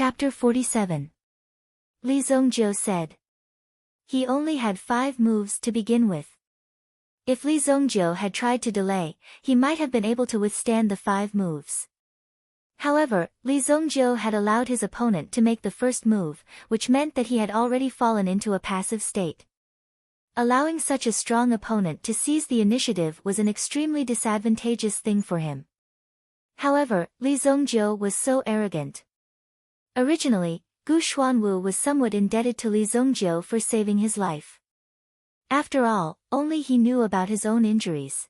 Chapter 47. Li Zongjiu said. He only had 5 moves to begin with. If Li Zongjiu had tried to delay, he might have been able to withstand the 5 moves. However, Li Zongjiu had allowed his opponent to make the first move, which meant that he had already fallen into a passive state. Allowing such a strong opponent to seize the initiative was an extremely disadvantageous thing for him. However, Li Zongjiu was so arrogant. Originally, Gu Xuanwu was somewhat indebted to Li Zongjiu for saving his life. After all, only he knew about his own injuries.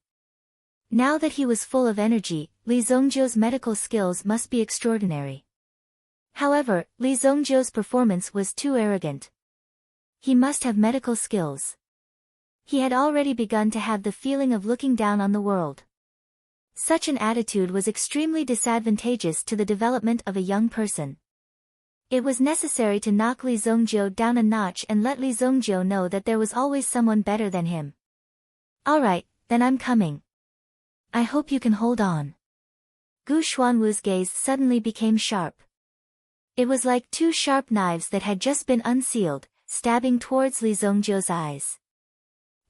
Now that he was full of energy, Li Zongjiu's medical skills must be extraordinary. However, Li Zongjiu's performance was too arrogant. He must have medical skills. He had already begun to have the feeling of looking down on the world. Such an attitude was extremely disadvantageous to the development of a young person. It was necessary to knock Li Zongjiu down a notch and let Li Zongjiu know that there was always someone better than him. Alright, then I'm coming. I hope you can hold on. Gu Xuanwu's gaze suddenly became sharp. It was like 2 sharp knives that had just been unsealed, stabbing towards Li Zongjiu's eyes.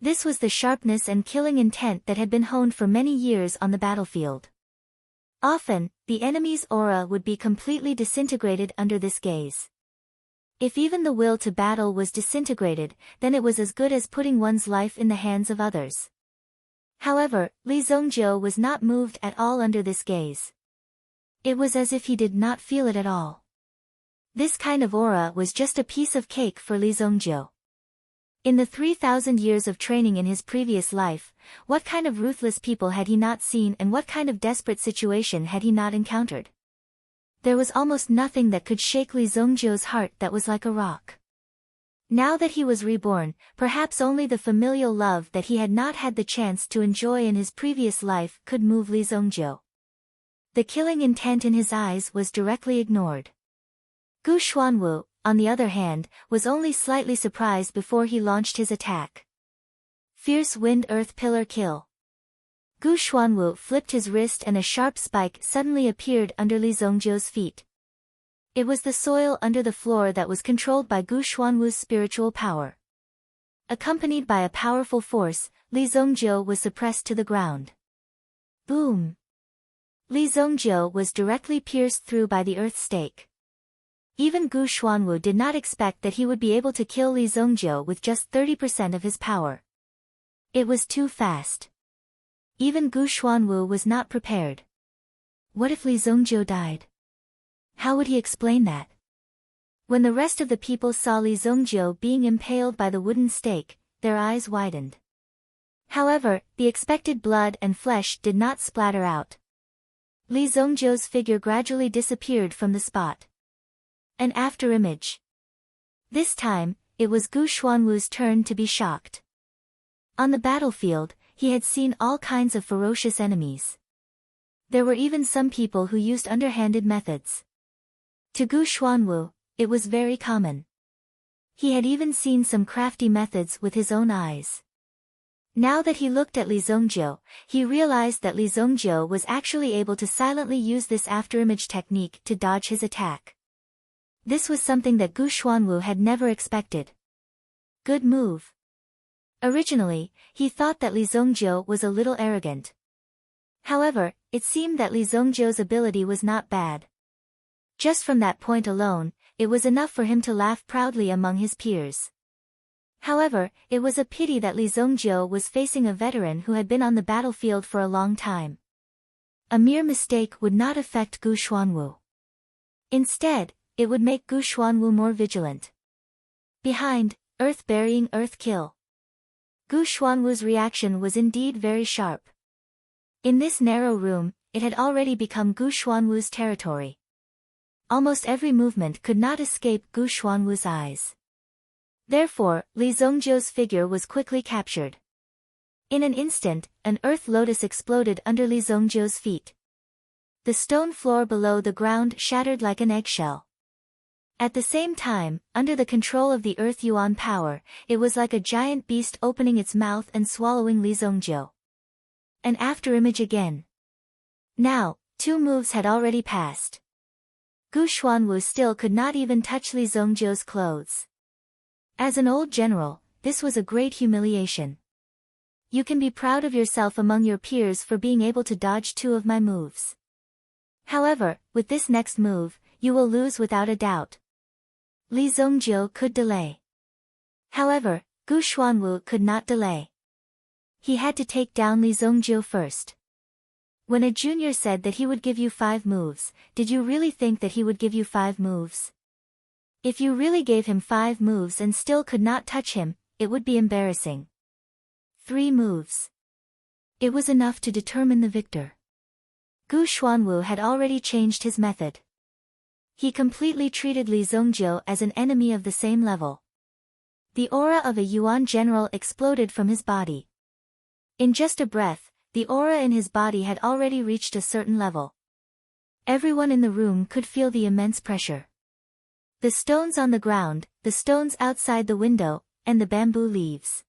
This was the sharpness and killing intent that had been honed for many years on the battlefield. Often, the enemy's aura would be completely disintegrated under this gaze. If even the will to battle was disintegrated, then it was as good as putting one's life in the hands of others. However, Li Zongjiu was not moved at all under this gaze. It was as if he did not feel it at all. This kind of aura was just a piece of cake for Li Zongjiu. In the 3,000 years of training in his previous life, what kind of ruthless people had he not seen and what kind of desperate situation had he not encountered? There was almost nothing that could shake Li Zongjiu's heart that was like a rock. Now that he was reborn, perhaps only the familial love that he had not had the chance to enjoy in his previous life could move Li Zongjiu. The killing intent in his eyes was directly ignored. Gu Xuanwu, on the other hand, was only slightly surprised before he launched his attack. Fierce Wind Earth Pillar Kill. Gu Xuanwu flipped his wrist and a sharp spike suddenly appeared under Li Zongjiu's feet. It was the soil under the floor that was controlled by Gu Xuanwu's spiritual power. Accompanied by a powerful force, Li Zongjiu was suppressed to the ground. Boom! Li Zongjiu was directly pierced through by the earth stake. Even Gu Xuanwu did not expect that he would be able to kill Li Zongjiu with just 30% of his power. It was too fast. Even Gu Xuanwu was not prepared. What if Li Zongjiu died? How would he explain that? When the rest of the people saw Li Zongjiu being impaled by the wooden stake, their eyes widened. However, the expected blood and flesh did not splatter out. Li Zongjiu's figure gradually disappeared from the spot. An afterimage. This time, it was Gu Xuanwu's turn to be shocked. On the battlefield, he had seen all kinds of ferocious enemies. There were even some people who used underhanded methods. To Gu Xuanwu, it was very common. He had even seen some crafty methods with his own eyes. Now that he looked at Li Zongjiu, he realized that Li Zongjiu was actually able to silently use this afterimage technique to dodge his attack. This was something that Gu Xuanwu had never expected. Good move. Originally, he thought that Li Zongjiu was a little arrogant. However, it seemed that Li Zongjiu's ability was not bad. Just from that point alone, it was enough for him to laugh proudly among his peers. However, it was a pity that Li Zongjiu was facing a veteran who had been on the battlefield for a long time. A mere mistake would not affect Gu Xuanwu. Instead, it would make Gu Xuanwu more vigilant. Behind, earth burying earth kill. Gu Xuanwu's reaction was indeed very sharp. In this narrow room, it had already become Gu Xuanwu's territory. Almost every movement could not escape Gu Xuanwu's eyes. Therefore, Li Zongjiu's figure was quickly captured. In an instant, an earth lotus exploded under Li Zongjiu's feet. The stone floor below the ground shattered like an eggshell. At the same time, under the control of the Earth Yuan power, it was like a giant beast opening its mouth and swallowing Li Zongjiu. An afterimage again. Now, 2 moves had already passed. Gu Xuanwu still could not even touch Li Zongjiu's clothes. As an old general, this was a great humiliation. You can be proud of yourself among your peers for being able to dodge 2 of my moves. However, with this next move, you will lose without a doubt. Li Zongjiu could delay. However, Gu Xuanwu could not delay. He had to take down Li Zongjiu first. When a junior said that he would give you 5 moves, did you really think that he would give you 5 moves? If you really gave him 5 moves and still could not touch him, it would be embarrassing. 3 moves. It was enough to determine the victor. Gu Xuanwu had already changed his method. He completely treated Li Zongjiu as an enemy of the same level. The aura of a Yuan general exploded from his body. In just a breath, the aura in his body had already reached a certain level. Everyone in the room could feel the immense pressure. The stones on the ground, the stones outside the window, and the bamboo leaves.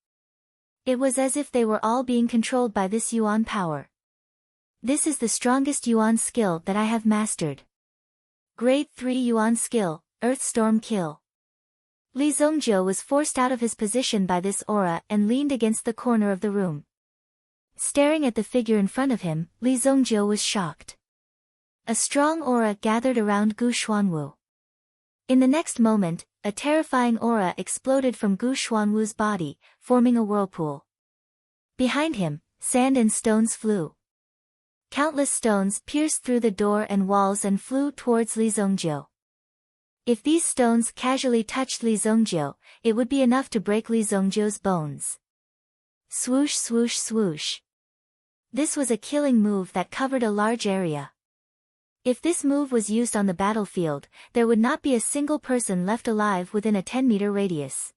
It was as if they were all being controlled by this Yuan power. This is the strongest Yuan skill that I have mastered. Grade 3 Yuan skill, Earth Storm Kill. Li Zongjiu was forced out of his position by this aura and leaned against the corner of the room. Staring at the figure in front of him, Li Zongjiu was shocked. A strong aura gathered around Gu Xuanwu. In the next moment, a terrifying aura exploded from Gu Xuanwu's body, forming a whirlpool. Behind him, sand and stones flew. Countless stones pierced through the door and walls and flew towards Li Zongjiu. If these stones casually touched Li Zongjiu, it would be enough to break Li Zongjiu's bones. Swoosh swoosh swoosh. This was a killing move that covered a large area. If this move was used on the battlefield, there would not be a single person left alive within a 10-meter radius.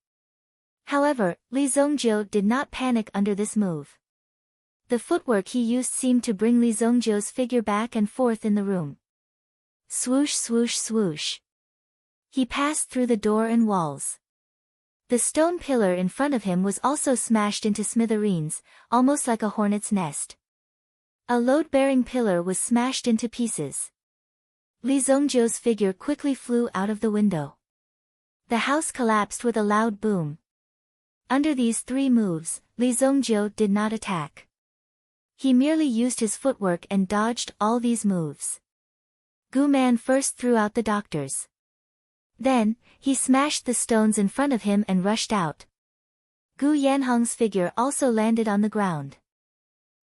However, Li Zongjiu did not panic under this move. The footwork he used seemed to bring Li Zongjiu's figure back and forth in the room. Swoosh swoosh swoosh. He passed through the door and walls. The stone pillar in front of him was also smashed into smithereens, almost like a hornet's nest. A load-bearing pillar was smashed into pieces. Li Zongjiu's figure quickly flew out of the window. The house collapsed with a loud boom. Under these 3 moves, Li Zongjiu did not attack. He merely used his footwork and dodged all these moves. Gu Man first threw out the doctors. Then, he smashed the stones in front of him and rushed out. Gu Yanhong's figure also landed on the ground.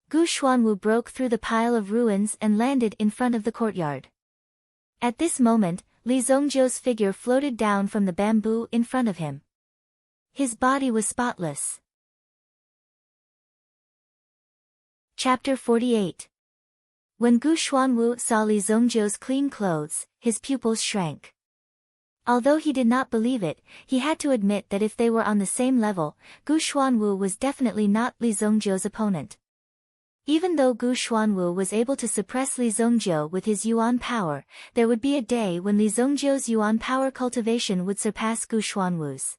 Gu Xuanwu broke through the pile of ruins and landed in front of the courtyard. At this moment, Li Zongjiu's figure floated down from the bamboo in front of him. His body was spotless. Chapter 48. When Gu Xuanwu saw Li Zongjiu's clean clothes, his pupils shrank. Although he did not believe it, he had to admit that if they were on the same level, Gu Xuanwu was definitely not Li Zongjiu's opponent. Even though Gu Xuanwu was able to suppress Li Zongjiu with his Yuan power, there would be a day when Li Zongjiu's Yuan power cultivation would surpass Gu Xuanwu's.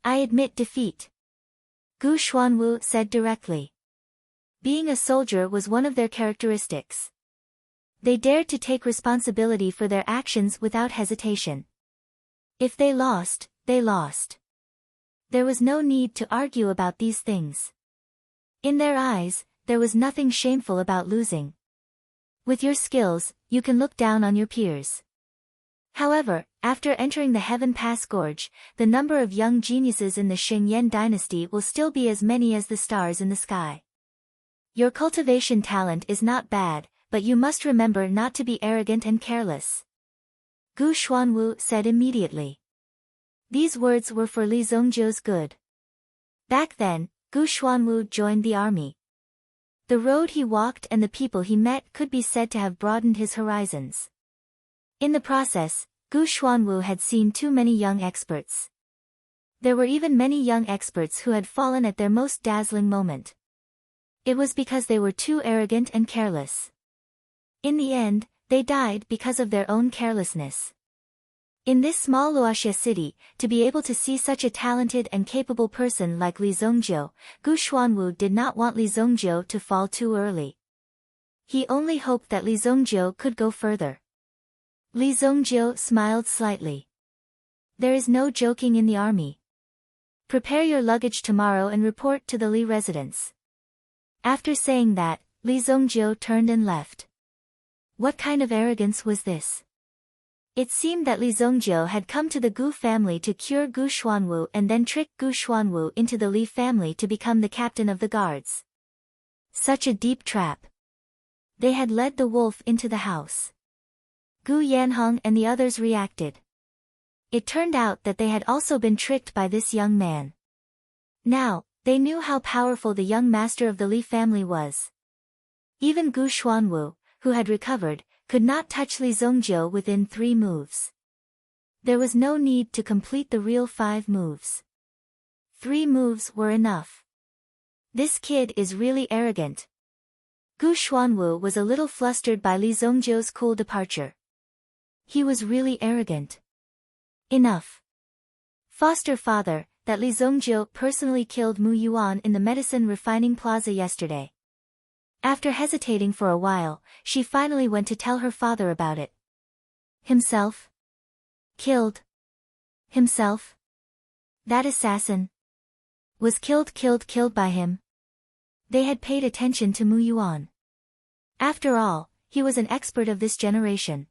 I admit defeat. Gu Xuanwu said directly. Being a soldier was one of their characteristics. They dared to take responsibility for their actions without hesitation. If they lost, they lost. There was no need to argue about these things. In their eyes, there was nothing shameful about losing. With your skills, you can look down on your peers. However, after entering the Heaven Pass Gorge, the number of young geniuses in the Shengyan dynasty will still be as many as the stars in the sky. Your cultivation talent is not bad, but you must remember not to be arrogant and careless. Gu Xuanwu said immediately. These words were for Li Zongjiu's good. Back then, Gu Xuanwu joined the army. The road he walked and the people he met could be said to have broadened his horizons. In the process, Gu Xuanwu had seen too many young experts. There were even many young experts who had fallen at their most dazzling moment. It was because they were too arrogant and careless. In the end, they died because of their own carelessness. In this small Luoxia city, to be able to see such a talented and capable person like Li Zongjiu, Gu Xuanwu did not want Li Zongjiu to fall too early. He only hoped that Li Zongjiu could go further. Li Zongjiu smiled slightly. There is no joking in the army. Prepare your luggage tomorrow and report to the Li residence. After saying that, Li Zongjiu turned and left. What kind of arrogance was this? It seemed that Li Zongjiu had come to the Gu family to cure Gu Xuanwu and then trick Gu Xuanwu into the Li family to become the captain of the guards. Such a deep trap. They had led the wolf into the house. Gu Yanhong and the others reacted. It turned out that they had also been tricked by this young man. Now, they knew how powerful the young master of the Li family was. Even Gu Xuanwu, who had recovered, could not touch Li Zongjiu within 3 moves. There was no need to complete the real 5 moves. 3 moves were enough. This kid is really arrogant. Gu Xuanwu was a little flustered by Li Zongjiu's cool departure. He was really arrogant. Enough. Foster father, that Li Zongjiu personally killed Mu Yuan in the medicine refining plaza yesterday. After hesitating for a while, she finally went to tell her father about it. Himself? Killed? Himself? That assassin? Was killed by him? They had paid attention to Mu Yuan. After all, he was an expert of this generation.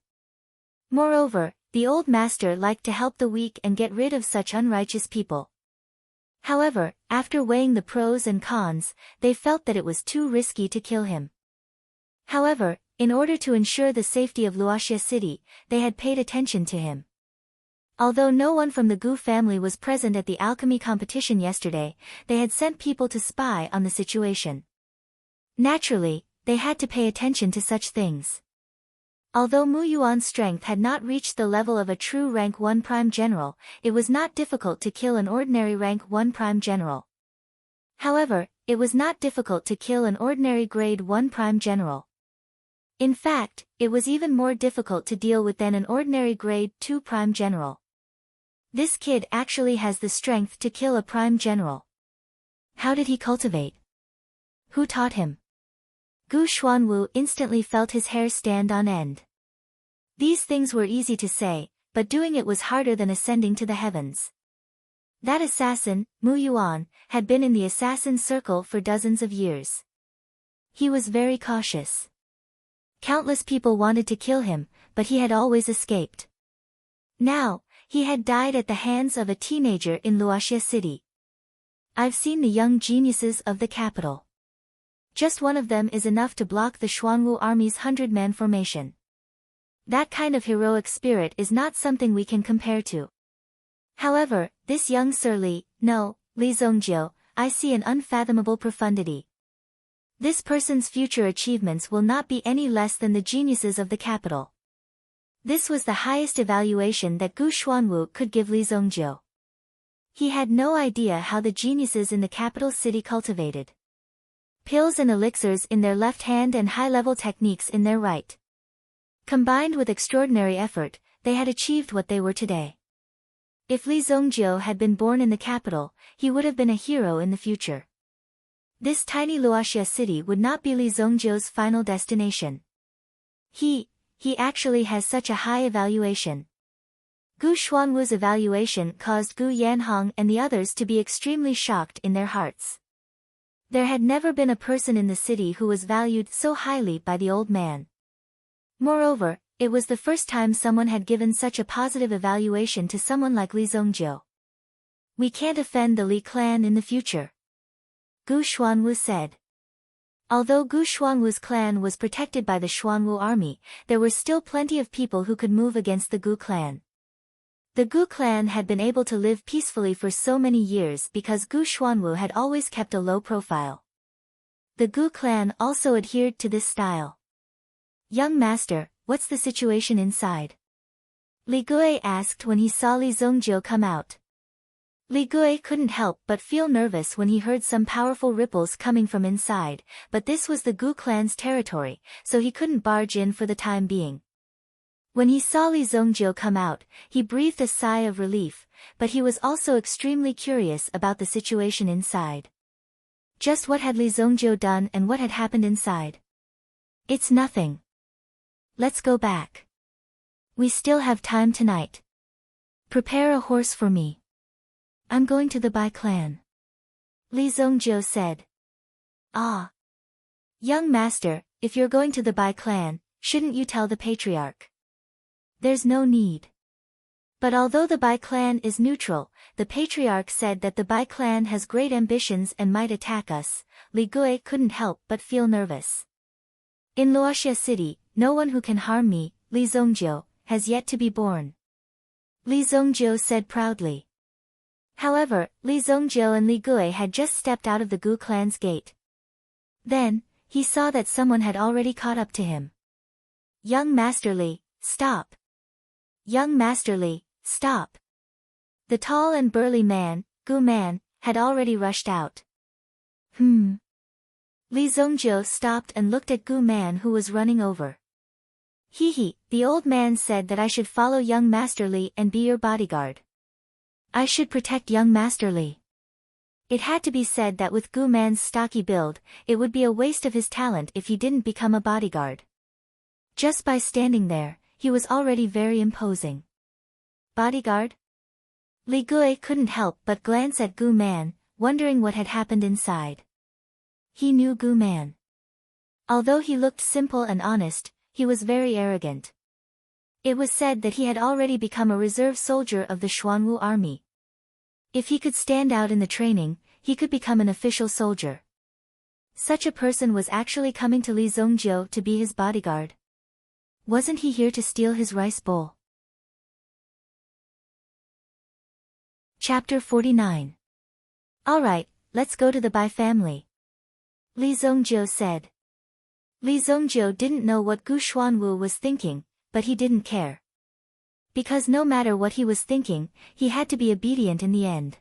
Moreover, the old master liked to help the weak and get rid of such unrighteous people. However, after weighing the pros and cons, they felt that it was too risky to kill him. However, in order to ensure the safety of Luoxia City, they had paid attention to him. Although no one from the Gu family was present at the alchemy competition yesterday, they had sent people to spy on the situation. Naturally, they had to pay attention to such things. Although Mu Yuan's strength had not reached the level of a true rank 1 prime general, it was not difficult to kill an ordinary rank 1 prime general. However, it was not difficult to kill an ordinary grade 1 prime general. In fact, it was even more difficult to deal with than an ordinary grade 2 prime general. This kid actually has the strength to kill a prime general. How did he cultivate? Who taught him? Gu Xuanwu instantly felt his hair stand on end. These things were easy to say, but doing it was harder than ascending to the heavens. That assassin, Mu Yuan, had been in the assassin circle for dozens of years. He was very cautious. Countless people wanted to kill him, but he had always escaped. Now, he had died at the hands of a teenager in Luoxia City. I've seen the young geniuses of the capital. Just one of them is enough to block the Xuanwu army's 100-man formation. That kind of heroic spirit is not something we can compare to. However, this young Sir Li, no, Li Zongjiu, I see an unfathomable profundity. This person's future achievements will not be any less than the geniuses of the capital. This was the highest evaluation that Gu Xuanwu could give Li Zongjiu. He had no idea how the geniuses in the capital city cultivated pills and elixirs in their left hand and high-level techniques in their right. Combined with extraordinary effort, they had achieved what they were today. If Li Zongjiu had been born in the capital, he would have been a hero in the future. This tiny Luoxia city would not be Li Zongjiu's final destination. He actually has such a high evaluation. Gu Xuanwu's evaluation caused Gu Yanhong and the others to be extremely shocked in their hearts. There had never been a person in the city who was valued so highly by the old man. Moreover, it was the first time someone had given such a positive evaluation to someone like Li Zongjiu. We can't offend the Li clan in the future, Gu Xuanwu said. Although Gu Xuanwu's clan was protected by the Xuanwu army, there were still plenty of people who could move against the Gu clan. The Gu clan had been able to live peacefully for so many years because Gu Xuanwu had always kept a low profile. The Gu clan also adhered to this style. Young master, what's the situation inside? Li Gui asked when he saw Li Zongjiu come out. Li Gui couldn't help but feel nervous when he heard some powerful ripples coming from inside, but this was the Gu clan's territory, so he couldn't barge in for the time being. When he saw Li Zongjiu come out, he breathed a sigh of relief, but he was also extremely curious about the situation inside. Just what had Li Zongjiu done and what had happened inside? It's nothing. Let's go back. We still have time tonight. Prepare a horse for me. I'm going to the Bai clan. Li Zongjiu said. Ah. Young master, if you're going to the Bai clan, shouldn't you tell the patriarch? There's no need. But although the Bai clan is neutral, the patriarch said that the Bai clan has great ambitions and might attack us. Li Gui couldn't help but feel nervous. In Luoxia city, no one who can harm me, Li Zongjiu, has yet to be born. Li Zongjiu said proudly. However, Li Zongjiu and Li Gui had just stepped out of the Gu clan's gate. Then, he saw that someone had already caught up to him. Young Master Li, stop. Young Master Li, stop. The tall and burly man, Gu man, had already rushed out. Li Zongjiu stopped and looked at Gu man who was running over. He, the old man said that I should follow young Master Li and be your bodyguard. I should protect young Master Li. It had to be said that with Gu man's stocky build, it would be a waste of his talent if he didn't become a bodyguard. Just by standing there, he was already very imposing. Bodyguard? Li Gui couldn't help but glance at Gu man, wondering what had happened inside. He knew Gu man. Although he looked simple and honest, he was very arrogant. It was said that he had already become a reserve soldier of the Xuanwu army. If he could stand out in the training, he could become an official soldier. Such a person was actually coming to Li Zongjiu to be his bodyguard. Wasn't he here to steal his rice bowl? Chapter 49. Alright, let's go to the Bai family. Li Zongjiu said. Li Zongjiu didn't know what Gu Xuanwu was thinking, but he didn't care. Because no matter what he was thinking, he had to be obedient in the end.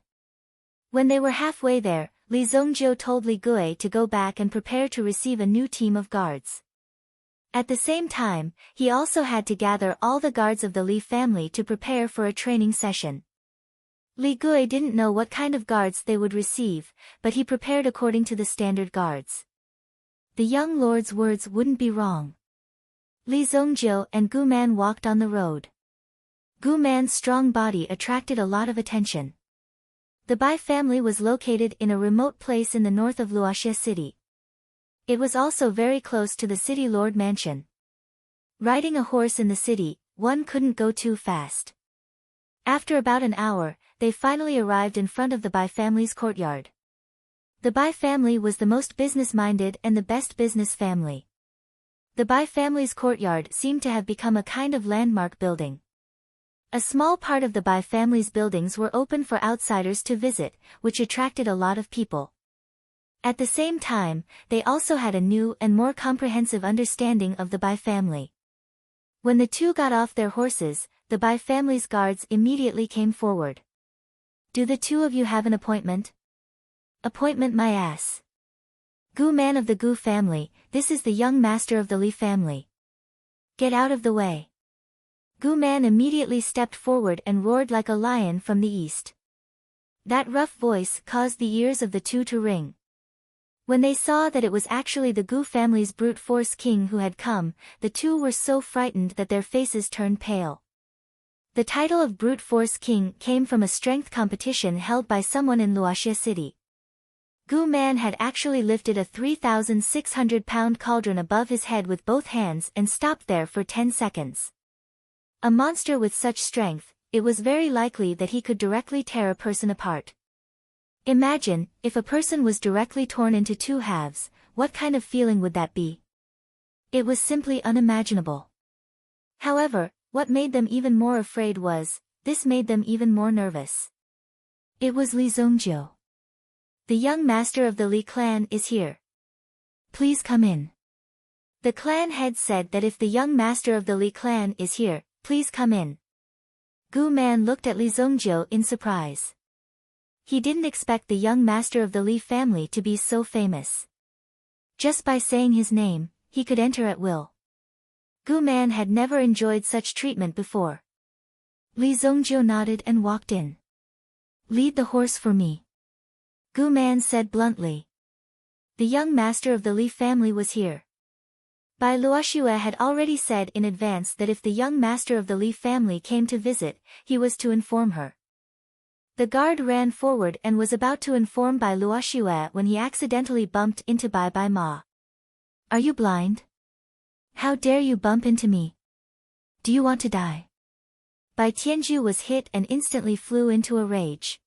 When they were halfway there, Li Zongjiu told Li Gui to go back and prepare to receive a new team of guards. At the same time, he also had to gather all the guards of the Li family to prepare for a training session. Li Gui didn't know what kind of guards they would receive, but he prepared according to the standard guards. The young lord's words wouldn't be wrong. Li Zongjiu and Gu man walked on the road. Gu man's strong body attracted a lot of attention. The Bai family was located in a remote place in the north of Luoxia city. It was also very close to the city lord mansion. Riding a horse in the city, one couldn't go too fast. After about an hour, they finally arrived in front of the Bai family's courtyard. The Bai family was the most business-minded and the best business family. The Bai family's courtyard seemed to have become a kind of landmark building. A small part of the Bai family's buildings were open for outsiders to visit, which attracted a lot of people. At the same time, they also had a new and more comprehensive understanding of the Bai family. When the two got off their horses, the Bai family's guards immediately came forward. Do the two of you have an appointment? Appointment my ass. Gu man of the Gu family, this is the young master of the Li family. Get out of the way. Gu man immediately stepped forward and roared like a lion from the east. That rough voice caused the ears of the two to ring. When they saw that it was actually the Gu family's brute force king who had come, the two were so frightened that their faces turned pale. The title of brute force king came from a strength competition held by someone in Luoxia city. Gu man had actually lifted a 3,600-pound cauldron above his head with both hands and stopped there for 10 seconds. A monster with such strength, it was very likely that he could directly tear a person apart. Imagine, if a person was directly torn into two halves, what kind of feeling would that be? It was simply unimaginable. However, what made them even more afraid was, this made them even more nervous. It was Li Zongjiu. The young master of the Li clan is here. Please come in. The clan head said that if the young master of the Li clan is here, please come in. Gu man looked at Li Zongjiu in surprise. He didn't expect the young master of the Li family to be so famous. Just by saying his name, he could enter at will. Gu man had never enjoyed such treatment before. Li Zongjiu nodded and walked in. Lead the horse for me. Gu man said bluntly. The young master of the Li family was here. Bai Luoxue had already said in advance that if the young master of the Li family came to visit, he was to inform her. The guard ran forward and was about to inform Bai Luoxue when he accidentally bumped into Bai Bai Ma. Are you blind? How dare you bump into me? Do you want to die? Bai Tianju was hit and instantly flew into a rage.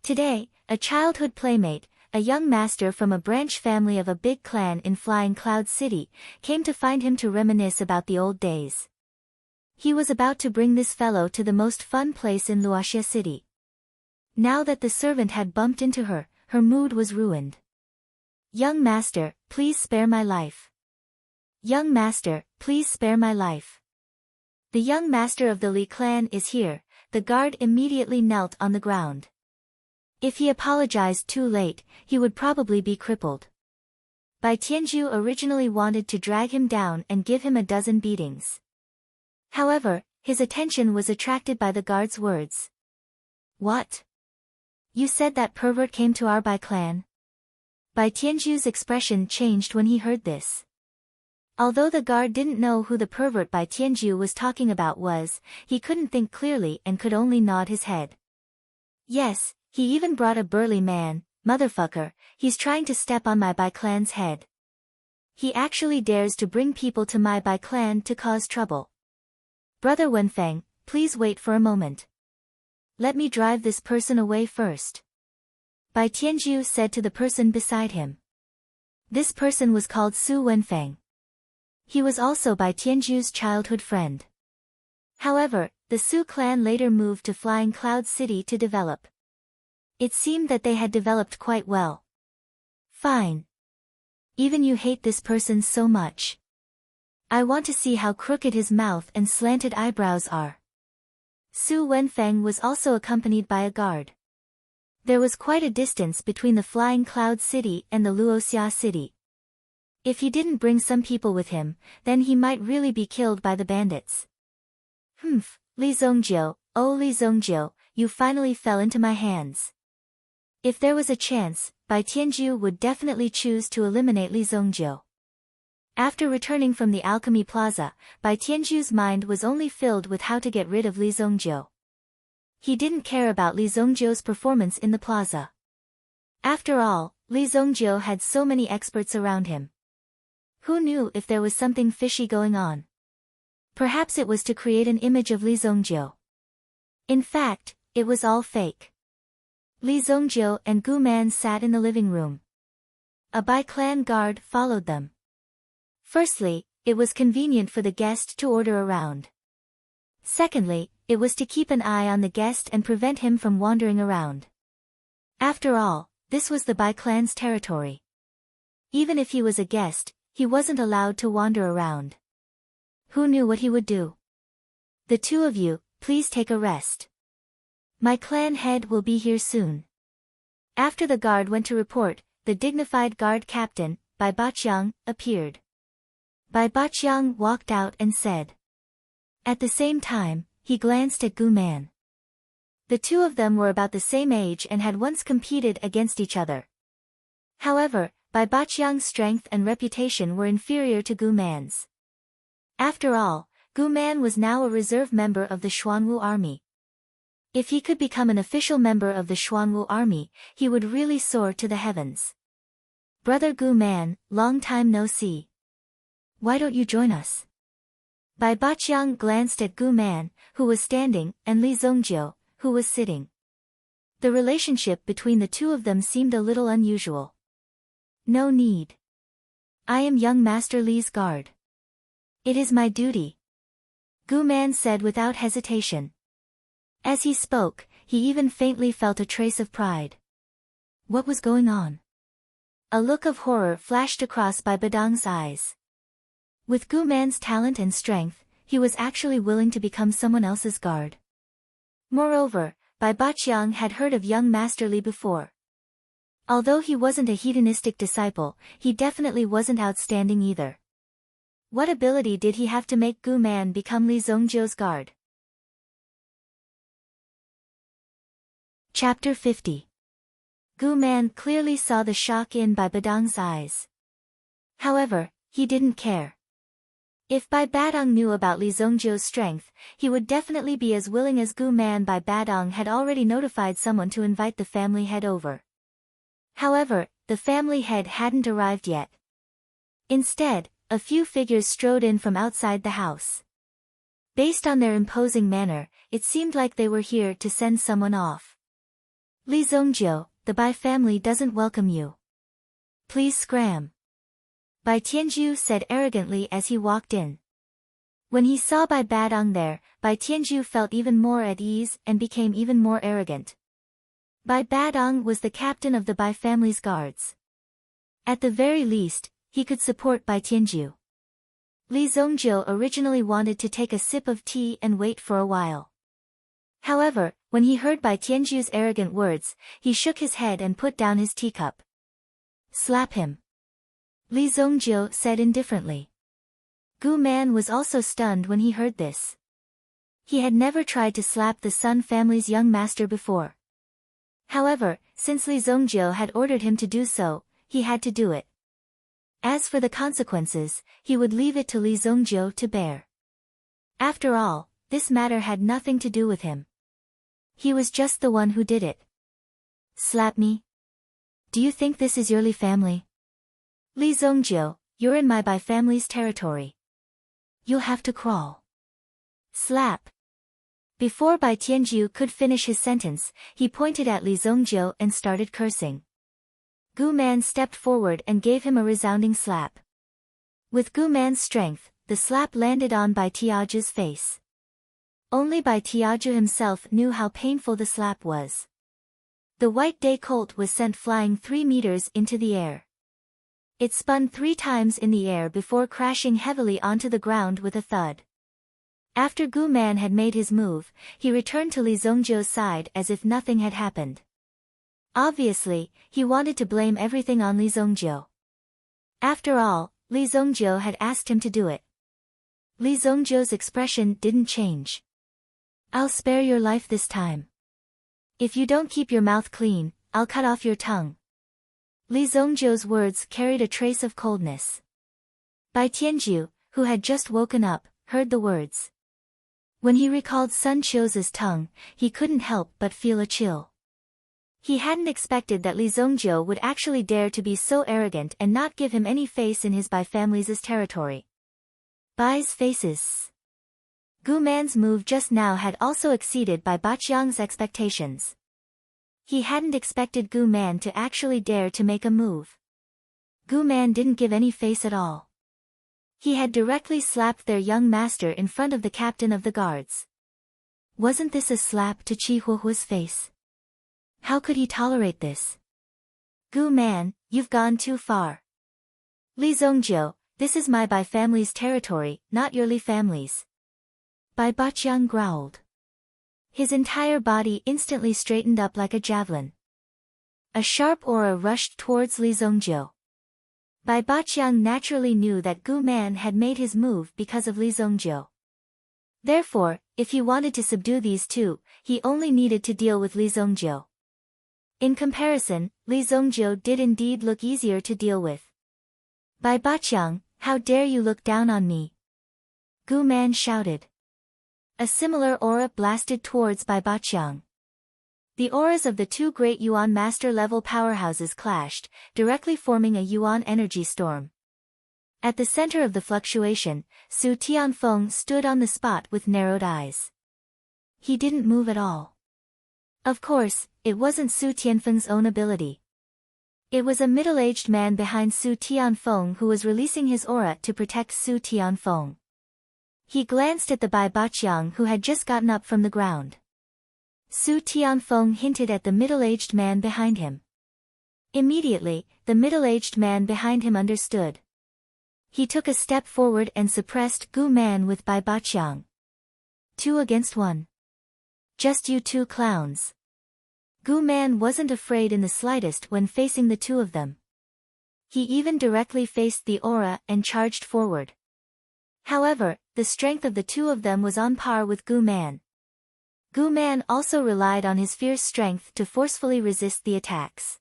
Today, a childhood playmate, a young master from a branch family of a big clan in Flying Cloud City, came to find him to reminisce about the old days. He was about to bring this fellow to the most fun place in Luoxia City. Now that the servant had bumped into her, her mood was ruined. Young master, please spare my life. Young master, please spare my life. The young master of the Li clan is here. The guard immediately knelt on the ground. If he apologized too late, he would probably be crippled. Bai Tianju originally wanted to drag him down and give him a dozen beatings. However, his attention was attracted by the guard's words. What? You said that pervert came to our Bai clan? Bai Tianju's expression changed when he heard this. Although the guard didn't know who the pervert Bai Tianju was talking about was, he couldn't think clearly and could only nod his head. Yes, he even brought a burly man, motherfucker, he's trying to step on my Bai clan's head. He actually dares to bring people to my Bai clan to cause trouble. Brother Wenfeng, please wait for a moment. Let me drive this person away first. Bai Tianju said to the person beside him. This person was called Su Wenfeng. He was also Bai Tianju's childhood friend. However, the Su clan later moved to Flying Cloud City to develop. It seemed that they had developed quite well. Fine. Even you hate this person so much. I want to see how crooked his mouth and slanted eyebrows are. Su Wenfeng was also accompanied by a guard. There was quite a distance between the Flying Cloud City and the Luoxia City. If he didn't bring some people with him, then he might really be killed by the bandits. Humph, Li Zongjiu, oh Li Zongjiu, you finally fell into my hands. If there was a chance, Bai Tianju would definitely choose to eliminate Li Zongjiu. After returning from the Alchemy Plaza, Bai Tianju's mind was only filled with how to get rid of Li Zongjiu. He didn't care about Li Zongjiu's performance in the plaza. After all, Li Zongjiu had so many experts around him. Who knew if there was something fishy going on? Perhaps it was to create an image of Li Zongjiu. In fact, it was all fake. Li Zongjiu and Gu Man sat in the living room. A Bai clan guard followed them. Firstly, it was convenient for the guest to order around. Secondly, it was to keep an eye on the guest and prevent him from wandering around. After all, this was the Bai clan's territory. Even if he was a guest, he wasn't allowed to wander around. Who knew what he would do? The two of you, please take a rest. My clan head will be here soon. After the guard went to report, the dignified guard captain, Bai Baqiang, appeared. Bai Baqiang walked out and said. At the same time, he glanced at Gu Man. The two of them were about the same age and had once competed against each other. However, Bai Baqiang's strength and reputation were inferior to Gu Man's. After all, Gu Man was now a reserve member of the Xuanwu army. If he could become an official member of the Xuanwu army, he would really soar to the heavens. Brother Gu Man, long time no see. Why don't you join us? Bai Baqiang glanced at Gu Man, who was standing, and Li Zongjiu, who was sitting. The relationship between the two of them seemed a little unusual. No need. I am young Master Li's guard. It is my duty. Gu Man said without hesitation. As he spoke, he even faintly felt a trace of pride. What was going on? A look of horror flashed across Bai Badang's eyes. With Gu Man's talent and strength, he was actually willing to become someone else's guard. Moreover, Bai Baqiang had heard of young Master Li before. Although he wasn't a hedonistic disciple, he definitely wasn't outstanding either. What ability did he have to make Gu Man become Li Zongjiu's guard? Chapter 50. Gu Man clearly saw the shock in Bai Badang's eyes. However, he didn't care. If Bai Badong knew about Li Zongjiu's strength, he would definitely be as willing as Gu Man. Bai Badong had already notified someone to invite the family head over. However, the family head hadn't arrived yet. Instead, a few figures strode in from outside the house. Based on their imposing manner, it seemed like they were here to send someone off. Li Zongjiu, the Bai family doesn't welcome you. Please scram. Bai Tianju said arrogantly as he walked in. When he saw Bai Badong there, Bai Tianju felt even more at ease and became even more arrogant. Bai Badong was the captain of the Bai family's guards. At the very least, he could support Bai Tianju. Li Zongjiu originally wanted to take a sip of tea and wait for a while. However, when he heard Bai Tianju's arrogant words, he shook his head and put down his teacup. Slap him. Li Zongjiu said indifferently. Gu Man was also stunned when he heard this. He had never tried to slap the Sun family's young master before. However, since Li Zongjiu had ordered him to do so, he had to do it. As for the consequences, he would leave it to Li Zongjiu to bear. After all, this matter had nothing to do with him. He was just the one who did it. Slap me? Do you think this is your Li family? Li Zongjiu, you're in my Bai family's territory. You'll have to crawl. Slap. Before Bai Tianju could finish his sentence, he pointed at Li Zongjiu and started cursing. Gu Man stepped forward and gave him a resounding slap. With Gu Man's strength, the slap landed on Bai Tianju's face. Only Bai Tianju himself knew how painful the slap was. The white day colt was sent flying 3 meters into the air. It spun 3 times in the air before crashing heavily onto the ground with a thud. After Gu Man had made his move, he returned to Li Zongjiu's side as if nothing had happened. Obviously, he wanted to blame everything on Li Zongjiu. After all, Li Zongjiu had asked him to do it. Li Zongjiu's expression didn't change. I'll spare your life this time. If you don't keep your mouth clean, I'll cut off your tongue. Li Zongjiu's words carried a trace of coldness. Bai Tianju, who had just woken up, heard the words. When he recalled Sun Qiu's tongue, he couldn't help but feel a chill. He hadn't expected that Li Zongjiu would actually dare to be so arrogant and not give him any face in his Bai family's territory. Bai's faces. Gu Man's move just now had also exceeded Bai Baqiang's expectations. He hadn't expected Gu Man to actually dare to make a move. Gu Man didn't give any face at all. He had directly slapped their young master in front of the captain of the guards. Wasn't this a slap to Qi Huohuo's face? How could he tolerate this? Gu Man, you've gone too far. Li Zongjiu, this is my Bai family's territory, not your Li family's. Bai Baqiang growled. His entire body instantly straightened up like a javelin. A sharp aura rushed towards Li Zongjiu. Bai Baqiang naturally knew that Gu Man had made his move because of Li Zongjiu. Therefore, if he wanted to subdue these two, he only needed to deal with Li Zongjiu. In comparison, Li Zongjiu did indeed look easier to deal with. Bai Baqiang, how dare you look down on me? Gu Man shouted. A similar aura blasted towards Bai Baqiang. The auras of the 2 great Yuan master-level powerhouses clashed, directly forming a Yuan energy storm. At the center of the fluctuation, Su Tianfeng stood on the spot with narrowed eyes. He didn't move at all. Of course, it wasn't Su Tianfeng's own ability. It was a middle-aged man behind Su Tianfeng who was releasing his aura to protect Su Tianfeng. He glanced at the Bai Baqiang who had just gotten up from the ground. Su Tianfeng hinted at the middle-aged man behind him. Immediately, the middle-aged man behind him understood. He took a step forward and suppressed Gu Man with Bai Baqiang. 2 against 1. Just you 2 clowns. Gu Man wasn't afraid in the slightest when facing the 2 of them. He even directly faced the aura and charged forward. However, the strength of the 2 of them was on par with Gu Man. Gu Man also relied on his fierce strength to forcefully resist the attacks.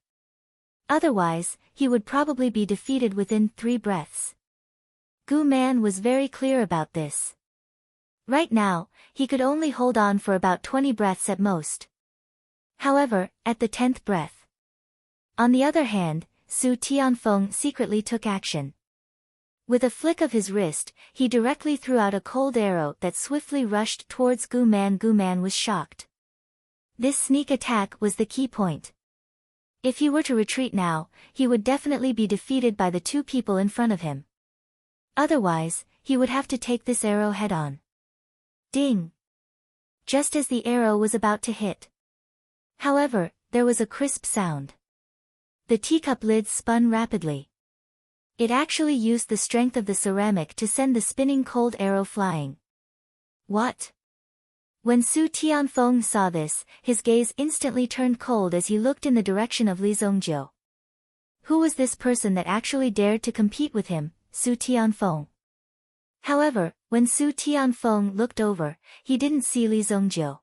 Otherwise, he would probably be defeated within 3 breaths. Gu Man was very clear about this. Right now, he could only hold on for about 20 breaths at most. However, at the 10th breath. On the other hand, Su Tianfeng secretly took action. With a flick of his wrist, he directly threw out a cold arrow that swiftly rushed towards Gu Man. Gu Man was shocked. This sneak attack was the key point. If he were to retreat now, he would definitely be defeated by the two people in front of him. Otherwise, he would have to take this arrow head-on. Ding! Just as the arrow was about to hit. However, there was a crisp sound. The teacup lid spun rapidly. It actually used the strength of the ceramic to send the spinning cold arrow flying. What? When Su Tianfeng saw this, his gaze instantly turned cold as he looked in the direction of Li Zongjiu. Who was this person that actually dared to compete with him, Su Tianfeng? However, when Su Tianfeng looked over, he didn't see Li Zongjiu.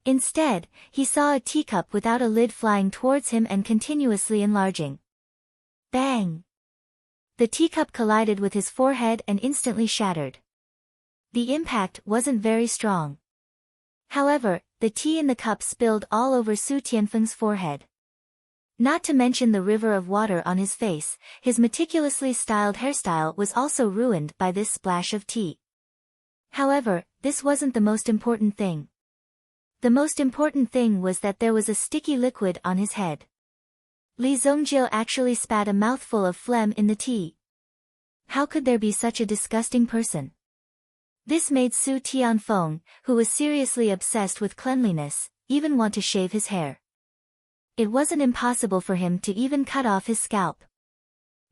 Instead, he saw a teacup without a lid flying towards him and continuously enlarging. Bang! The teacup collided with his forehead and instantly shattered. The impact wasn't very strong. However, the tea in the cup spilled all over Su Tianfeng's forehead. Not to mention the river of water on his face, his meticulously styled hairstyle was also ruined by this splash of tea. However, this wasn't the most important thing. The most important thing was that there was a sticky liquid on his head. Li Zongjiu actually spat a mouthful of phlegm in the tea. How could there be such a disgusting person? This made Su Tianfeng, who was seriously obsessed with cleanliness, even want to shave his hair. It wasn't impossible for him to even cut off his scalp.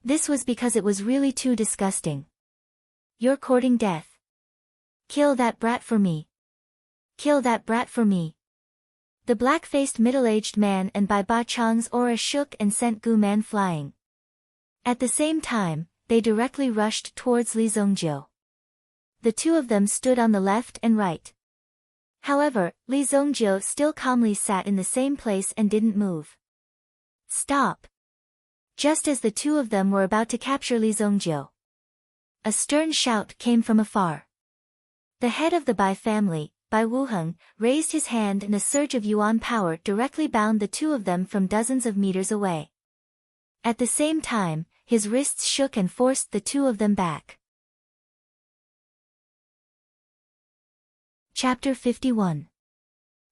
This was because it was really too disgusting. You're courting death. Kill that brat for me. Kill that brat for me. The black-faced middle-aged man and Bai Ba Chang's aura shook and sent Gu Man flying. At the same time, they directly rushed towards Li Zongjiu. The two of them stood on the left and right. However, Li Zongjiu still calmly sat in the same place and didn't move. Stop! Just as the two of them were about to capture Li Zongjiu, a stern shout came from afar. The head of the Bai family, Bai Wuheng, raised his hand and a surge of yuan power directly bound the two of them from dozens of meters away. At the same time, his wrists shook and forced the two of them back. Chapter 51.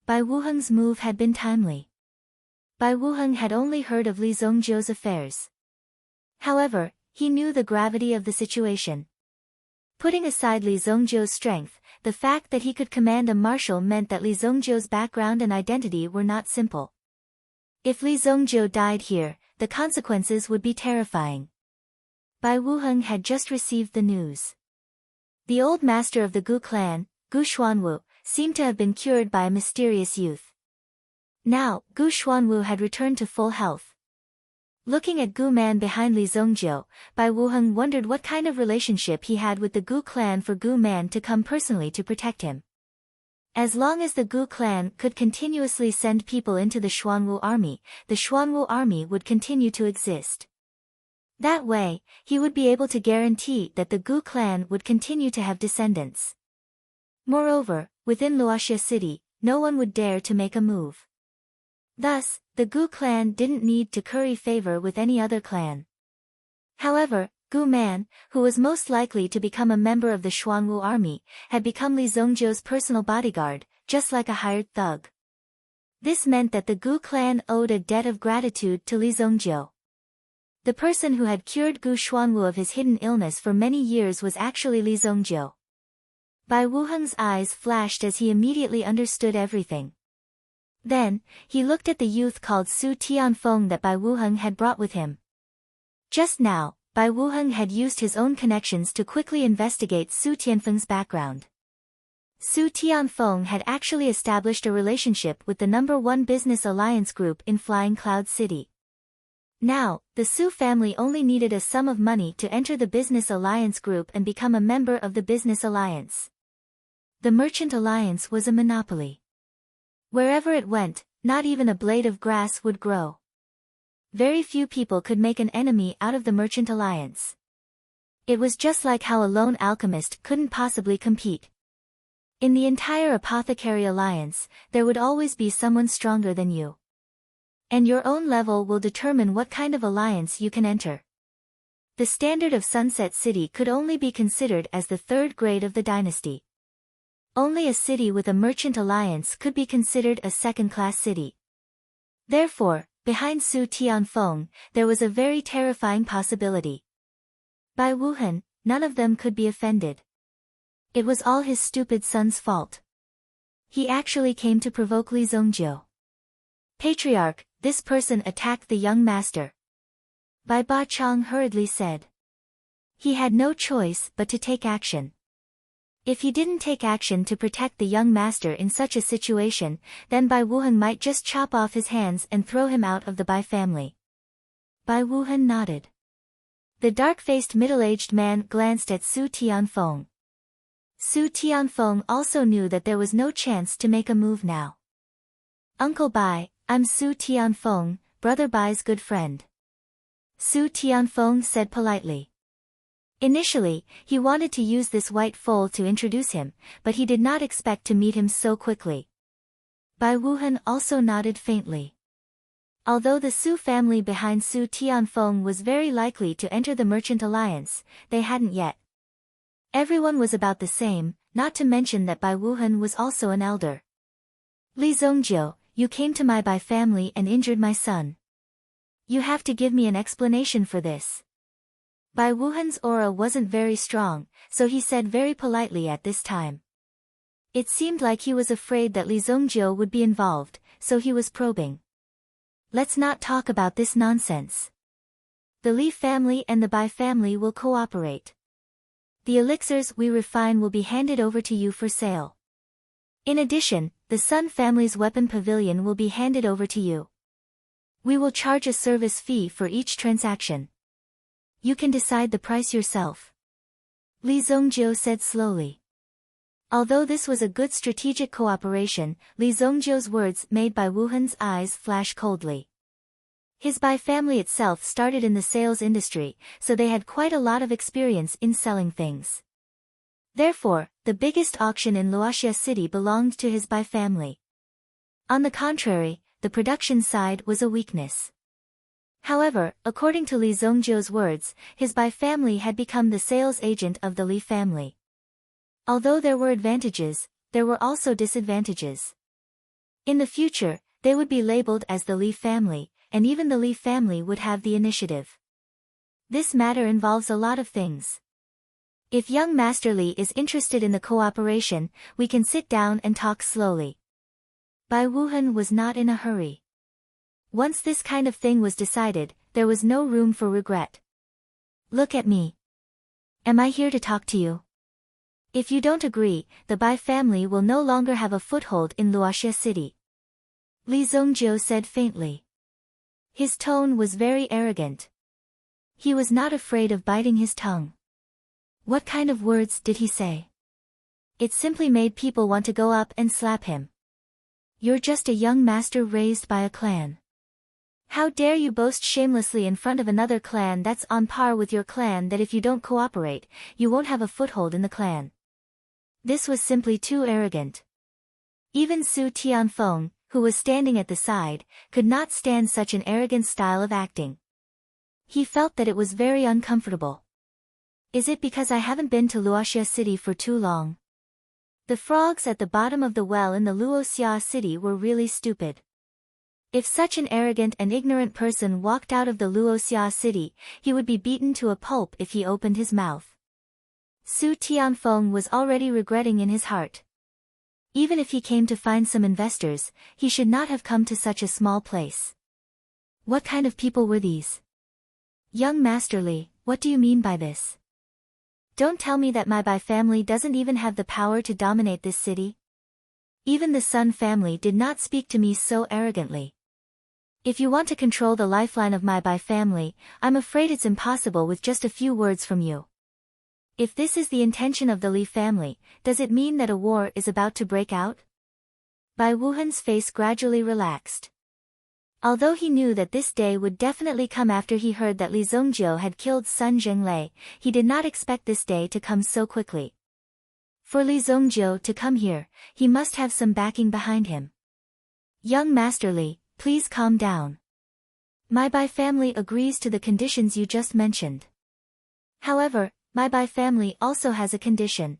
Bai Wuheng's move had been timely. Bai Wuheng had only heard of Li Zongjiu's affairs. However, he knew the gravity of the situation. Putting aside Li Zongjiu's strength, the fact that he could command a marshal meant that Li Zongjiu's background and identity were not simple. If Li Zongjiu died here, the consequences would be terrifying. Bai Wuheng had just received the news. The old master of the Gu clan, Gu Xuanwu, seemed to have been cured by a mysterious youth. Now, Gu Xuanwu had returned to full health. Looking at Gu Man behind Li Zongjiu, Bai Wuheng wondered what kind of relationship he had with the Gu clan for Gu Man to come personally to protect him. As long as the Gu clan could continuously send people into the Xuanwu army would continue to exist. That way, he would be able to guarantee that the Gu clan would continue to have descendants. Moreover, within Luoxia city, no one would dare to make a move. Thus, the Gu clan didn't need to curry favor with any other clan. However, Gu Man, who was most likely to become a member of the Xuanwu army, had become Li Zongjiu's personal bodyguard, just like a hired thug. This meant that the Gu clan owed a debt of gratitude to Li Zongjiu. The person who had cured Gu Xuanwu of his hidden illness for many years was actually Li Zongjiu. Bai Wuheng's eyes flashed as he immediately understood everything. Then, he looked at the youth called Su Tianfeng that Bai Wuheng had brought with him. Just now, Bai Wuheng had used his own connections to quickly investigate Su Tianfeng's background. Su Tianfeng had actually established a relationship with the #1 business alliance group in Flying Cloud City. Now, the Su family only needed a sum of money to enter the business alliance group and become a member of the business alliance. The merchant alliance was a monopoly. Wherever it went, not even a blade of grass would grow. Very few people could make an enemy out of the merchant alliance. It was just like how a lone alchemist couldn't possibly compete. In the entire apothecary alliance, there would always be someone stronger than you. And your own level will determine what kind of alliance you can enter. The standard of Sunset City could only be considered as the third grade of the dynasty. Only a city with a merchant alliance could be considered a second-class city. Therefore, behind Su Tianfeng, there was a very terrifying possibility. By Wuhan, none of them could be offended. It was all his stupid son's fault. He actually came to provoke Li Zongjiu. Patriarch, this person attacked the young master. Bai Ba Chang hurriedly said. He had no choice but to take action. If he didn't take action to protect the young master in such a situation, then Bai Wuhan might just chop off his hands and throw him out of the Bai family. Bai Wuhan nodded. The dark-faced middle-aged man glanced at Su Tianfeng. Su Tianfeng also knew that there was no chance to make a move now. Uncle Bai, I'm Su Tianfeng, Brother Bai's good friend. Su Tianfeng said politely. Initially, he wanted to use this white foal to introduce him, but he did not expect to meet him so quickly. Bai Wuhan also nodded faintly. Although the Su family behind Su Tianfeng was very likely to enter the merchant alliance, they hadn't yet. Everyone was about the same, not to mention that Bai Wuhan was also an elder. Li Zongjiu, you came to my Bai family and injured my son. You have to give me an explanation for this. Bai Wuhan's aura wasn't very strong, so he said very politely at this time. It seemed like he was afraid that Li Zongjiu would be involved, so he was probing. Let's not talk about this nonsense. The Li family and the Bai family will cooperate. The elixirs we refine will be handed over to you for sale. In addition, the Sun family's weapon pavilion will be handed over to you. We will charge a service fee for each transaction. You can decide the price yourself. Li Zongjiu said slowly. Although this was a good strategic cooperation, Li Zongjiu's words made Bai Wuhan's eyes flash coldly. His Bai family itself started in the sales industry, so they had quite a lot of experience in selling things. Therefore, the biggest auction in Luoxia City belonged to his Bai family. On the contrary, the production side was a weakness. However, according to Li Zongjiu's words, his Bai family had become the sales agent of the Li family. Although there were advantages, there were also disadvantages. In the future, they would be labeled as the Li family, and even the Li family would have the initiative. This matter involves a lot of things. If young Master Li is interested in the cooperation, we can sit down and talk slowly. Bai Wuhan was not in a hurry. Once this kind of thing was decided, there was no room for regret. Look at me. Am I here to talk to you? If you don't agree, the Bai family will no longer have a foothold in Luoxia City. Li Zongjiu said faintly. His tone was very arrogant. He was not afraid of biting his tongue. What kind of words did he say? It simply made people want to go up and slap him. You're just a young master raised by a clan. How dare you boast shamelessly in front of another clan that's on par with your clan that if you don't cooperate, you won't have a foothold in the clan. This was simply too arrogant. Even Su Tianfeng, who was standing at the side, could not stand such an arrogant style of acting. He felt that it was very uncomfortable. Is it because I haven't been to Luoxia City for too long? The frogs at the bottom of the well in the Luoxia City were really stupid. If such an arrogant and ignorant person walked out of the Luoxia City, he would be beaten to a pulp if he opened his mouth. Su Tianfeng was already regretting in his heart. Even if he came to find some investors, he should not have come to such a small place. What kind of people were these? Young Master Li, what do you mean by this? Don't tell me that my Bai family doesn't even have the power to dominate this city. Even the Sun family did not speak to me so arrogantly. If you want to control the lifeline of my Bai family, I'm afraid it's impossible with just a few words from you. If this is the intention of the Li family, does it mean that a war is about to break out? Bai Wuhan's face gradually relaxed. Although he knew that this day would definitely come after he heard that Li Zhongjiu had killed Sun Zhenglei, he did not expect this day to come so quickly. For Li Zhongjiu to come here, he must have some backing behind him. Young Master Li, please calm down. My Bai family agrees to the conditions you just mentioned. However, my Bai family also has a condition.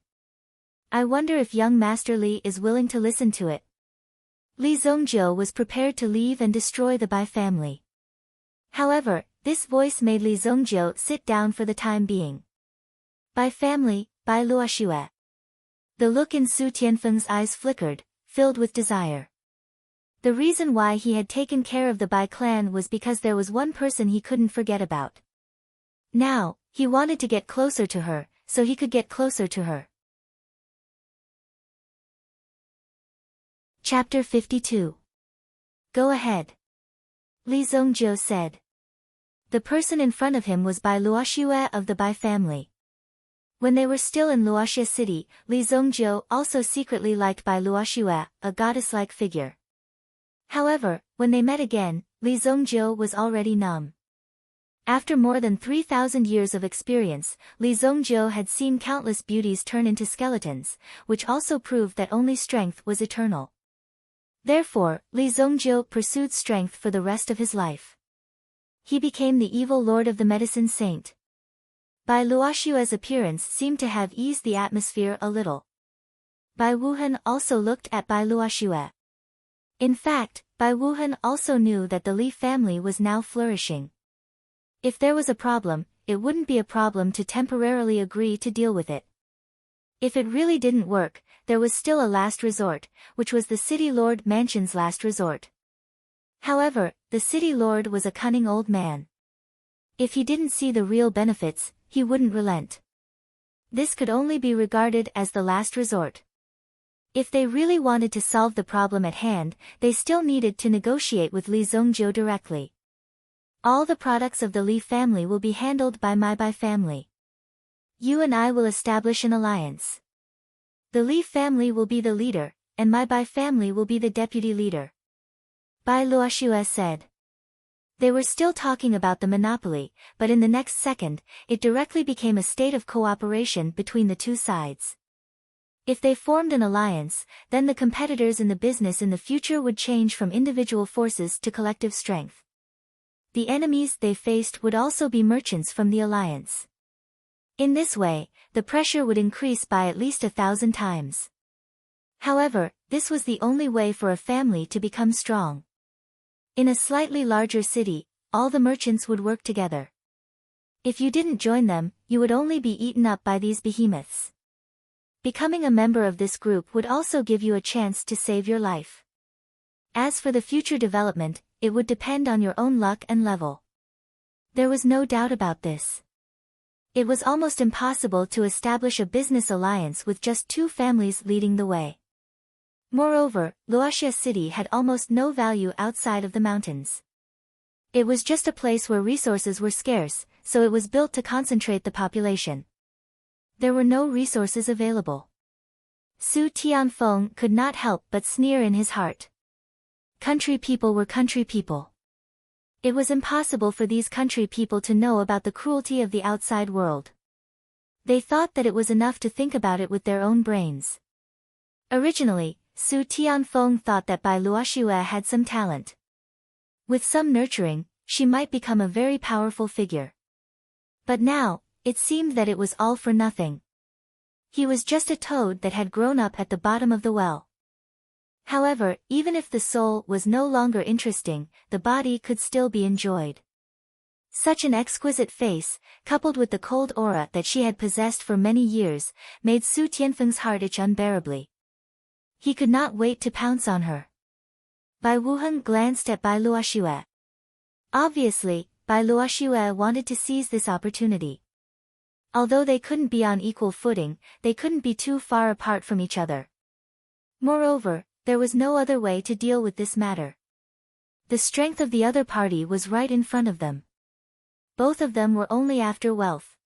I wonder if young Master Li is willing to listen to it. Li Zhongjiu was prepared to leave and destroy the Bai family. However, this voice made Li Zhongjiu sit down for the time being. Bai family, Bai Luoxue. The look in Su Tianfeng's eyes flickered, filled with desire. The reason why he had taken care of the Bai clan was because there was one person he couldn't forget about. Now, he wanted to get closer to her, so he could get closer to her. Chapter 52. Go ahead. Li Zhongjiu said. The person in front of him was Bai Luoxue of the Bai family. When they were still in Luoxia city, Li Zhongjiu also secretly liked Bai Luoxue, a goddess-like figure. However, when they met again, Li Zhongjiu was already numb. After more than 3,000 years of experience, Li Zhongjiu had seen countless beauties turn into skeletons, which also proved that only strength was eternal. Therefore, Li Zhongjiu pursued strength for the rest of his life. He became the evil lord of the medicine saint. Bai Luoxue's appearance seemed to have eased the atmosphere a little. Bai Wuhan also looked at Bai Luoxue. In fact, Bai Wuhan also knew that the Li family was now flourishing. If there was a problem, it wouldn't be a problem to temporarily agree to deal with it. If it really didn't work, there was still a last resort, which was the city lord mansion's last resort. However, the city lord was a cunning old man. If he didn't see the real benefits, he wouldn't relent. This could only be regarded as the last resort. If they really wanted to solve the problem at hand, they still needed to negotiate with Li Zhongjiu directly. All the products of the Li family will be handled by my Bai family. You and I will establish an alliance. The Li family will be the leader, and my Bai family will be the deputy leader. Bai Luoxue said. They were still talking about the monopoly, but in the next second, it directly became a state of cooperation between the two sides. If they formed an alliance, then the competitors in the business in the future would change from individual forces to collective strength. The enemies they faced would also be merchants from the alliance. In this way, the pressure would increase by at least 1,000 times. However, this was the only way for a family to become strong. In a slightly larger city, all the merchants would work together. If you didn't join them, you would only be eaten up by these behemoths. Becoming a member of this group would also give you a chance to save your life. As for the future development, it would depend on your own luck and level. There was no doubt about this. It was almost impossible to establish a business alliance with just two families leading the way. Moreover, Luoxia city had almost no value outside of the mountains. It was just a place where resources were scarce, so it was built to concentrate the population. There were no resources available. Su Tianfeng could not help but sneer in his heart. Country people were country people. It was impossible for these country people to know about the cruelty of the outside world. They thought that it was enough to think about it with their own brains. Originally, Su Tianfeng thought that Bai Luoxue had some talent. With some nurturing, she might become a very powerful figure. But now, it seemed that it was all for nothing. He was just a toad that had grown up at the bottom of the well. However, even if the soul was no longer interesting, the body could still be enjoyed. Such an exquisite face, coupled with the cold aura that she had possessed for many years, made Su Tianfeng's heart itch unbearably. He could not wait to pounce on her. Bai Wuhan glanced at Bai Luoxue. Obviously, Bai Luoxue wanted to seize this opportunity. Although they couldn't be on equal footing, they couldn't be too far apart from each other. Moreover, there was no other way to deal with this matter. The strength of the other party was right in front of them. Both of them were only after wealth.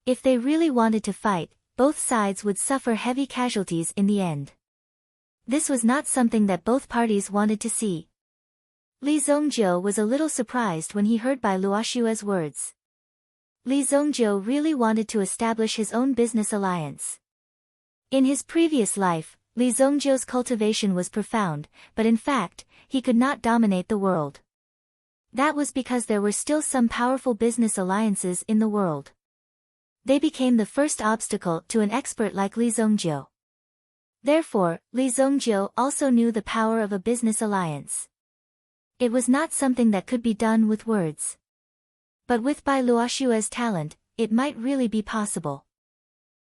If they really wanted to fight, both sides would suffer heavy casualties in the end. This was not something that both parties wanted to see. Li Zongjiu was a little surprised when he heard Bai Luoxue's words. Li Zongjiu really wanted to establish his own business alliance. In his previous life, Li Zongjiu's cultivation was profound, but in fact, he could not dominate the world. That was because there were still some powerful business alliances in the world. They became the first obstacle to an expert like Li Zongjiu. Therefore, Li Zongjiu also knew the power of a business alliance. It was not something that could be done with words. But with Bai Luoxue's talent, it might really be possible.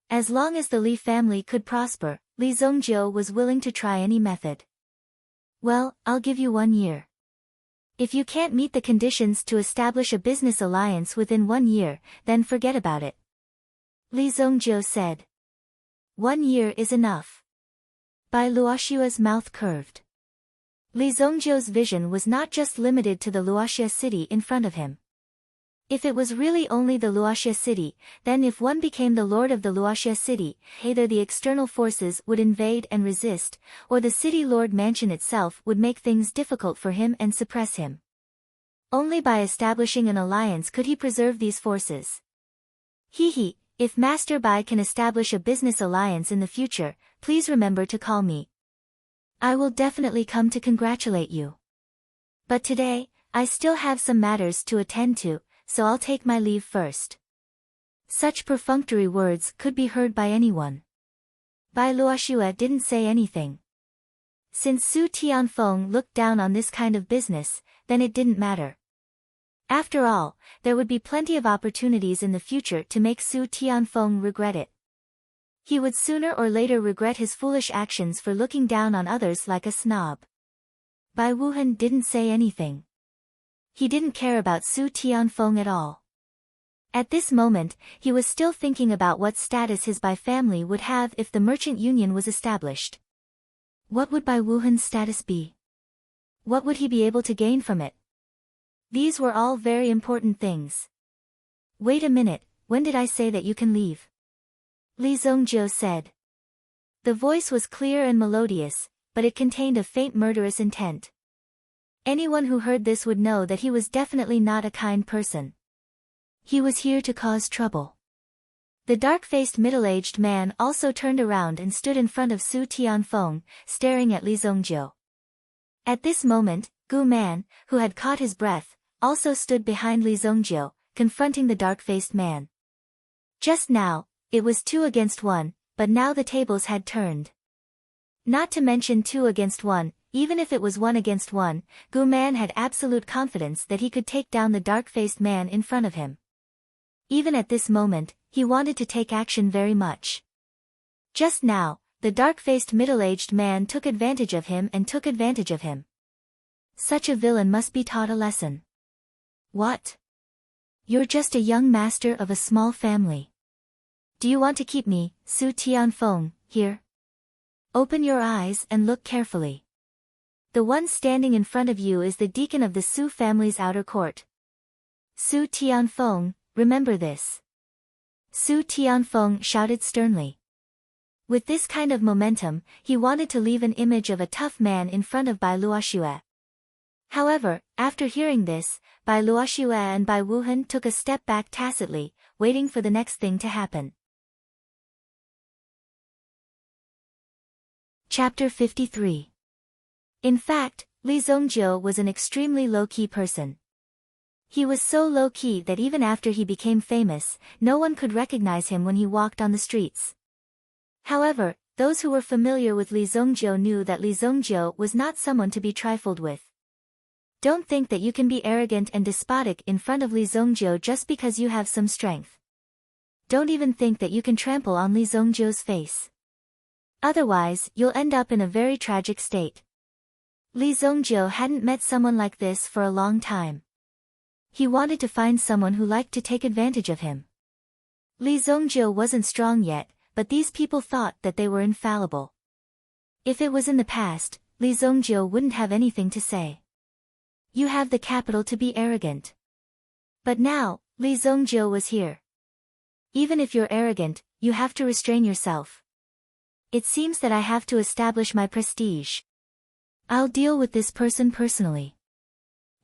As long as the Li family could prosper, Li Zongjiu was willing to try any method. Well, I'll give you 1 year. If you can't meet the conditions to establish a business alliance within 1 year, then forget about it. Li Zongjiu said. 1 year is enough. Bai Luoxue's mouth curved. Li Zongjiu's vision was not just limited to the Luoxia city in front of him. If it was really only the Luoxia city, then if one became the lord of the Luoxia city, either the external forces would invade and resist, or the city lord mansion itself would make things difficult for him and suppress him. Only by establishing an alliance could he preserve these forces. If Master Bai can establish a business alliance in the future, please remember to call me. I will definitely come to congratulate you. But today, I still have some matters to attend to, so I'll take my leave first. Such perfunctory words could be heard by anyone. Bai Luoxue didn't say anything. Since Su Tianfeng looked down on this kind of business, then it didn't matter. After all, there would be plenty of opportunities in the future to make Su Tianfeng regret it. He would sooner or later regret his foolish actions for looking down on others like a snob. Bai Wuhan didn't say anything. He didn't care about Su Tianfeng at all. At this moment, he was still thinking about what status his Bai family would have if the merchant union was established. What would Bai Wuhan's status be? What would he be able to gain from it? These were all very important things. Wait a minute, when did I say that you can leave? Li Zongjiu said. The voice was clear and melodious, but it contained a faint murderous intent. Anyone who heard this would know that he was definitely not a kind person. He was here to cause trouble. The dark-faced middle-aged man also turned around and stood in front of Su Tianfeng, staring at Li Zongjiu. At this moment, Gu Man, who had caught his breath, also stood behind Li Zongjiu, confronting the dark-faced man. Just now, it was 2 against 1, but now the tables had turned. Not to mention 2 against 1, even if it was 1 against 1, Gu Man had absolute confidence that he could take down the dark-faced man in front of him. Even at this moment, he wanted to take action very much. Just now, the dark-faced middle-aged man took advantage of him and took advantage of him. Such a villain must be taught a lesson. What? You're just a young master of a small family. Do you want to keep me, Su Tianfeng, here? Open your eyes and look carefully. The one standing in front of you is the deacon of the Su family's outer court. Su Tianfeng, remember this. Su Tianfeng shouted sternly. With this kind of momentum, he wanted to leave an image of a tough man in front of Bai Luoxue. However, after hearing this, Bai Luoxue and Bai Wuhan took a step back tacitly, waiting for the next thing to happen. Chapter 53. In fact, Li Zongjiu was an extremely low-key person. He was so low-key that even after he became famous, no one could recognize him when he walked on the streets. However, those who were familiar with Li Zongjiu knew that Li Zongjiu was not someone to be trifled with. Don't think that you can be arrogant and despotic in front of Li Zongjiu just because you have some strength. Don't even think that you can trample on Li Zongjiu's face. Otherwise, you'll end up in a very tragic state. Li Zongjiu hadn't met someone like this for a long time. He wanted to find someone who liked to take advantage of him. Li Zongjiu wasn't strong yet, but these people thought that they were infallible. If it was in the past, Li Zongjiu wouldn't have anything to say. You have the capital to be arrogant. But now, Li Zongjiu was here. Even if you're arrogant, you have to restrain yourself. It seems that I have to establish my prestige. I'll deal with this person personally.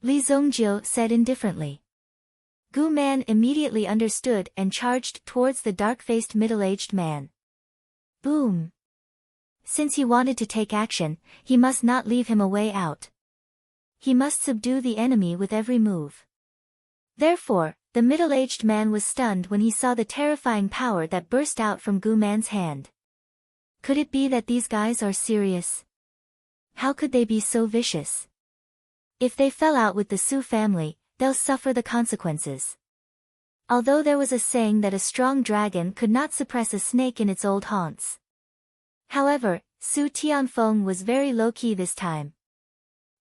Li Zongjiu said indifferently. Gu Man immediately understood and charged towards the dark-faced middle-aged man. Boom! Since he wanted to take action, he must not leave him a way out. He must subdue the enemy with every move. Therefore, the middle-aged man was stunned when he saw the terrifying power that burst out from Gu Man's hand. Could it be that these guys are serious? How could they be so vicious? If they fell out with the Su family, they'll suffer the consequences. Although there was a saying that a strong dragon could not suppress a snake in its old haunts. However, Su Tianfeng was very low-key this time.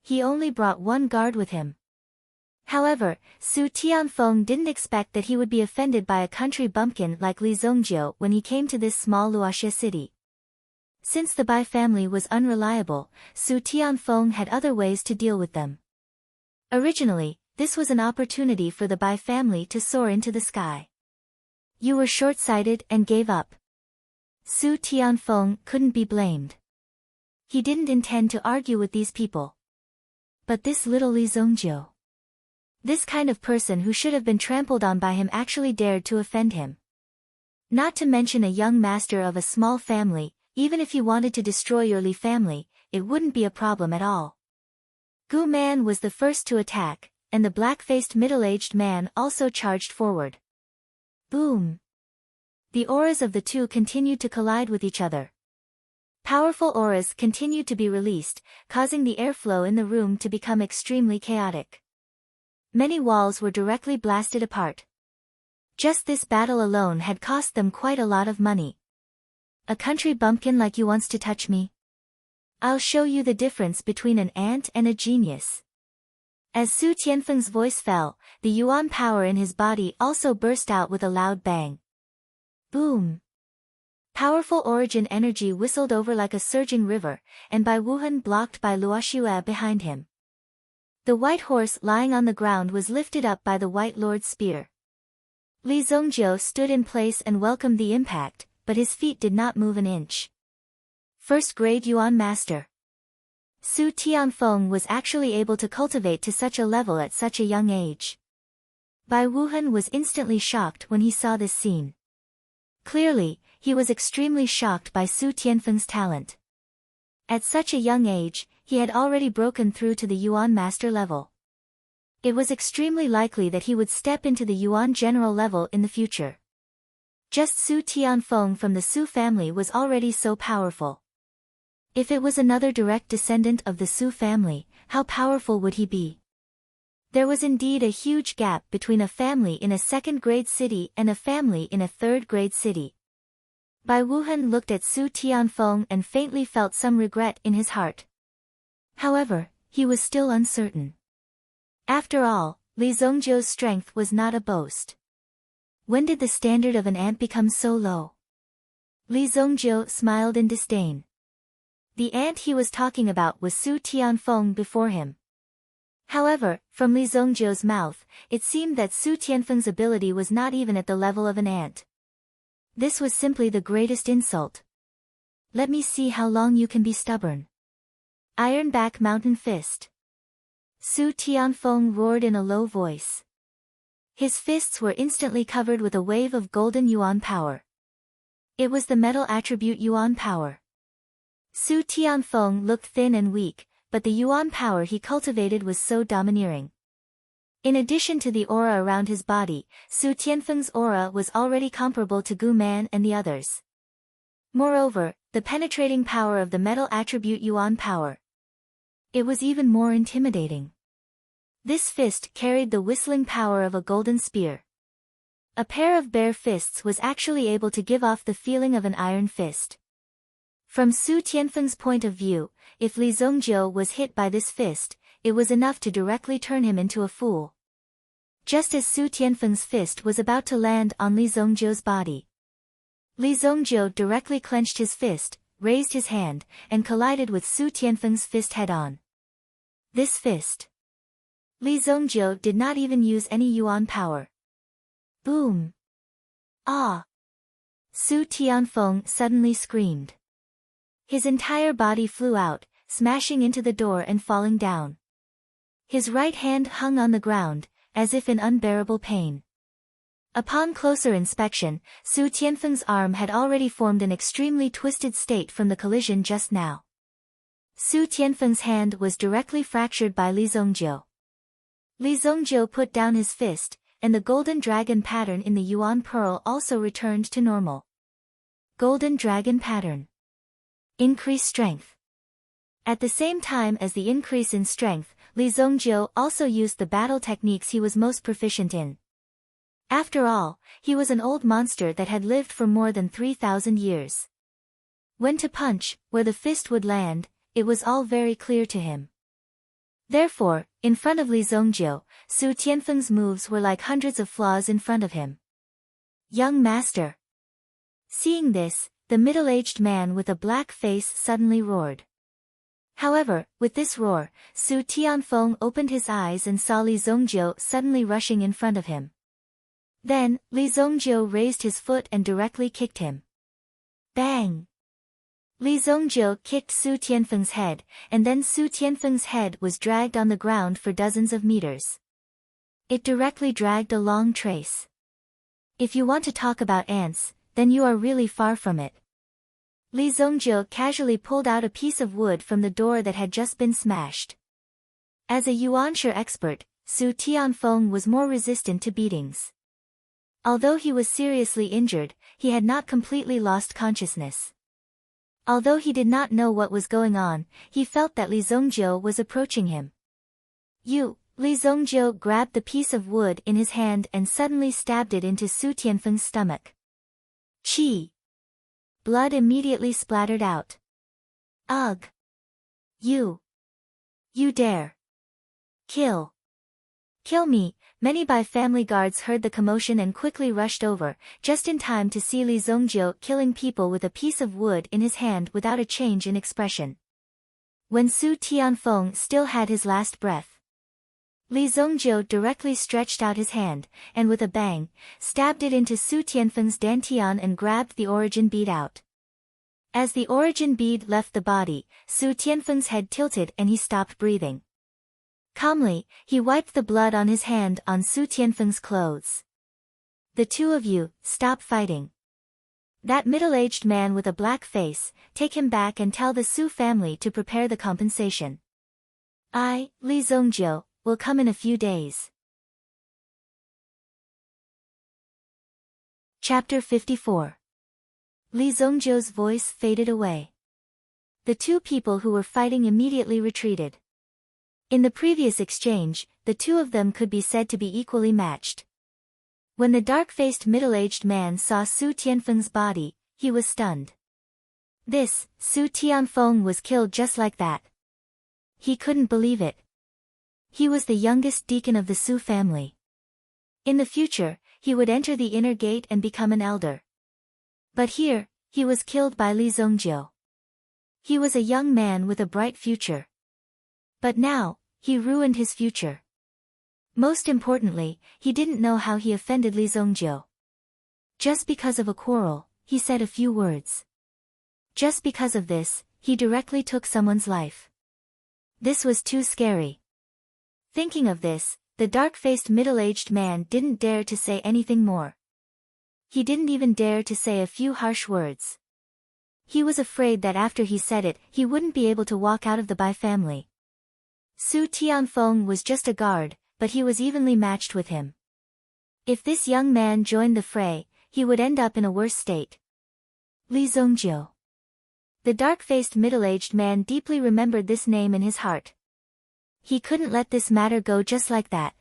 He only brought one guard with him. However, Su Tianfeng didn't expect that he would be offended by a country bumpkin like Li Zongjiu when he came to this small Luoxia city. Since the Bai family was unreliable, Su Tianfeng had other ways to deal with them. Originally, this was an opportunity for the Bai family to soar into the sky. You were short-sighted and gave up. Su Tianfeng couldn't be blamed. He didn't intend to argue with these people. But this little Li Zongjiu. This kind of person who should have been trampled on by him actually dared to offend him. Not to mention a young master of a small family, even if he wanted to destroy your Li family, it wouldn't be a problem at all. Gu Man was the first to attack, and the black-faced middle-aged man also charged forward. Boom! The auras of the two continued to collide with each other. Powerful auras continued to be released, causing the airflow in the room to become extremely chaotic. Many walls were directly blasted apart. Just this battle alone had cost them quite a lot of money. A country bumpkin like you wants to touch me? I'll show you the difference between an ant and a genius. As Su Tianfeng's voice fell, the yuan power in his body also burst out with a loud bang. Boom! Powerful origin energy whistled over like a surging river, and Bai Wuhan blocked by Luoxue behind him. The white horse lying on the ground was lifted up by the White Lord's spear. Li Zongjiu stood in place and welcomed the impact, but his feet did not move an inch. First-grade Yuan Master. Su Tianfeng was actually able to cultivate to such a level at such a young age. Bai Wuhan was instantly shocked when he saw this scene. Clearly, he was extremely shocked by Su Tianfeng's talent. At such a young age, he had already broken through to the Yuan Master level. It was extremely likely that he would step into the Yuan General level in the future. Just Su Tianfeng from the Su family was already so powerful. If it was another direct descendant of the Su family, how powerful would he be? There was indeed a huge gap between a family in a second-grade city and a family in a third-grade city. Bai Wuhan looked at Su Tianfeng and faintly felt some regret in his heart. However, he was still uncertain. After all, Li Zongjiu's strength was not a boast. When did the standard of an ant become so low? Li Zongjiu smiled in disdain. The ant he was talking about was Su Tianfeng before him. However, from Li Zongjiu's mouth, it seemed that Su Tianfeng's ability was not even at the level of an ant. This was simply the greatest insult. Let me see how long you can be stubborn. Ironback Mountain Fist. Su Tianfeng roared in a low voice. His fists were instantly covered with a wave of golden yuan power. It was the metal attribute yuan power. Su Tianfeng looked thin and weak, but the yuan power he cultivated was so domineering. In addition to the aura around his body, Su Tianfeng's aura was already comparable to Gu Man and the others. Moreover, the penetrating power of the metal attribute yuan power. It was even more intimidating. This fist carried the whistling power of a golden spear. A pair of bare fists was actually able to give off the feeling of an iron fist. From Su Tianfeng's point of view, if Li Zongjiu was hit by this fist, it was enough to directly turn him into a fool. Just as Su Tianfeng's fist was about to land on Li Zongjiu's body, Li Zongjiu directly clenched his fist, raised his hand, and collided with Su Tianfeng's fist head-on. This fist. Li Zongjiu did not even use any yuan power. Boom! Ah! Su Tianfeng suddenly screamed. His entire body flew out, smashing into the door and falling down. His right hand hung on the ground, as if in unbearable pain. Upon closer inspection, Su Tianfeng's arm had already formed an extremely twisted state from the collision just now. Su Tianfeng's hand was directly fractured by Li Zongjiu. Li Zongjiu put down his fist, and the golden dragon pattern in the Yuan pearl also returned to normal. Golden dragon pattern. Increase strength. At the same time as the increase in strength, Li Zongjiu also used the battle techniques he was most proficient in. After all, he was an old monster that had lived for more than 3,000 years. When to punch, where the fist would land, it was all very clear to him. Therefore, in front of Li Zongjiu, Su Tianfeng's moves were like hundreds of flaws in front of him. Young master. Seeing this, the middle-aged man with a black face suddenly roared. However, with this roar, Su Tianfeng opened his eyes and saw Li Zongjiu suddenly rushing in front of him. Then, Li Zongjiu raised his foot and directly kicked him. Bang! Li Zongjiu kicked Su Tianfeng's head, and then Su Tianfeng's head was dragged on the ground for dozens of meters. It directly dragged a long trace. If you want to talk about ants, then you are really far from it. Li Zongjiu casually pulled out a piece of wood from the door that had just been smashed. As a yuanshi expert, Su Tianfeng was more resistant to beatings. Although he was seriously injured, he had not completely lost consciousness. Although he did not know what was going on, he felt that Li Zongjiu was approaching him. Li Zongjiu grabbed the piece of wood in his hand and suddenly stabbed it into Su Tianfeng's stomach. Chi! Blood immediately splattered out. Ugh! You dare! Kill me! Many Bai family guards heard the commotion and quickly rushed over, just in time to see Li Zongjiu killing people with a piece of wood in his hand without a change in expression. When Su Tianfeng still had his last breath, Li Zongjiu directly stretched out his hand, and with a bang, stabbed it into Su Tianfeng's dantian and grabbed the origin bead out. As the origin bead left the body, Su Tianfeng's head tilted and he stopped breathing. Calmly, he wiped the blood on his hand on Su Tianfeng's clothes. The two of you, stop fighting. That middle-aged man with a black face, take him back and tell the Su family to prepare the compensation. I, Li Zongjiu, will come in a few days. Chapter 54. Li Zongjiu's voice faded away. The two people who were fighting immediately retreated. In the previous exchange, the two of them could be said to be equally matched. When the dark-faced middle-aged man saw Su Tianfeng's body, he was stunned. Su Tianfeng was killed just like that. He couldn't believe it. He was the youngest deacon of the Su family. In the future, he would enter the inner gate and become an elder. But here, he was killed by Li Zongjiu. He was a young man with a bright future. But now, he ruined his future. Most importantly, he didn't know how he offended Li Zongjiu. Just because of a quarrel, he said a few words. Just because of this, he directly took someone's life. This was too scary. Thinking of this, the dark-faced middle-aged man didn't dare to say anything more. He didn't even dare to say a few harsh words. He was afraid that after he said it, he wouldn't be able to walk out of the Bai family. Su Tianfeng was just a guard, but he was evenly matched with him. If this young man joined the fray, he would end up in a worse state. Li Zongjiu. The dark-faced middle-aged man deeply remembered this name in his heart. He couldn't let this matter go just like that.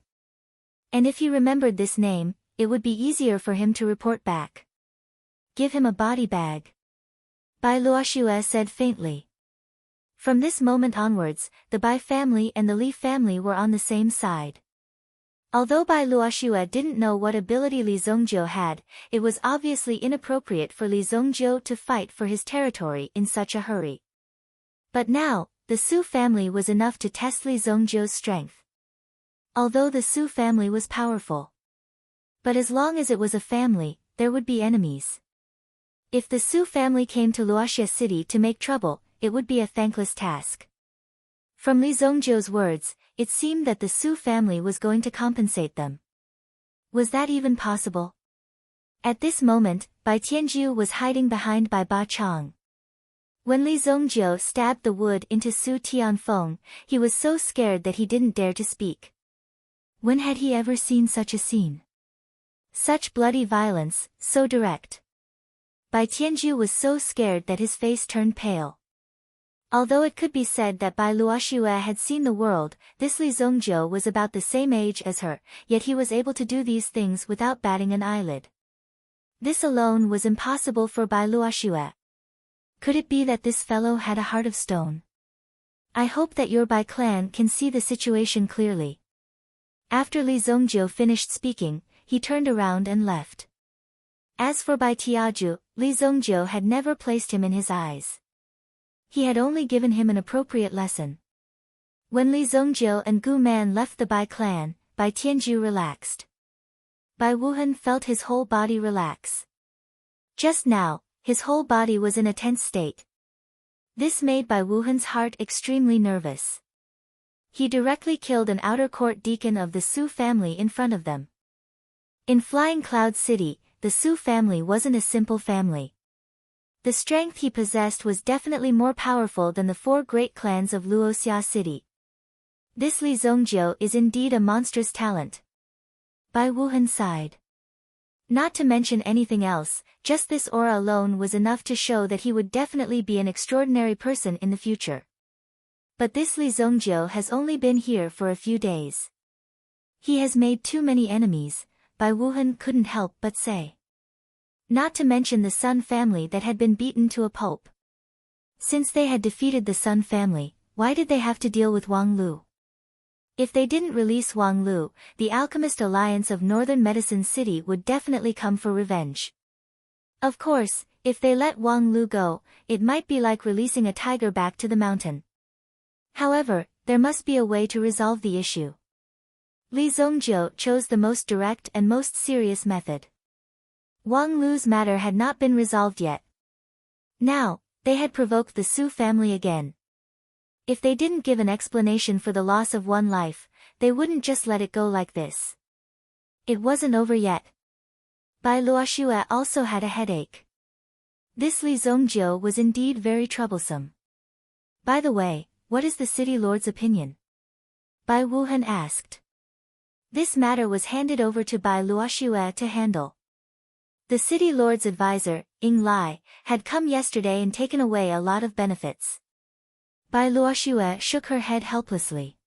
And if he remembered this name, it would be easier for him to report back. Give him a body bag. Bai Luoxue said faintly. From this moment onwards, the Bai family and the Li family were on the same side. Although Bai Luoxue didn't know what ability Li Zongjiu had, it was obviously inappropriate for Li Zongjiu to fight for his territory in such a hurry. But now, the Su family was enough to test Li Zongjiu's strength. Although the Su family was powerful. But as long as it was a family, there would be enemies. If the Su family came to Luoxia City to make trouble, it would be a thankless task. From Li Zongjiu's words, it seemed that the Su family was going to compensate them. Was that even possible? At this moment, Bai Tianju was hiding behind Bai Ba Chang. When Li Zongjiu stabbed the wood into Su Tianfeng, he was so scared that he didn't dare to speak. When had he ever seen such a scene? Such bloody violence, so direct. Bai Tianju was so scared that his face turned pale. Although it could be said that Bai Luoxue had seen the world, this Li Zongjiu was about the same age as her, yet he was able to do these things without batting an eyelid. This alone was impossible for Bai Luoxue. Could it be that this fellow had a heart of stone? I hope that your Bai clan can see the situation clearly. After Li Zongjiu finished speaking, he turned around and left. As for Bai Tiaju, Li Zongjiu had never placed him in his eyes. He had only given him an appropriate lesson. When Li Zongjiu and Gu Man left the Bai clan, Bai Tianju relaxed. Bai Wuhan felt his whole body relax. Just now, his whole body was in a tense state. This made Bai Wuhan's heart extremely nervous. He directly killed an outer court deacon of the Su family in front of them. In Flying Cloud City, the Su family wasn't a simple family. The strength he possessed was definitely more powerful than the 4 great clans of Luoxia City. This Li Zongjiu is indeed a monstrous talent. Bai Wuhan sighed. Not to mention anything else, just this aura alone was enough to show that he would definitely be an extraordinary person in the future. But this Li Zongjiu has only been here for a few days. He has made too many enemies, Bai Wuhan couldn't help but say. Not to mention the Sun family that had been beaten to a pulp. Since they had defeated the Sun family, why did they have to deal with Wang Lu? If they didn't release Wang Lu, the Alchemist Alliance of Northern Medicine City would definitely come for revenge. Of course, if they let Wang Lu go, it might be like releasing a tiger back to the mountain. However, there must be a way to resolve the issue. Li Zongjiu chose the most direct and most serious method. Wang Lu's matter had not been resolved yet. Now, they had provoked the Su family again. If they didn't give an explanation for the loss of one life, they wouldn't just let it go like this. It wasn't over yet. Bai Luoxue also had a headache. This Li Zongjiu was indeed very troublesome. By the way, what is the city lord's opinion? Bai Wuhan asked. This matter was handed over to Bai Luoxue to handle. The city lord's advisor, Ying Lai, had come yesterday and taken away a lot of benefits. Bai Luoxue shook her head helplessly.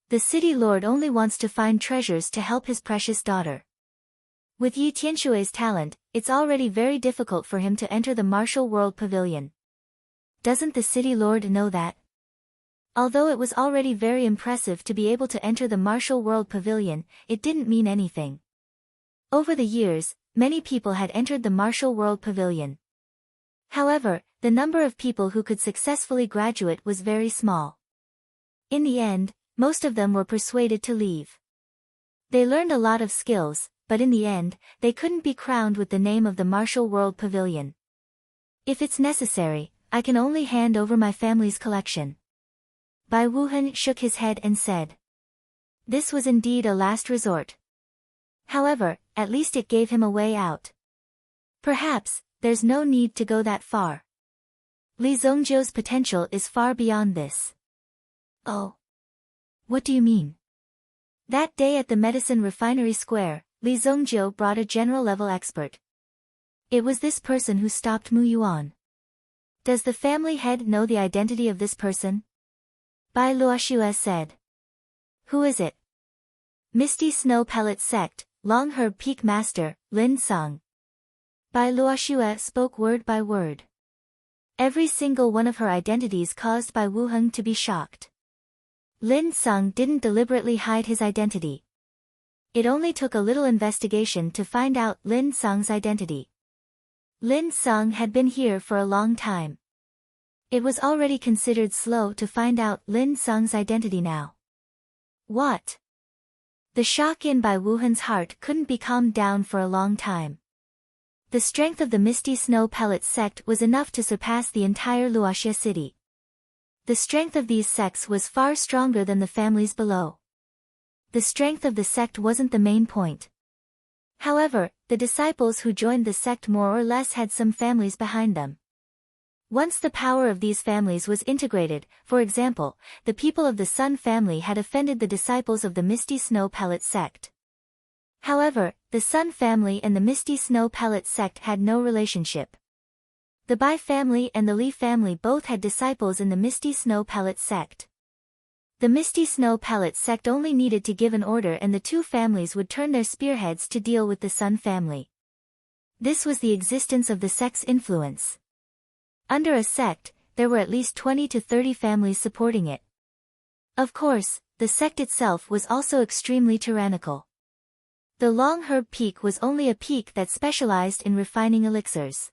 The city lord only wants to find treasures to help his precious daughter. With Yi Tianshui's talent, it's already very difficult for him to enter the martial world pavilion. Doesn't the city lord know that? Although it was already very impressive to be able to enter the martial world pavilion, it didn't mean anything. Over the years, many people had entered the martial world pavilion. However, the number of people who could successfully graduate was very small. In the end, most of them were persuaded to leave. They learned a lot of skills, but in the end, they couldn't be crowned with the name of the martial world pavilion. If it's necessary, I can only hand over my family's collection. Bai Wuhan shook his head and said. This was indeed a last resort. However, at least it gave him a way out. Perhaps, there's no need to go that far. Li Zongjiu's potential is far beyond this. Oh. What do you mean? That day at the Medicine Refinery Square, Li Zongjiu brought a general-level expert. It was this person who stopped Mu Yuan. Does the family head know the identity of this person? Bai Luoxue said. Who is it? Misty Snow Pellet Sect, Long-Herb Peak Master, Lin Song. Bai Luoxue spoke word by word. Every single one of her identities caused Bai Wuhan to be shocked. Lin Song didn't deliberately hide his identity. It only took a little investigation to find out Lin Song's identity. Lin Song had been here for a long time. It was already considered slow to find out Lin Song's identity now. What? The shock in Bai Wuhan's heart couldn't be calmed down for a long time. The strength of the Misty Snow Pellet sect was enough to surpass the entire Luoxia city. The strength of these sects was far stronger than the families below. The strength of the sect wasn't the main point. However, the disciples who joined the sect more or less had some families behind them. Once the power of these families was integrated, for example, the people of the Sun family had offended the disciples of the Misty Snow Pellet sect. However, the Sun family and the Misty Snow Pellet sect had no relationship. The Bai family and the Li family both had disciples in the Misty Snow Pellet sect. The Misty Snow Pellet sect only needed to give an order and the two families would turn their spearheads to deal with the Sun family. This was the existence of the sect's influence. Under a sect, there were at least 20 to 30 families supporting it. Of course, the sect itself was also extremely tyrannical. The Long Herb Peak was only a peak that specialized in refining elixirs.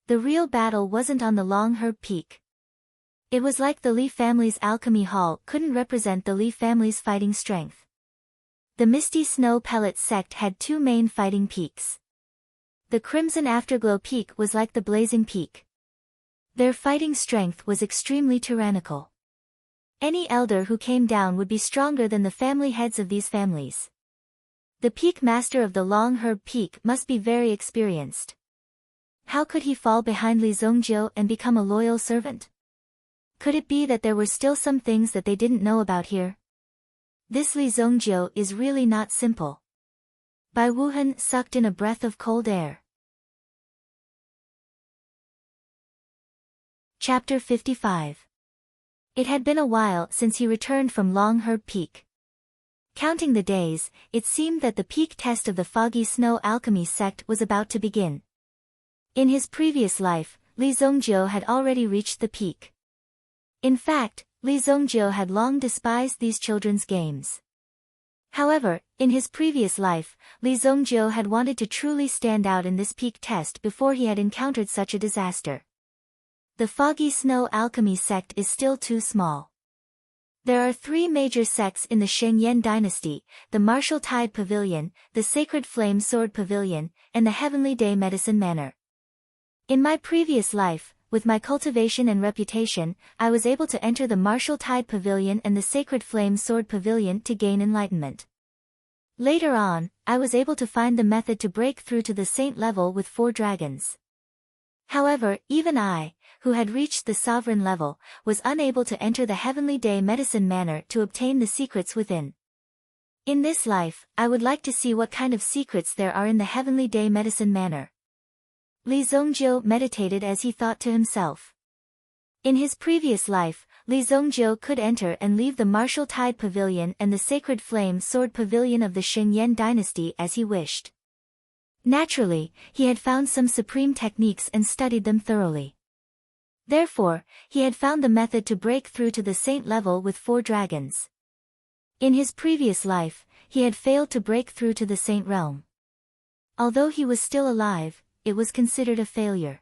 The real battle wasn't on the Long Herb Peak. It was like the Li family's alchemy hall couldn't represent the Li family's fighting strength. The Misty Snow Pellet sect had two main fighting peaks. The Crimson Afterglow Peak was like the Blazing Peak. Their fighting strength was extremely tyrannical. Any elder who came down would be stronger than the family heads of these families. The peak master of the Long Herb Peak must be very experienced. How could he fall behind Li Zongjiu and become a loyal servant? Could it be that there were still some things that they didn't know about here? This Li Zongjiu is really not simple. Bai Wuhan sucked in a breath of cold air. Chapter 55. It had been a while since he returned from Long Herb Peak. Counting the days, it seemed that the peak test of the Foggy Snow Alchemy sect was about to begin. In his previous life, Li Zongjiu had already reached the peak. In fact, Li Zongjiu had long despised these children's games. However, in his previous life, Li Zongjiu had wanted to truly stand out in this peak test before he had encountered such a disaster. The Foggy Snow Alchemy sect is still too small. There are three major sects in the Shengyan dynasty: the Martial Tide Pavilion, the Sacred Flame Sword Pavilion, and the Heavenly Day Medicine Manor. In my previous life, with my cultivation and reputation, I was able to enter the Martial Tide Pavilion and the Sacred Flame Sword Pavilion to gain enlightenment. Later on, I was able to find the method to break through to the Saint level with 4 dragons. However, even I, who had reached the Sovereign level, was unable to enter the Heavenly Day Medicine Manor to obtain the secrets within. In this life, I would like to see what kind of secrets there are in the Heavenly Day Medicine Manor. Li Zongjiu meditated as he thought to himself. In his previous life, Li Zongjiu could enter and leave the Martial Tide Pavilion and the Sacred Flame Sword Pavilion of the Shengyan dynasty as he wished. Naturally, he had found some supreme techniques and studied them thoroughly. Therefore, he had found the method to break through to the Saint level with 4 dragons. In his previous life, he had failed to break through to the Saint realm. Although he was still alive, it was considered a failure.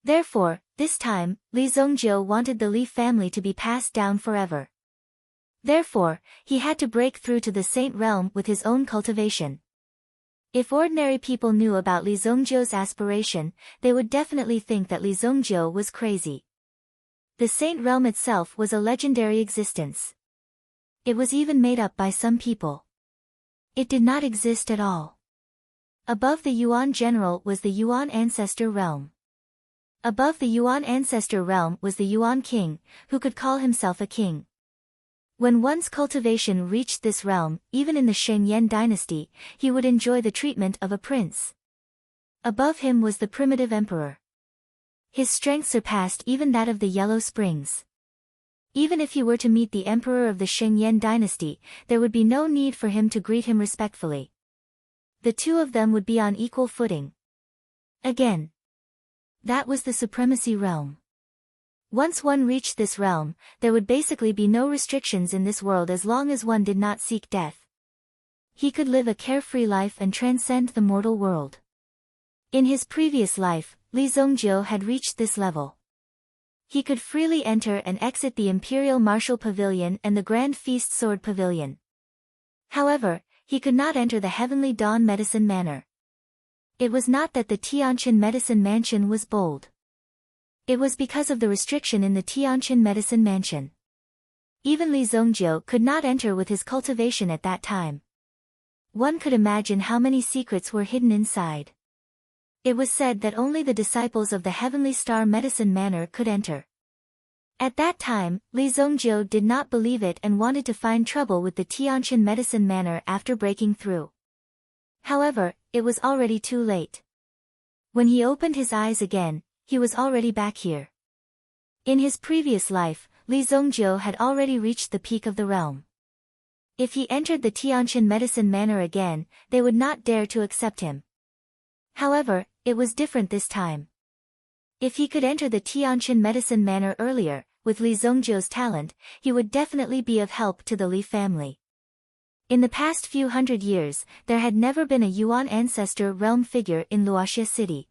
Therefore, this time, Li Zongjiu wanted the Li family to be passed down forever. Therefore, he had to break through to the Saint realm with his own cultivation. If ordinary people knew about Li Zongjiu's aspiration, they would definitely think that Li Zongjiu was crazy. The Saint realm itself was a legendary existence. It was even made up by some people. It did not exist at all. Above the Yuan General was the Yuan Ancestor realm. Above the Yuan Ancestor realm was the Yuan King, who could call himself a king. When one's cultivation reached this realm, even in the Shengyan dynasty, he would enjoy the treatment of a prince. Above him was the primitive emperor. His strength surpassed even that of the Yellow Springs. Even if he were to meet the emperor of the Shengyan dynasty, there would be no need for him to greet him respectfully. The two of them would be on equal footing. Again. That was the supremacy realm. Once one reached this realm, there would basically be no restrictions in this world as long as one did not seek death. He could live a carefree life and transcend the mortal world. In his previous life, Li Zongjiu had reached this level. He could freely enter and exit the Imperial Martial Pavilion and the Grand Feast Sword Pavilion. However, he could not enter the Heavenly Dawn Medicine Manor. It was not that the Tianqin Medicine Mansion was bold. It was because of the restriction in the Tianqin medicine mansion. Even Li Zongjiu could not enter with his cultivation at that time. One could imagine how many secrets were hidden inside. It was said that only the disciples of the Heavenly Star Medicine Manor could enter. At that time, Li Zongjiu did not believe it and wanted to find trouble with the Tianqin Medicine Manor after breaking through. However, it was already too late. When he opened his eyes again, he was already back here. In his previous life, Li Zongjiu had already reached the peak of the realm. If he entered the Tianqin Medicine Manor again, they would not dare to accept him. However, it was different this time. If he could enter the Tianqin Medicine Manor earlier, with Li Zongjiu's talent, he would definitely be of help to the Li family. In the past few hundred years, there had never been a Yuan ancestor realm figure in Luoxia City.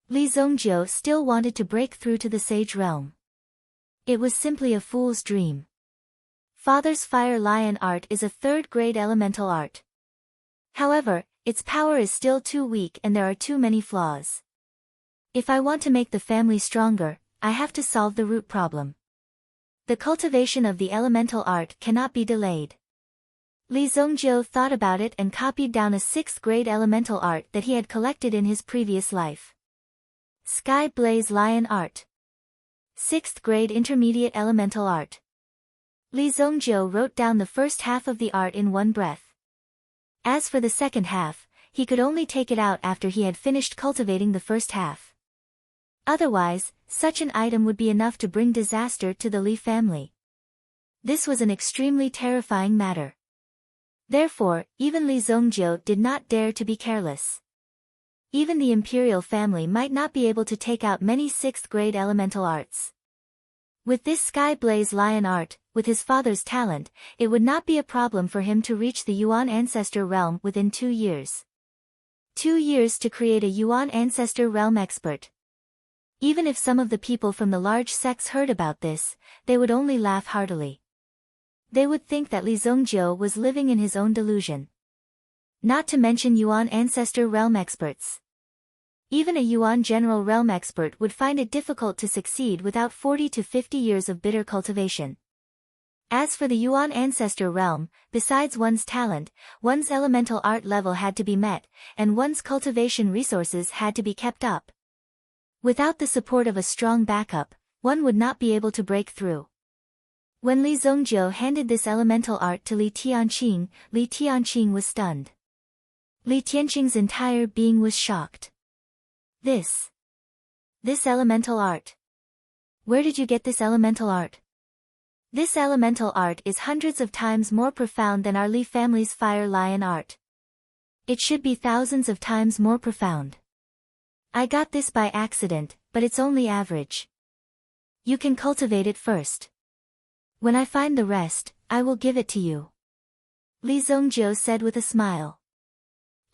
Li Zongjiu still wanted to break through to the sage realm. It was simply a fool's dream. Father's Fire Lion art is a third-grade elemental art. However, its power is still too weak and there are too many flaws. If I want to make the family stronger, I have to solve the root problem. The cultivation of the elemental art cannot be delayed. Li Zongjiu thought about it and copied down a 6th-grade elemental art that he had collected in his previous life. Sky Blaze Lion art. 6th grade intermediate elemental art. Li Zongjiu wrote down the first half of the art in one breath. As for the second half, he could only take it out after he had finished cultivating the first half. Otherwise, such an item would be enough to bring disaster to the Li family. This was an extremely terrifying matter. Therefore, even Li Zongjiu did not dare to be careless. Even the imperial family might not be able to take out many 6th-grade elemental arts. With this Sky Blaze Lion art, with his father's talent, it would not be a problem for him to reach the Yuan Ancestor realm within 2 years. 2 years to create a Yuan Ancestor realm expert. Even if some of the people from the large sects heard about this, they would only laugh heartily. They would think that Li Zongjiu was living in his own delusion. Not to mention Yuan Ancestor realm experts. Even a Yuan General Realm expert would find it difficult to succeed without 40 to 50 years of bitter cultivation. As for the Yuan Ancestor Realm, besides one's talent, one's elemental art level had to be met, and one's cultivation resources had to be kept up. Without the support of a strong backup, one would not be able to break through. When Li Zongjiu handed this elemental art to Li Tianqing was stunned. Li Tianqing's entire being was shocked. This elemental art. Where did you get this elemental art? This elemental art is hundreds of times more profound than our Li family's Fire Lion art. It should be thousands of times more profound. I got this by accident, but it's only average. You can cultivate it first. When I find the rest, I will give it to you. Li Zongjiu said with a smile.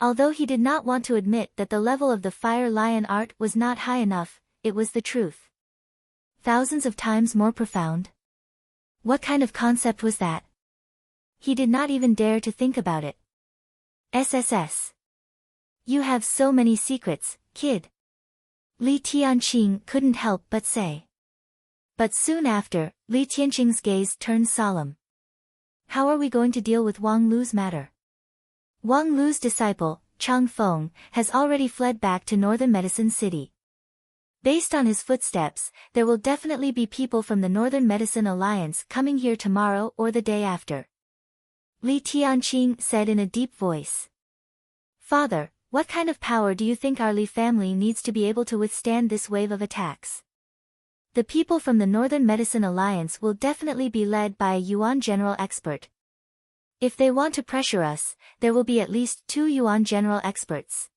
Although he did not want to admit that the level of the Fire Lion art was not high enough, it was the truth. Thousands of times more profound? What kind of concept was that? He did not even dare to think about it. SSS. You have so many secrets, kid. Li Tianqing couldn't help but say. But soon after, Li Tianqing's gaze turned solemn. How are we going to deal with Wang Lu's matter? Wang Lu's disciple, Chang Feng, has already fled back to Northern Medicine City. Based on his footsteps, there will definitely be people from the Northern Medicine Alliance coming here tomorrow or the day after. Li Tianqing said in a deep voice. Father, what kind of power do you think our Li family needs to be able to withstand this wave of attacks? The people from the Northern Medicine Alliance will definitely be led by a Yuan General expert. If they want to pressure us, there will be at least 2 Yuan General experts.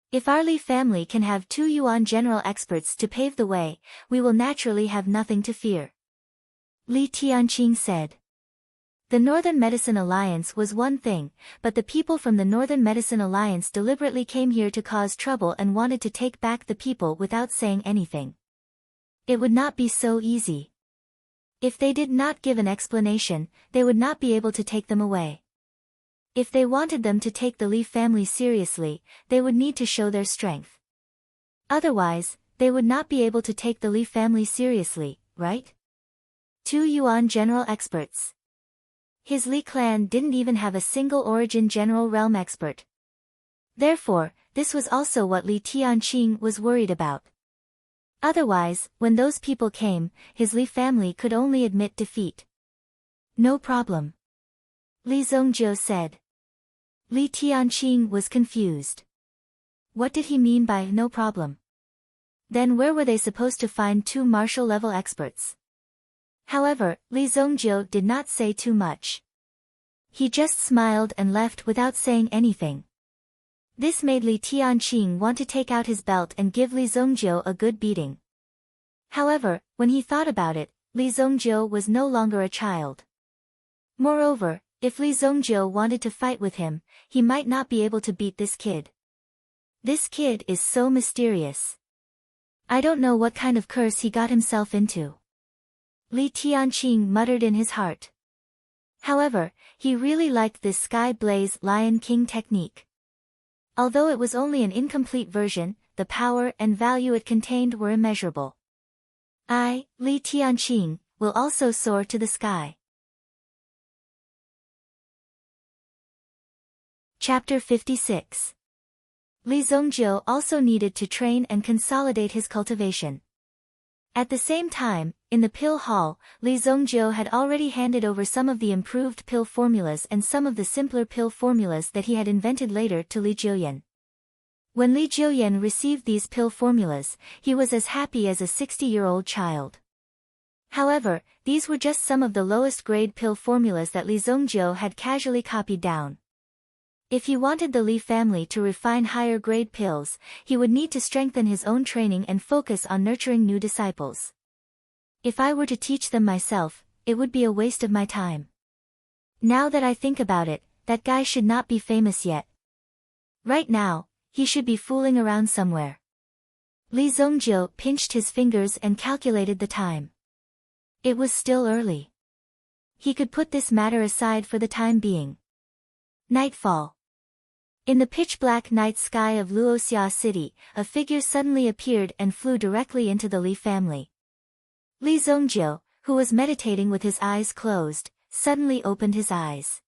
If our Li family can have 2 Yuan General experts to pave the way, we will naturally have nothing to fear. Li Tianqing said. The Northern Medicine Alliance was one thing, but the people from the Northern Medicine Alliance deliberately came here to cause trouble and wanted to take back the people without saying anything. It would not be so easy. If they did not give an explanation, they would not be able to take them away. If they wanted them to take the Li family seriously, they would need to show their strength. Otherwise, they would not be able to take the Li family seriously, right? 2 Yuan general experts. His Li clan didn't even have a single origin general realm expert. Therefore, this was also what Li Tianqing was worried about. Otherwise, when those people came, his Li family could only admit defeat. No problem, Li Zongjiu said. Li Tianqing was confused. What did he mean by no problem? Then where were they supposed to find 2 martial-level experts? However, Li Zongjiu did not say too much. He just smiled and left without saying anything. This made Li Tianqing want to take out his belt and give Li Zongjiu a good beating. However, when he thought about it, Li Zongjiu was no longer a child. Moreover, if Li Zongjiu wanted to fight with him, he might not be able to beat this kid. This kid is so mysterious. I don't know what kind of curse he got himself into, Li Tianqing muttered in his heart. However, he really liked this Sky Blaze Lion King technique. Although it was only an incomplete version, the power and value it contained were immeasurable. I, Li Tianqing, will also soar to the sky. Chapter 56. Li Zongjiu also needed to train and consolidate his cultivation. At the same time, in the pill hall, Li Zongjiu had already handed over some of the improved pill formulas and some of the simpler pill formulas that he had invented later to Li Jiuyan. When Li Jiuyan received these pill formulas, he was as happy as a 60-year-old child. However, these were just some of the lowest grade pill formulas that Li Zongjiu had casually copied down. If he wanted the Li family to refine higher grade pills, he would need to strengthen his own training and focus on nurturing new disciples. If I were to teach them myself, it would be a waste of my time. Now that I think about it, that guy should not be famous yet. Right now, he should be fooling around somewhere. Li Zongjiu pinched his fingers and calculated the time. It was still early. He could put this matter aside for the time being. Nightfall. In the pitch-black night sky of Luoxia City, a figure suddenly appeared and flew directly into the Li family. Li Zongjiu, who was meditating with his eyes closed, suddenly opened his eyes.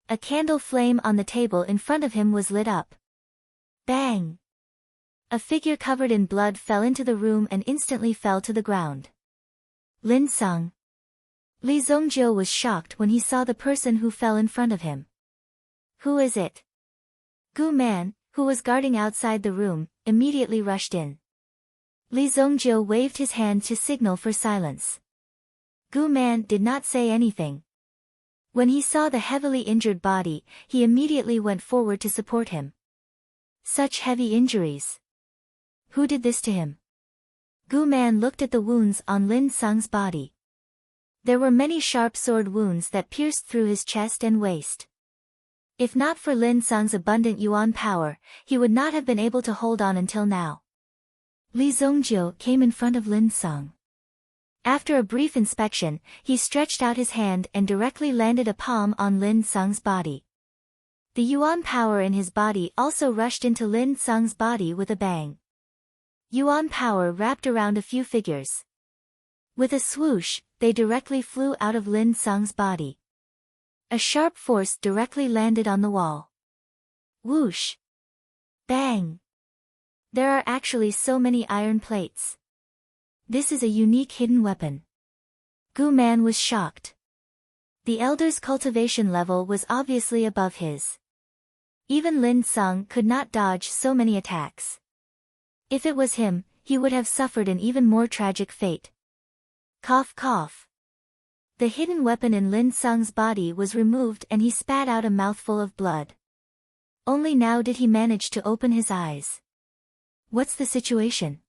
A candle flame on the table in front of him was lit up. Bang! A figure covered in blood fell into the room and instantly fell to the ground. Lin Sung. Li Zongjiu was shocked when he saw the person who fell in front of him. Who is it? Gu Man, who was guarding outside the room, immediately rushed in. Li Zongjiu waved his hand to signal for silence. Gu Man did not say anything. When he saw the heavily injured body, he immediately went forward to support him. Such heavy injuries. Who did this to him? Gu Man looked at the wounds on Lin Sung's body. There were many sharp sword wounds that pierced through his chest and waist. If not for Lin Sung's abundant yuan power, he would not have been able to hold on until now. Li Zongjiu came in front of Lin Sung. After a brief inspection, he stretched out his hand and directly landed a palm on Lin Sung's body. The yuan power in his body also rushed into Lin Sung's body with a bang. Yuan power wrapped around a few figures. With a swoosh, they directly flew out of Lin Sung's body. A sharp force directly landed on the wall. Whoosh! Bang! There are actually so many iron plates. This is a unique hidden weapon. Gu Man was shocked. The elder's cultivation level was obviously above his. Even Lin Sung could not dodge so many attacks. If it was him, he would have suffered an even more tragic fate. Cough cough. The hidden weapon in Lin Sung's body was removed and he spat out a mouthful of blood. Only now did he manage to open his eyes. What's the situation?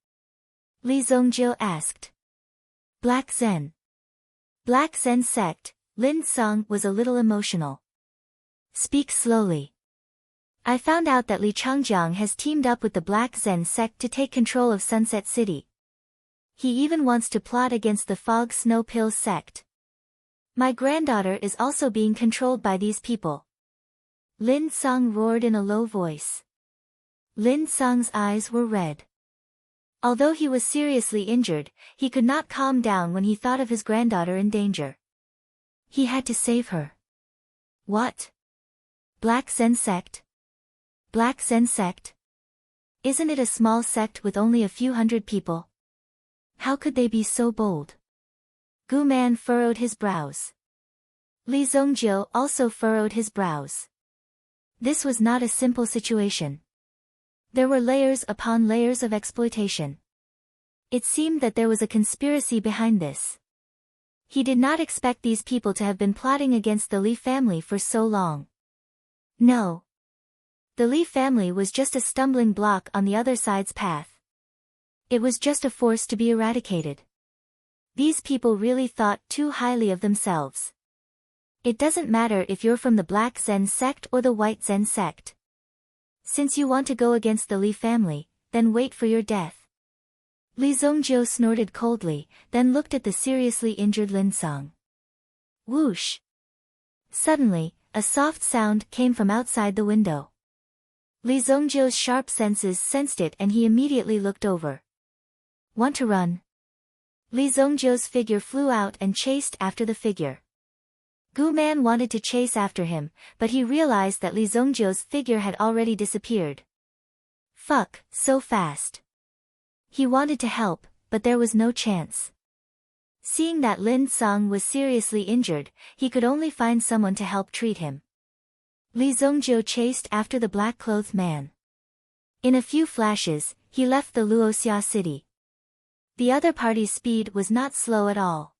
Li Zongjiu asked. Black Zen. Black Zen sect, Lin Sung was a little emotional. Speak slowly. I found out that Li Changjiang has teamed up with the Black Zen sect to take control of Sunset City. He even wants to plot against the Fog Snow Pill sect. My granddaughter is also being controlled by these people. Lin Sung roared in a low voice. Lin Sung's eyes were red. Although he was seriously injured, he could not calm down when he thought of his granddaughter in danger. He had to save her. What? Black Zen sect? Black Zen sect? Isn't it a small sect with only a few hundred people? How could they be so bold? Gu Man furrowed his brows. Li Zongjiu also furrowed his brows. This was not a simple situation. There were layers upon layers of exploitation. It seemed that there was a conspiracy behind this. He did not expect these people to have been plotting against the Li family for so long. No. The Li family was just a stumbling block on the other side's path. It was just a force to be eradicated. These people really thought too highly of themselves. It doesn't matter if you're from the Black Zen sect or the White Zen sect. Since you want to go against the Li family, then wait for your death. Li Zongjiu snorted coldly, then looked at the seriously injured Lin Song. Whoosh! Suddenly, a soft sound came from outside the window. Li Zongjiu's sharp senses sensed it and he immediately looked over. Want to run? Li Zongjiu's figure flew out and chased after the figure. Gu Man wanted to chase after him, but he realized that Li Zongjiu's figure had already disappeared. Fuck, so fast. He wanted to help, but there was no chance. Seeing that Lin Song was seriously injured, he could only find someone to help treat him. Li Zongjiu chased after the black-clothed man. In a few flashes, he left the Luoxia city. The other party's speed was not slow at all.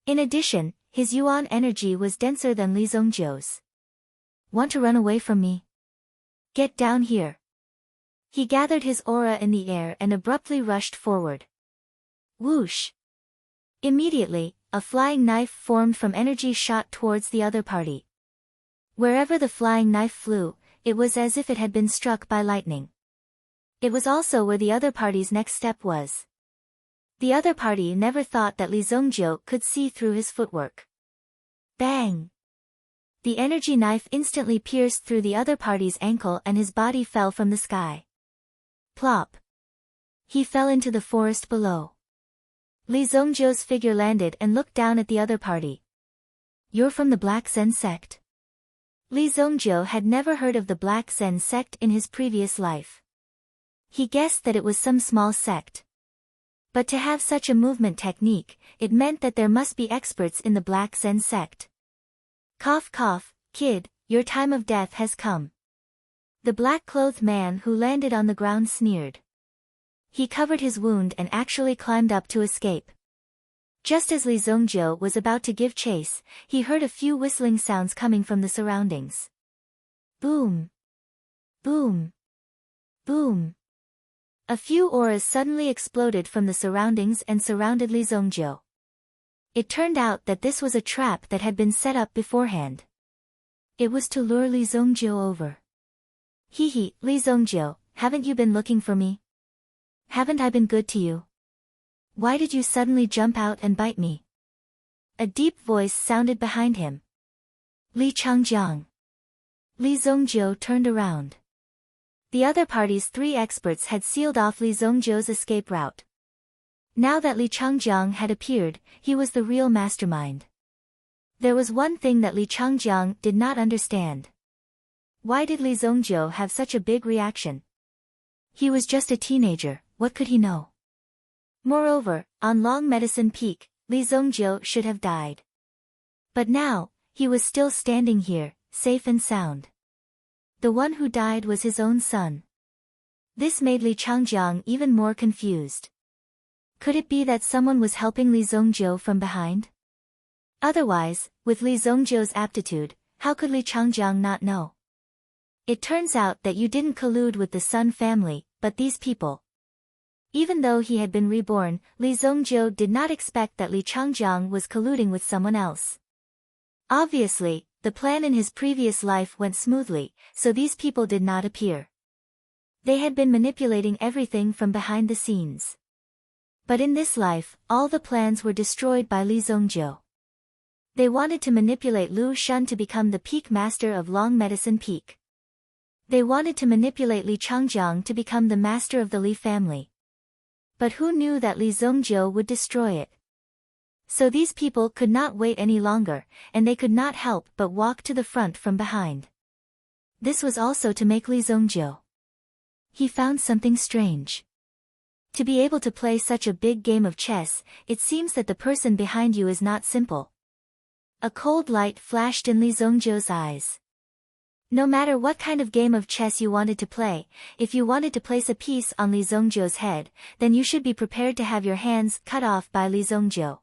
In addition, his yuan energy was denser than Li Zongjiu's. Want to run away from me? Get down here. He gathered his aura in the air and abruptly rushed forward. Whoosh! Immediately, a flying knife formed from energy shot towards the other party. Wherever the flying knife flew, it was as if it had been struck by lightning. It was also where the other party's next step was. The other party never thought that Li Zongjiu could see through his footwork. Bang! The energy knife instantly pierced through the other party's ankle and his body fell from the sky. Plop! He fell into the forest below. Li Zongjiu's figure landed and looked down at the other party. You're from the Black Zen sect? Li Zongjiu had never heard of the Black Zen sect in his previous life. He guessed that it was some small sect. But to have such a movement technique, it meant that there must be experts in the Black Zen sect. Cough cough, kid, your time of death has come. The black-clothed man who landed on the ground sneered. He covered his wound and actually climbed up to escape. Just as Li Zongjiu was about to give chase, he heard a few whistling sounds coming from the surroundings. Boom! Boom! Boom! A few auras suddenly exploded from the surroundings and surrounded Li Zongjiu. It turned out that this was a trap that had been set up beforehand. It was to lure Li Zongjiu over. Hee hee, Li Zongjiu, haven't you been looking for me? Haven't I been good to you? Why did you suddenly jump out and bite me? A deep voice sounded behind him. Li Changjiang. Li Zongjiu turned around. The other party's 3 experts had sealed off Li Zongjiu's escape route. Now that Li Changjiang had appeared, he was the real mastermind. There was one thing that Li Changjiang did not understand. Why did Li Zongjiu have such a big reaction? He was just a teenager, what could he know? Moreover, on Long Medicine Peak, Li Zongjiu should have died. But now, he was still standing here, safe and sound. The one who died was his own son. This made Li Changjiang even more confused. Could it be that someone was helping Li Zongjiu from behind? Otherwise, with Li Zongjiu's aptitude, how could Li Changjiang not know? It turns out that you didn't collude with the Sun family, but these people. Even though he had been reborn, Li Zongjiu did not expect that Li Changjiang was colluding with someone else. Obviously, the plan in his previous life went smoothly, so these people did not appear. They had been manipulating everything from behind the scenes. But in this life, all the plans were destroyed by Li Zongjiu. They wanted to manipulate Lu Shun to become the peak master of Long Medicine Peak. They wanted to manipulate Li Changjiang to become the master of the Li family. But who knew that Li Zongjiu would destroy it? So these people could not wait any longer, and they could not help but walk to the front from behind. This was also to make Li Zongjiu. He found something strange. To be able to play such a big game of chess, it seems that the person behind you is not simple. A cold light flashed in Li Zongjiu's eyes. No matter what kind of game of chess you wanted to play, if you wanted to place a piece on Li Zongjiu's head, then you should be prepared to have your hands cut off by Li Zongjiu.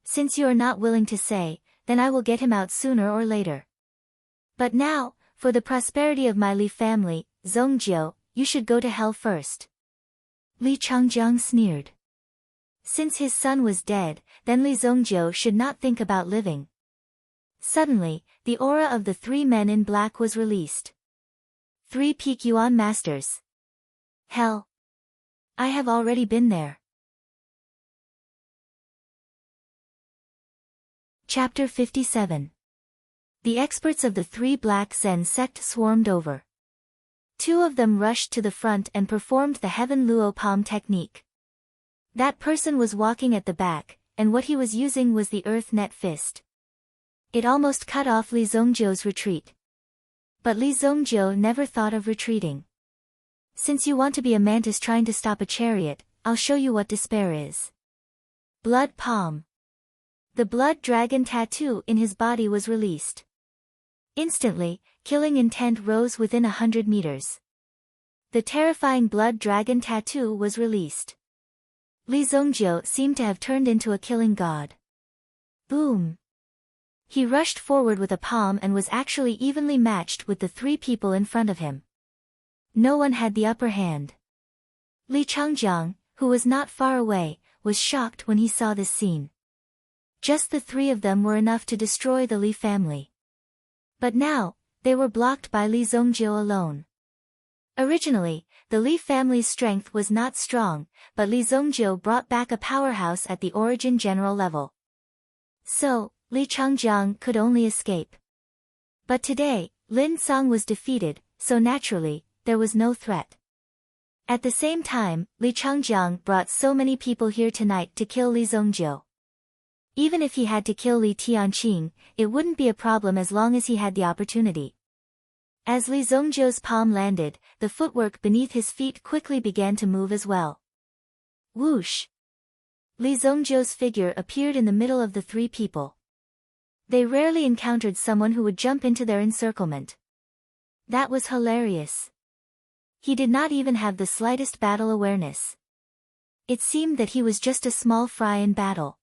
Since you are not willing to say, then I will get him out sooner or later. But now, for the prosperity of my Li family, Zongjiu, you should go to hell first. Li Changjiang sneered. Since his son was dead, then Li Zongjiu should not think about living. Suddenly, the aura of the three men in black was released. 3 peak Yuan masters. Hell. I have already been there. Chapter 57. The experts of the 3 Black Zen sect swarmed over. 2 of them rushed to the front and performed the Heaven Luo Palm technique. That person was walking at the back, and what he was using was the Earth Net Fist. It almost cut off Li Zongjiu's retreat. But Li Zongjiu never thought of retreating. Since you want to be a mantis trying to stop a chariot, I'll show you what despair is. Blood Palm. The blood dragon tattoo in his body was released. Instantly, killing intent rose within 100 meters. The terrifying blood dragon tattoo was released. Li Zongjiu seemed to have turned into a killing god. Boom! He rushed forward with a palm and was actually evenly matched with the 3 people in front of him. No one had the upper hand. Li Changjiang, who was not far away, was shocked when he saw this scene. Just the 3 of them were enough to destroy the Li family. But now, they were blocked by Li Zongjiu alone. Originally, the Li family's strength was not strong, but Li Zongjiu brought back a powerhouse at the origin general level. So, Li Changjiang could only escape. But today, Lin Song was defeated, so naturally, there was no threat. At the same time, Li Changjiang brought so many people here tonight to kill Li Zongjiu. Even if he had to kill Li Tianqing, it wouldn't be a problem as long as he had the opportunity. As Li Zongjiu's palm landed, the footwork beneath his feet quickly began to move as well. Whoosh! Li Zongjiu's figure appeared in the middle of the 3 people. They rarely encountered someone who would jump into their encirclement. That was hilarious. He did not even have the slightest battle awareness. It seemed that he was just a small fry in battle.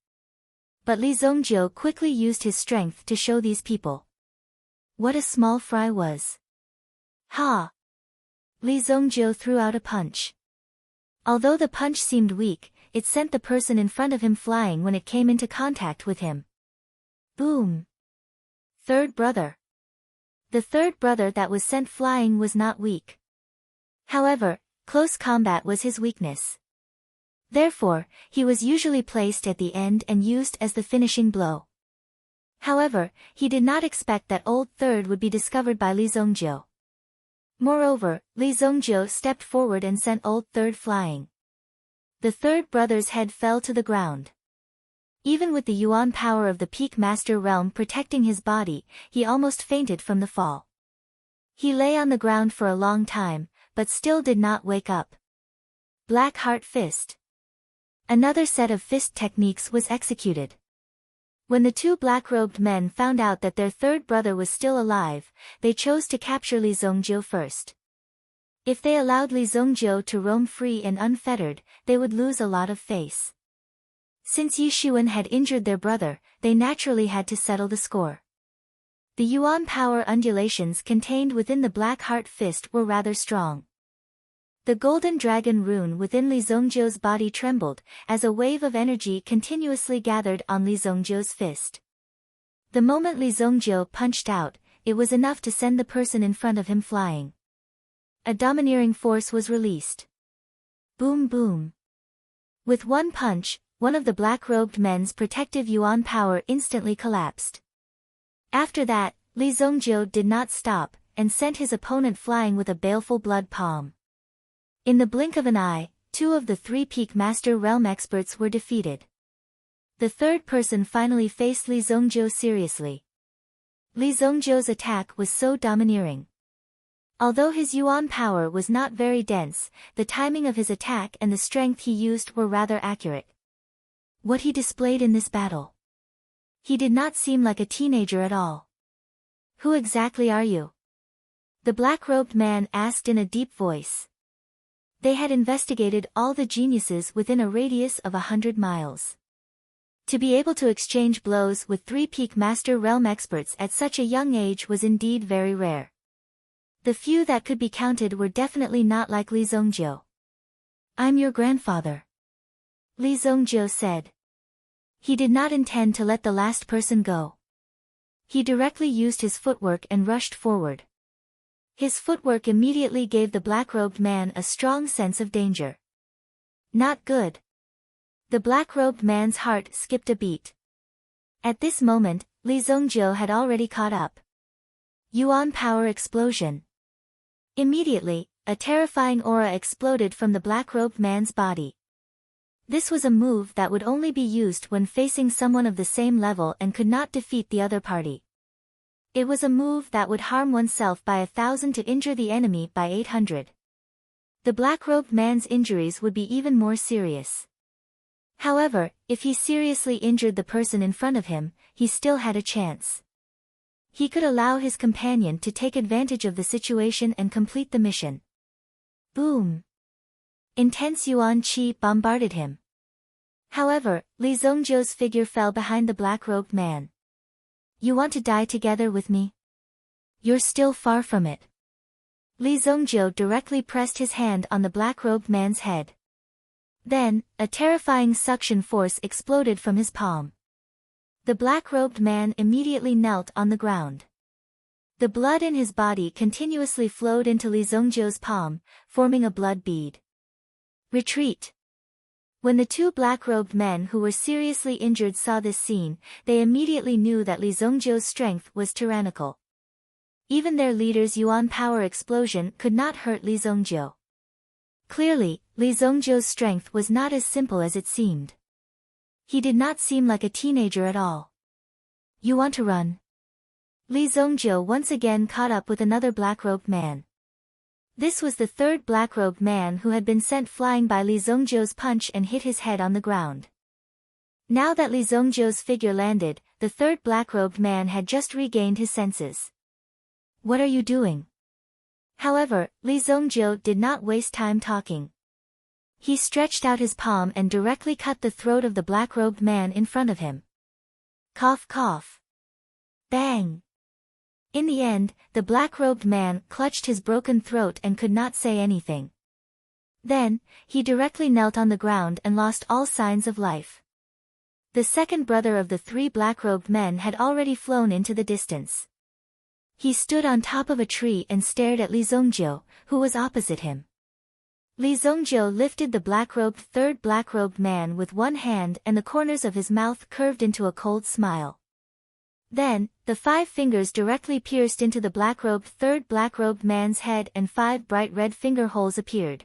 But Li Zongjiu quickly used his strength to show these people what a small fry was. Ha! Li Zongjiu threw out a punch. Although the punch seemed weak, it sent the person in front of him flying when it came into contact with him. Boom! 3rd brother. The 3rd brother that was sent flying was not weak. However, close combat was his weakness. Therefore, he was usually placed at the end and used as the finishing blow. However, he did not expect that old 3rd would be discovered by Li Zongjiu. Moreover, Li Zongjiu stepped forward and sent old 3rd flying. The 3rd brother's head fell to the ground. Even with the Yuan power of the Peak Master realm protecting his body, he almost fainted from the fall. He lay on the ground for a long time, but still did not wake up. Black Heart Fist. Another set of fist techniques was executed. When the 2 black-robed men found out that their 3rd brother was still alive, they chose to capture Li Zongjiu first. If they allowed Li Zongjiu to roam free and unfettered, they would lose a lot of face. Since Yi Xuan had injured their brother, they naturally had to settle the score. The Yuan power undulations contained within the Black Heart Fist were rather strong. The golden dragon rune within Li Zongjiu's body trembled, as a wave of energy continuously gathered on Li Zongjiu's fist. The moment Li Zongjiu punched out, it was enough to send the person in front of him flying. A domineering force was released. Boom boom. With one punch, one of the black-robed men's protective Yuan power instantly collapsed. After that, Li Zongjiu did not stop, and sent his opponent flying with a baleful blood palm. In the blink of an eye, 2 of the 3 Peak Master Realm experts were defeated. The third person finally faced Li Zongjiu seriously. Li Zongjiu's attack was so domineering. Although his yuan power was not very dense, the timing of his attack and the strength he used were rather accurate. What he displayed in this battle. He did not seem like a teenager at all. Who exactly are you? The black-robed man asked in a deep voice. They had investigated all the geniuses within a radius of 100 miles. To be able to exchange blows with 3 Peak Master Realm experts at such a young age was indeed very rare. The few that could be counted were definitely not like Li Zongjiu. I'm your grandfather. Li Zongjiu said. He did not intend to let the last person go. He directly used his footwork and rushed forward. His footwork immediately gave the black-robed man a strong sense of danger. Not good. The black-robed man's heart skipped a beat. At this moment, Li Zongjiu had already caught up. Yuan power explosion. Immediately, a terrifying aura exploded from the black-robed man's body. This was a move that would only be used when facing someone of the same level and could not defeat the other party. It was a move that would harm oneself by 1,000 to injure the enemy by 800. The black-robed man's injuries would be even more serious. However, if he seriously injured the person in front of him, he still had a chance. He could allow his companion to take advantage of the situation and complete the mission. Boom! Intense yuan qi bombarded him. However, Li Zongjiu's figure fell behind the black-robed man. You want to die together with me? You're still far from it. Li Zongjiu directly pressed his hand on the black-robed man's head. Then, a terrifying suction force exploded from his palm. The black-robed man immediately knelt on the ground. The blood in his body continuously flowed into Li Zongjiu's palm, forming a blood bead. Retreat! When the 2 black-robed men who were seriously injured saw this scene, they immediately knew that Li Zongjiu's strength was tyrannical. Even their leader's yuan power explosion could not hurt Li Zongjiu. Clearly, Li Zongjiu's strength was not as simple as it seemed. He did not seem like a teenager at all. You want to run? Li Zongjiu once again caught up with another black-robed man. This was the third black-robed man who had been sent flying by Li Zongjiu's punch and hit his head on the ground. Now that Li Zongjiu's figure landed, the third black-robed man had just regained his senses. What are you doing? However, Li Zongjiu did not waste time talking. He stretched out his palm and directly cut the throat of the black-robed man in front of him. Cough cough. Bang! In the end, the black-robed man clutched his broken throat and could not say anything. Then, he directly knelt on the ground and lost all signs of life. The second brother of the 3 black-robed men had already flown into the distance. He stood on top of a tree and stared at Li Zongjiu, who was opposite him. Li Zongjiu lifted the third black-robed man with one hand and the corners of his mouth curved into a cold smile. Then, the 5 fingers directly pierced into the third black-robed man's head and 5 bright red finger holes appeared.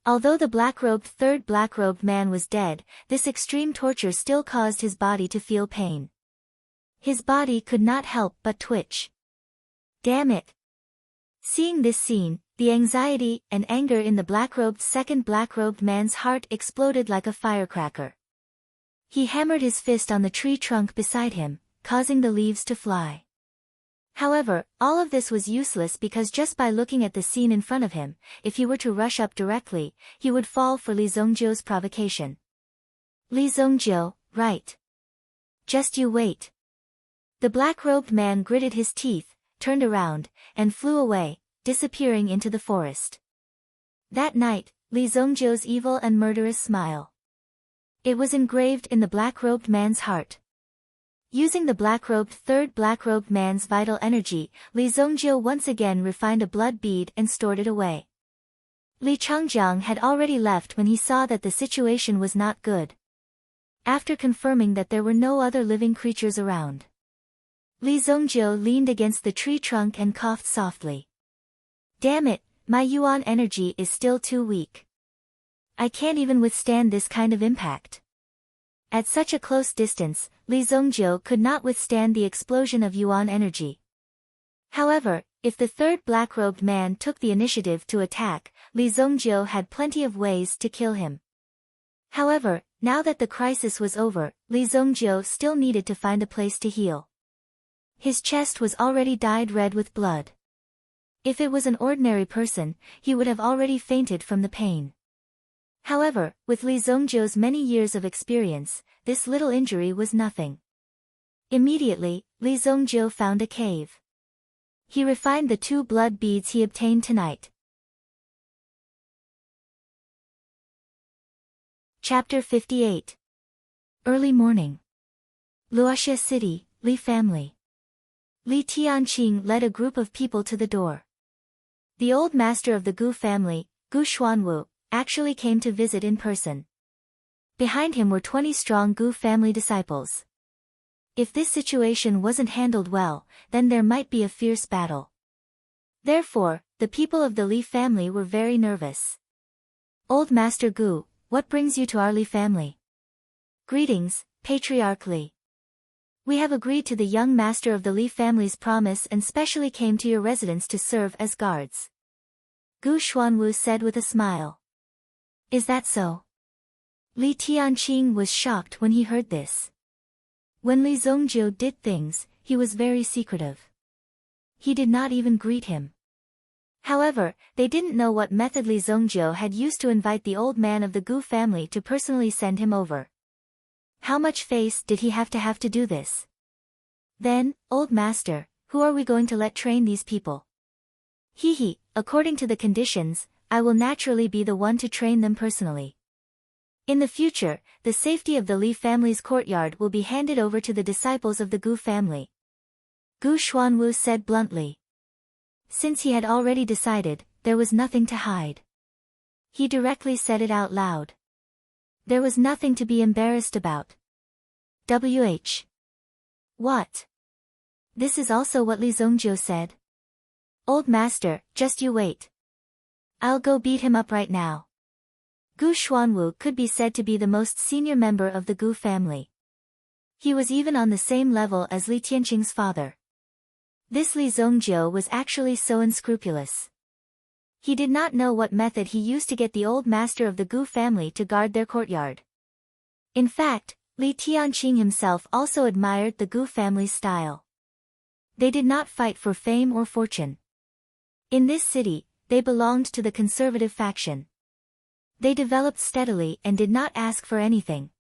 Although the third black-robed man was dead, this extreme torture still caused his body to feel pain. His body could not help but twitch. Damn it! Seeing this scene, the anxiety and anger in the second black-robed man's heart exploded like a firecracker. He hammered his fist on the tree trunk beside him, causing the leaves to fly. However, all of this was useless because just by looking at the scene in front of him, if he were to rush up directly, he would fall for Li Zongjiu's provocation. Li Zongjiu, right. Just you wait. The black-robed man gritted his teeth, turned around, and flew away, disappearing into the forest. That night, Li Zongjiu's evil and murderous smile. It was engraved in the black-robed man's heart. Using the third black-robed man's vital energy, Li Zongjiu once again refined a blood bead and stored it away. Li Changjiang had already left when he saw that the situation was not good. After confirming that there were no other living creatures around, Li Zongjiu leaned against the tree trunk and coughed softly. Damn it, my yuan energy is still too weak. I can't even withstand this kind of impact. At such a close distance, Li Zongjiu could not withstand the explosion of Yuan energy. However, if the third black-robed man took the initiative to attack, Li Zongjiu had plenty of ways to kill him. However, now that the crisis was over, Li Zongjiu still needed to find a place to heal. His chest was already dyed red with blood. If it was an ordinary person, he would have already fainted from the pain. However, with Li Zongjiu's many years of experience, this little injury was nothing. Immediately, Li Zongjiu found a cave. He refined the 2 blood beads he obtained tonight. Chapter 58. Early morning. Luoxia City, Li family. Li Tianqing led a group of people to the door. The old master of the Gu family, Gu Xuanwu, actually came to visit in person. Behind him were 20 strong Gu family disciples. If this situation wasn't handled well, then there might be a fierce battle. Therefore, the people of the Li family were very nervous. Old Master Gu, what brings you to our Li family? Greetings, Patriarch Li. We have agreed to the young master of the Li family's promise and specially came to your residence to serve as guards. Gu Xuanwu said with a smile. Is that so? Li Tianqing was shocked when he heard this. When Li Zongjiu did things, he was very secretive. He did not even greet him. However, they didn't know what method Li Zongjiu had used to invite the old man of the Gu family to personally send him over. How much face did he have to do this? Then, old master, who are we going to let train these people? He, according to the conditions, I will naturally be the one to train them personally. In the future, the safety of the Li family's courtyard will be handed over to the disciples of the Gu family. Gu Xuanwu said bluntly. Since he had already decided, there was nothing to hide. He directly said it out loud. There was nothing to be embarrassed about. What? This is also what Li Zongjiu said. Old master, just you wait. I'll go beat him up right now. Gu Xuanwu could be said to be the most senior member of the Gu family. He was even on the same level as Li Tianqing's father. This Li Zongjiu was actually so unscrupulous. He did not know what method he used to get the old master of the Gu family to guard their courtyard. In fact, Li Tianqing himself also admired the Gu family's style. They did not fight for fame or fortune. In this city, they belonged to the conservative faction. They developed steadily and did not ask for anything.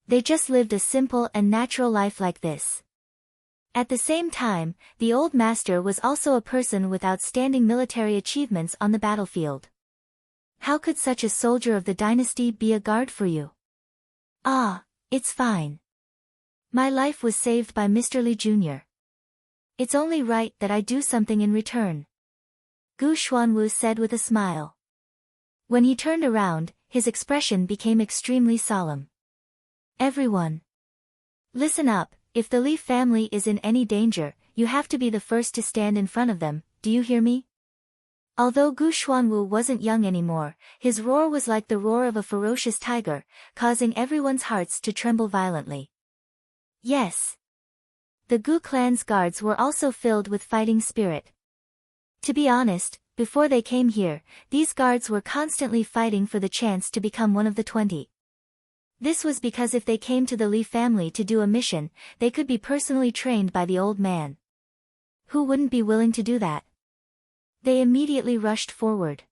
They just lived a simple and natural life like this. At the same time, the old master was also a person with outstanding military achievements on the battlefield. How could such a soldier of the dynasty be a guard for you? Ah, it's fine. My life was saved by Mr. Li Jr. It's only right that I do something in return. Gu Xuanwu said with a smile. When he turned around, his expression became extremely solemn. Everyone, listen up, if the Li family is in any danger, you have to be the first to stand in front of them, do you hear me? Although Gu Xuanwu wasn't young anymore, his roar was like the roar of a ferocious tiger, causing everyone's hearts to tremble violently. Yes. The Gu clan's guards were also filled with fighting spirit. To be honest, before they came here, these guards were constantly fighting for the chance to become one of the 20. This was because if they came to the Li family to do a mission, they could be personally trained by the old man. Who wouldn't be willing to do that? They immediately rushed forward.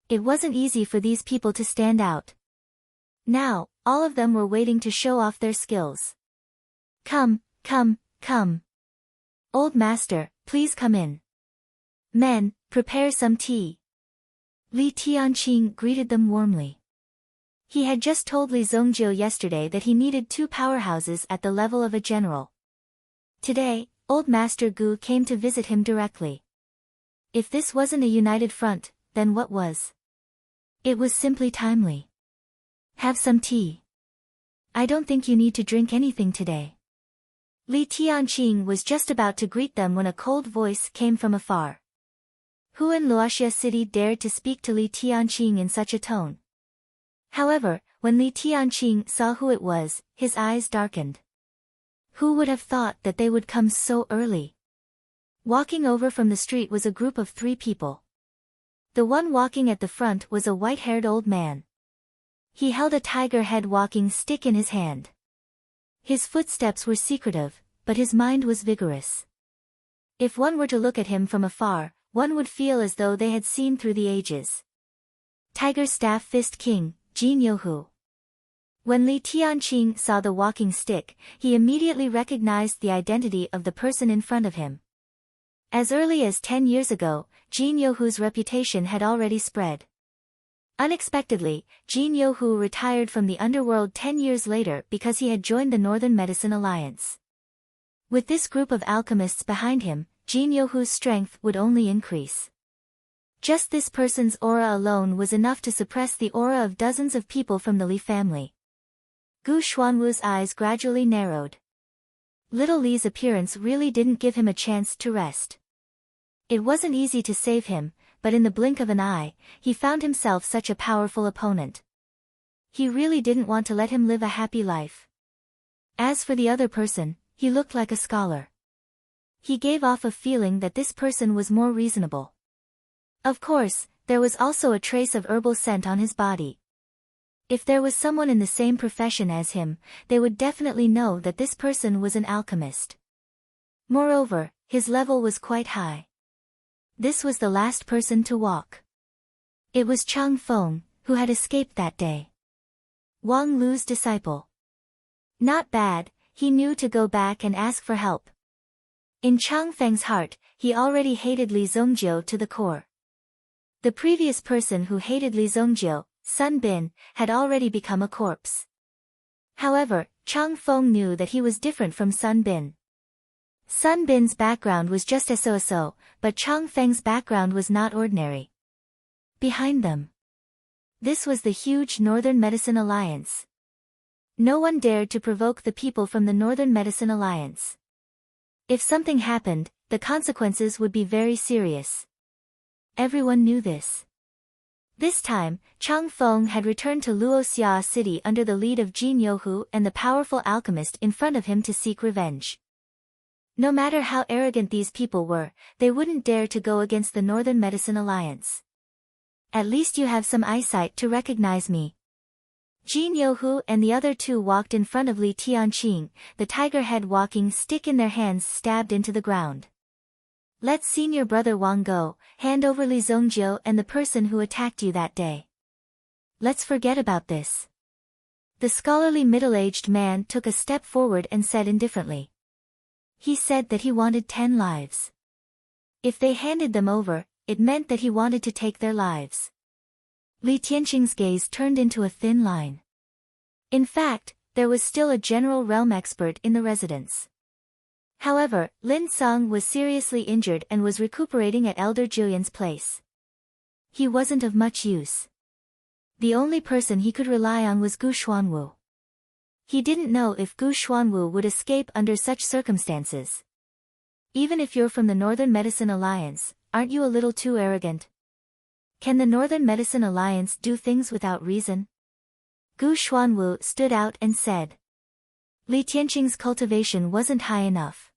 It wasn't easy for these people to stand out. Now, all of them were waiting to show off their skills. Come. Old master, please come in. Men, prepare some tea. Li Tianqing greeted them warmly. He had just told Li Zongjiu yesterday that he needed 2 powerhouses at the level of a general. Today, old Master Gu came to visit him directly. If this wasn't a united front, then what was? It was simply timely. Have some tea. I don't think you need to drink anything today. Li Tianqing was just about to greet them when a cold voice came from afar. Who in Luoxia City dared to speak to Li Tianqing in such a tone? However, when Li Tianqing saw who it was, his eyes darkened. Who would have thought that they would come so early? Walking over from the street was a group of 3 people. The one walking at the front was a white-haired old man. He held a tiger head walking stick in his hand. His footsteps were secretive, but his mind was vigorous. If one were to look at him from afar, one would feel as though they had seen through the ages. Tiger Staff Fist King, Jin Yohu. When Li Tianqing saw the walking stick, he immediately recognized the identity of the person in front of him. As early as 10 years ago, Jin Yohu's reputation had already spread. Unexpectedly, Jin Yohu retired from the underworld 10 years later because he had joined the Northern Medicine Alliance. With this group of alchemists behind him, Jin Yohu's strength would only increase. Just this person's aura alone was enough to suppress the aura of dozens of people from the Li family. Gu Xuanwu's eyes gradually narrowed. Little Li's appearance really didn't give him a chance to rest. It wasn't easy to save him, but in the blink of an eye, he found himself such a powerful opponent. He really didn't want to let him live a happy life. As for the other person, he looked like a scholar. He gave off a feeling that this person was more reasonable. Of course, there was also a trace of herbal scent on his body. If there was someone in the same profession as him, they would definitely know that this person was an alchemist. Moreover, his level was quite high. This was the last person to walk. It was Chang Feng, who had escaped that day. Wang Lu's disciple. Not bad, he knew to go back and ask for help. In Chang Feng's heart, he already hated Li Zongjiu to the core. The previous person who hated Li Zongjiu, Sun Bin, had already become a corpse. However, Chang Feng knew that he was different from Sun Bin. Sun Bin's background was just so, but Chang Feng's background was not ordinary. Behind them, this was the huge Northern Medicine Alliance. No one dared to provoke the people from the Northern Medicine Alliance. If something happened, the consequences would be very serious. Everyone knew this. This time, Chang Feng had returned to Luoxia City under the lead of Jin Yohu and the powerful alchemist in front of him to seek revenge. No matter how arrogant these people were, they wouldn't dare to go against the Northern Medicine Alliance. At least you have some eyesight to recognize me. Jin Yohu and the other 2 walked in front of Li Tianqing, the tiger head walking stick in their hands stabbed into the ground. Let senior brother Wang go, hand over Li Zongjiu and the person who attacked you that day. Let's forget about this. The scholarly middle-aged man took a step forward and said indifferently. He said that he wanted 10 lives. If they handed them over, it meant that he wanted to take their lives. Li Tianqing's gaze turned into a thin line. In fact, there was still a general realm expert in the residence. However, Lin Song was seriously injured and was recuperating at Elder Julian's place. He wasn't of much use. The only person he could rely on was Gu Xuanwu. He didn't know if Gu Xuanwu would escape under such circumstances. Even if you're from the Northern Medicine Alliance, aren't you a little too arrogant? Can the Northern Medicine Alliance do things without reason? Gu Xuanwu stood out and said. Li Tianqing's cultivation wasn't high enough.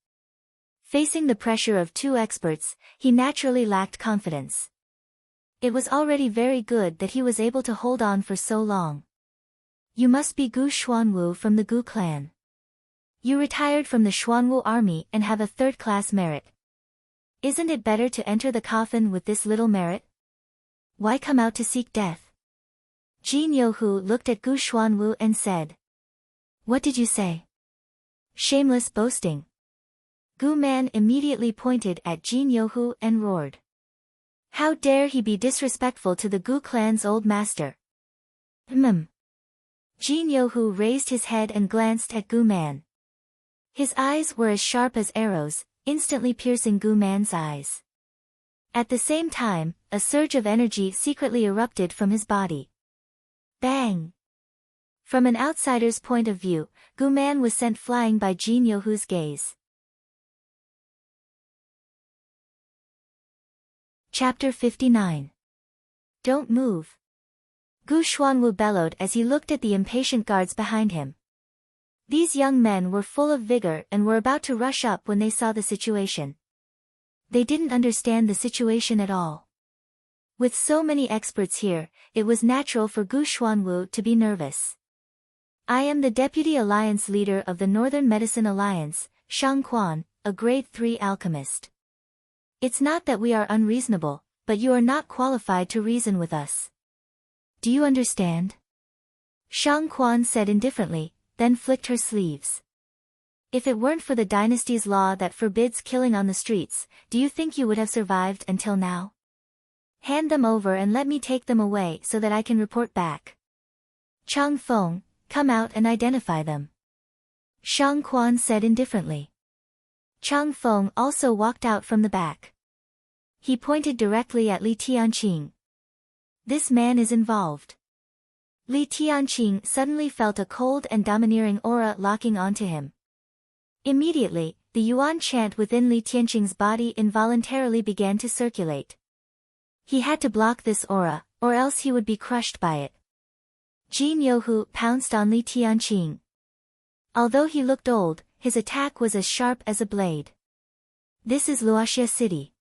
Facing the pressure of 2 experts, he naturally lacked confidence. It was already very good that he was able to hold on for so long. You must be Gu Xuanwu from the Gu clan. You retired from the Xuanwu army and have a 3rd-class merit. Isn't it better to enter the coffin with this little merit? Why come out to seek death? Jin Yohu looked at Gu Xuanwu and said. What did you say? Shameless boasting. Gu Man immediately pointed at Jin Yohu and roared. How dare he be disrespectful to the Gu clan's old master? Jin Yohu raised his head and glanced at Gu Man. His eyes were as sharp as arrows, instantly piercing Gu Man's eyes. At the same time, a surge of energy secretly erupted from his body. Bang! From an outsider's point of view, Gu Man was sent flying by Jin Yohu's gaze. Chapter 59. Don't move. Gu Xuanwu bellowed as he looked at the impatient guards behind him. These young men were full of vigor and were about to rush up when they saw the situation. They didn't understand the situation at all. With so many experts here, it was natural for Gu Xuanwu to be nervous. I am the Deputy Alliance Leader of the Northern Medicine Alliance, Shang Quan, a Grade 3 alchemist. It's not that we are unreasonable, but you are not qualified to reason with us. Do you understand? Shang Quan said indifferently, then flicked her sleeves. If it weren't for the dynasty's law that forbids killing on the streets, do you think you would have survived until now? Hand them over and let me take them away so that I can report back. Chang Feng, come out and identify them. Shang Quan said indifferently. Chang Feng also walked out from the back. He pointed directly at Li Tianqing. This man is involved. Li Tianqing suddenly felt a cold and domineering aura locking onto him. Immediately, the Yuan chant within Li Tianqing's body involuntarily began to circulate. He had to block this aura, or else he would be crushed by it. Jin Youhu pounced on Li Tianqing. Although he looked old, his attack was as sharp as a blade. This is Luoxia City.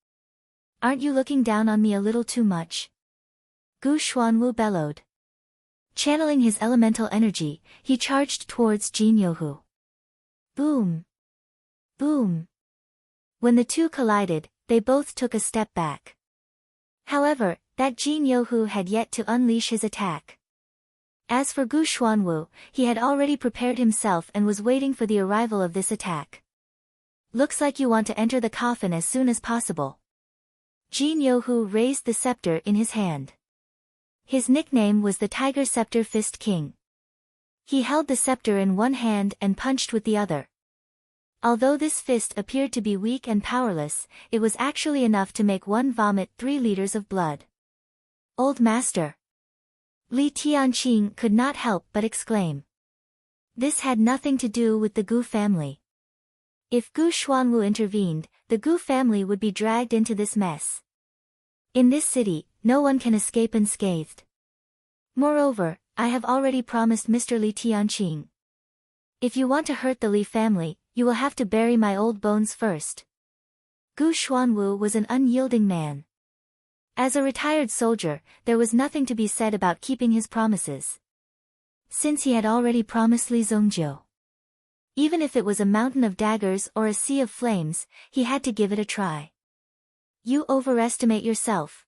Aren't you looking down on me a little too much? Gu Xuanwu bellowed. Channeling his elemental energy, he charged towards Jin Youhu. Boom! Boom! When the two collided, they both took a step back. However, that Jin Youhu had yet to unleash his attack. As for Gu Xuanwu, he had already prepared himself and was waiting for the arrival of this attack. Looks like you want to enter the coffin as soon as possible. Jin Youhu raised the scepter in his hand. His nickname was the Tiger Scepter Fist King. He held the scepter in one hand and punched with the other. Although this fist appeared to be weak and powerless, it was actually enough to make one vomit 3 liters of blood. Old Master! Li Tianqing could not help but exclaim. This had nothing to do with the Gu family. If Gu Xuanwu intervened, the Gu family would be dragged into this mess. In this city, no one can escape unscathed. Moreover, I have already promised Mr. Li Tianqing. If you want to hurt the Li family, you will have to bury my old bones first. Gu Xuanwu was an unyielding man. As a retired soldier, there was nothing to be said about keeping his promises. Since he had already promised Li Zongjiu. Even if it was a mountain of daggers or a sea of flames, he had to give it a try. You overestimate yourself.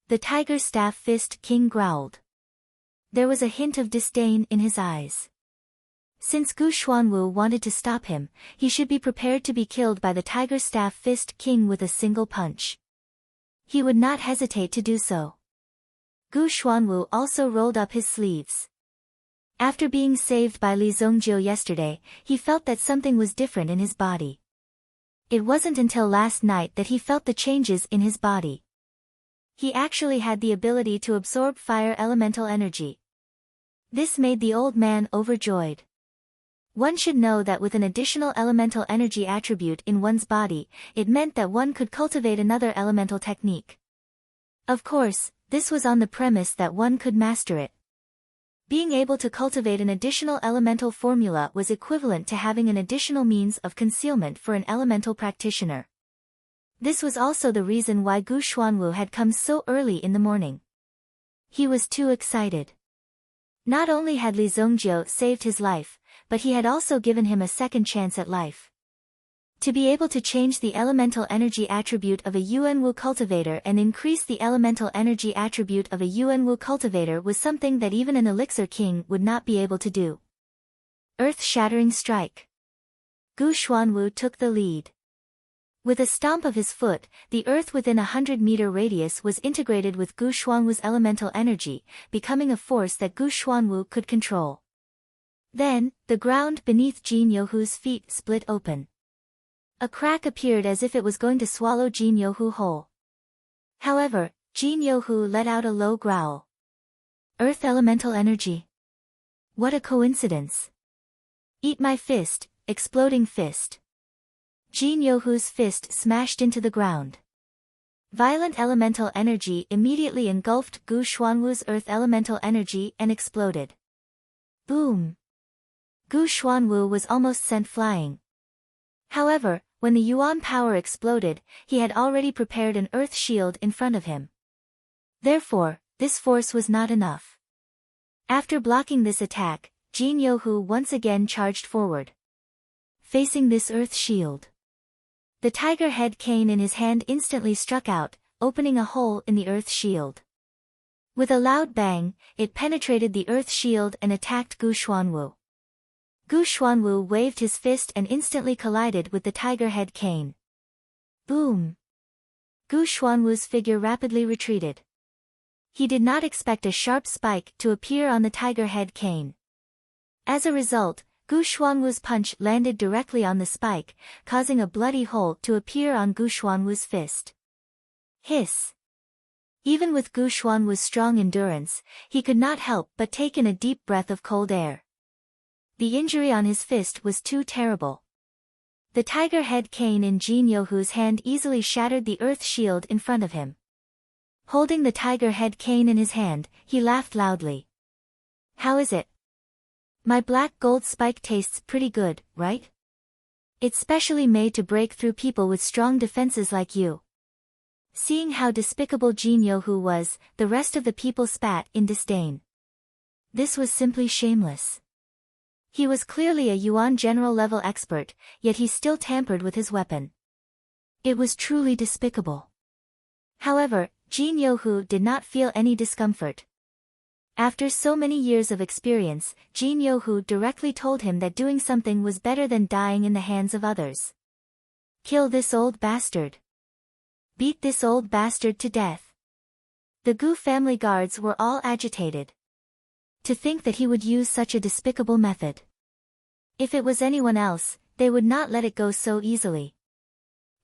The Tiger Staff Fist King growled. There was a hint of disdain in his eyes. Since Gu Xuanwu wanted to stop him, he should be prepared to be killed by the Tiger Staff Fist King with a single punch. He would not hesitate to do so. Gu Xuanwu also rolled up his sleeves. After being saved by Li Zongjiu yesterday, he felt that something was different in his body. It wasn't until last night that he felt the changes in his body. He actually had the ability to absorb fire elemental energy. This made the old man overjoyed. One should know that with an additional elemental energy attribute in one's body, it meant that one could cultivate another elemental technique. Of course, this was on the premise that one could master it. Being able to cultivate an additional elemental formula was equivalent to having an additional means of concealment for an elemental practitioner. This was also the reason why Gu Xuanwu had come so early in the morning. He was too excited. Not only had Li Zongjiu saved his life, but he had also given him a second chance at life. To be able to change the elemental energy attribute of a Yuanwu cultivator and increase the elemental energy attribute of a Yuanwu cultivator was something that even an elixir king would not be able to do. Earth-shattering strike. Gu Xuanwu took the lead. With a stomp of his foot, the earth within a 100-meter radius was integrated with Gu Xuanwu's elemental energy, becoming a force that Gu Xuanwu could control. Then, the ground beneath Jin Youhu's feet split open. A crack appeared as if it was going to swallow Jin Youhu whole. However, Jin Youhu let out a low growl. Earth elemental energy. What a coincidence. Eat my fist, exploding fist. Jin Youhu's fist smashed into the ground. Violent elemental energy immediately engulfed Gu Xuanwu's earth elemental energy and exploded. Boom! Gu Xuanwu was almost sent flying. However, when the Yuan power exploded, he had already prepared an earth shield in front of him. Therefore, this force was not enough. After blocking this attack, Jin Yohu once again charged forward. Facing this earth shield, the tiger head cane in his hand instantly struck out, opening a hole in the earth shield. With a loud bang, it penetrated the earth shield and attacked Gu Xuanwu. Gu Xuanwu waved his fist and instantly collided with the tiger head cane. Boom! Gu Xuanwu's figure rapidly retreated. He did not expect a sharp spike to appear on the tiger head cane. As a result, Gu Xuanwu's punch landed directly on the spike, causing a bloody hole to appear on Gu Xuanwu's fist. Hiss! Even with Gu Xuanwu's strong endurance, he could not help but take in a deep breath of cold air. The injury on his fist was too terrible. The tiger head cane in Jin Yohu's hand easily shattered the earth shield in front of him. Holding the tiger head cane in his hand, he laughed loudly. How is it? My black gold spike tastes pretty good, right? It's specially made to break through people with strong defenses like you. Seeing how despicable Jin Yohu was, the rest of the people spat in disdain. This was simply shameless. He was clearly a Yuan general-level expert, yet he still tampered with his weapon. It was truly despicable. However, Jin Yohu did not feel any discomfort. After so many years of experience, Jin Yohu directly told him that doing something was better than dying in the hands of others. Kill this old bastard. Beat this old bastard to death. The Gu family guards were all agitated. To think that he would use such a despicable method. If it was anyone else, they would not let it go so easily.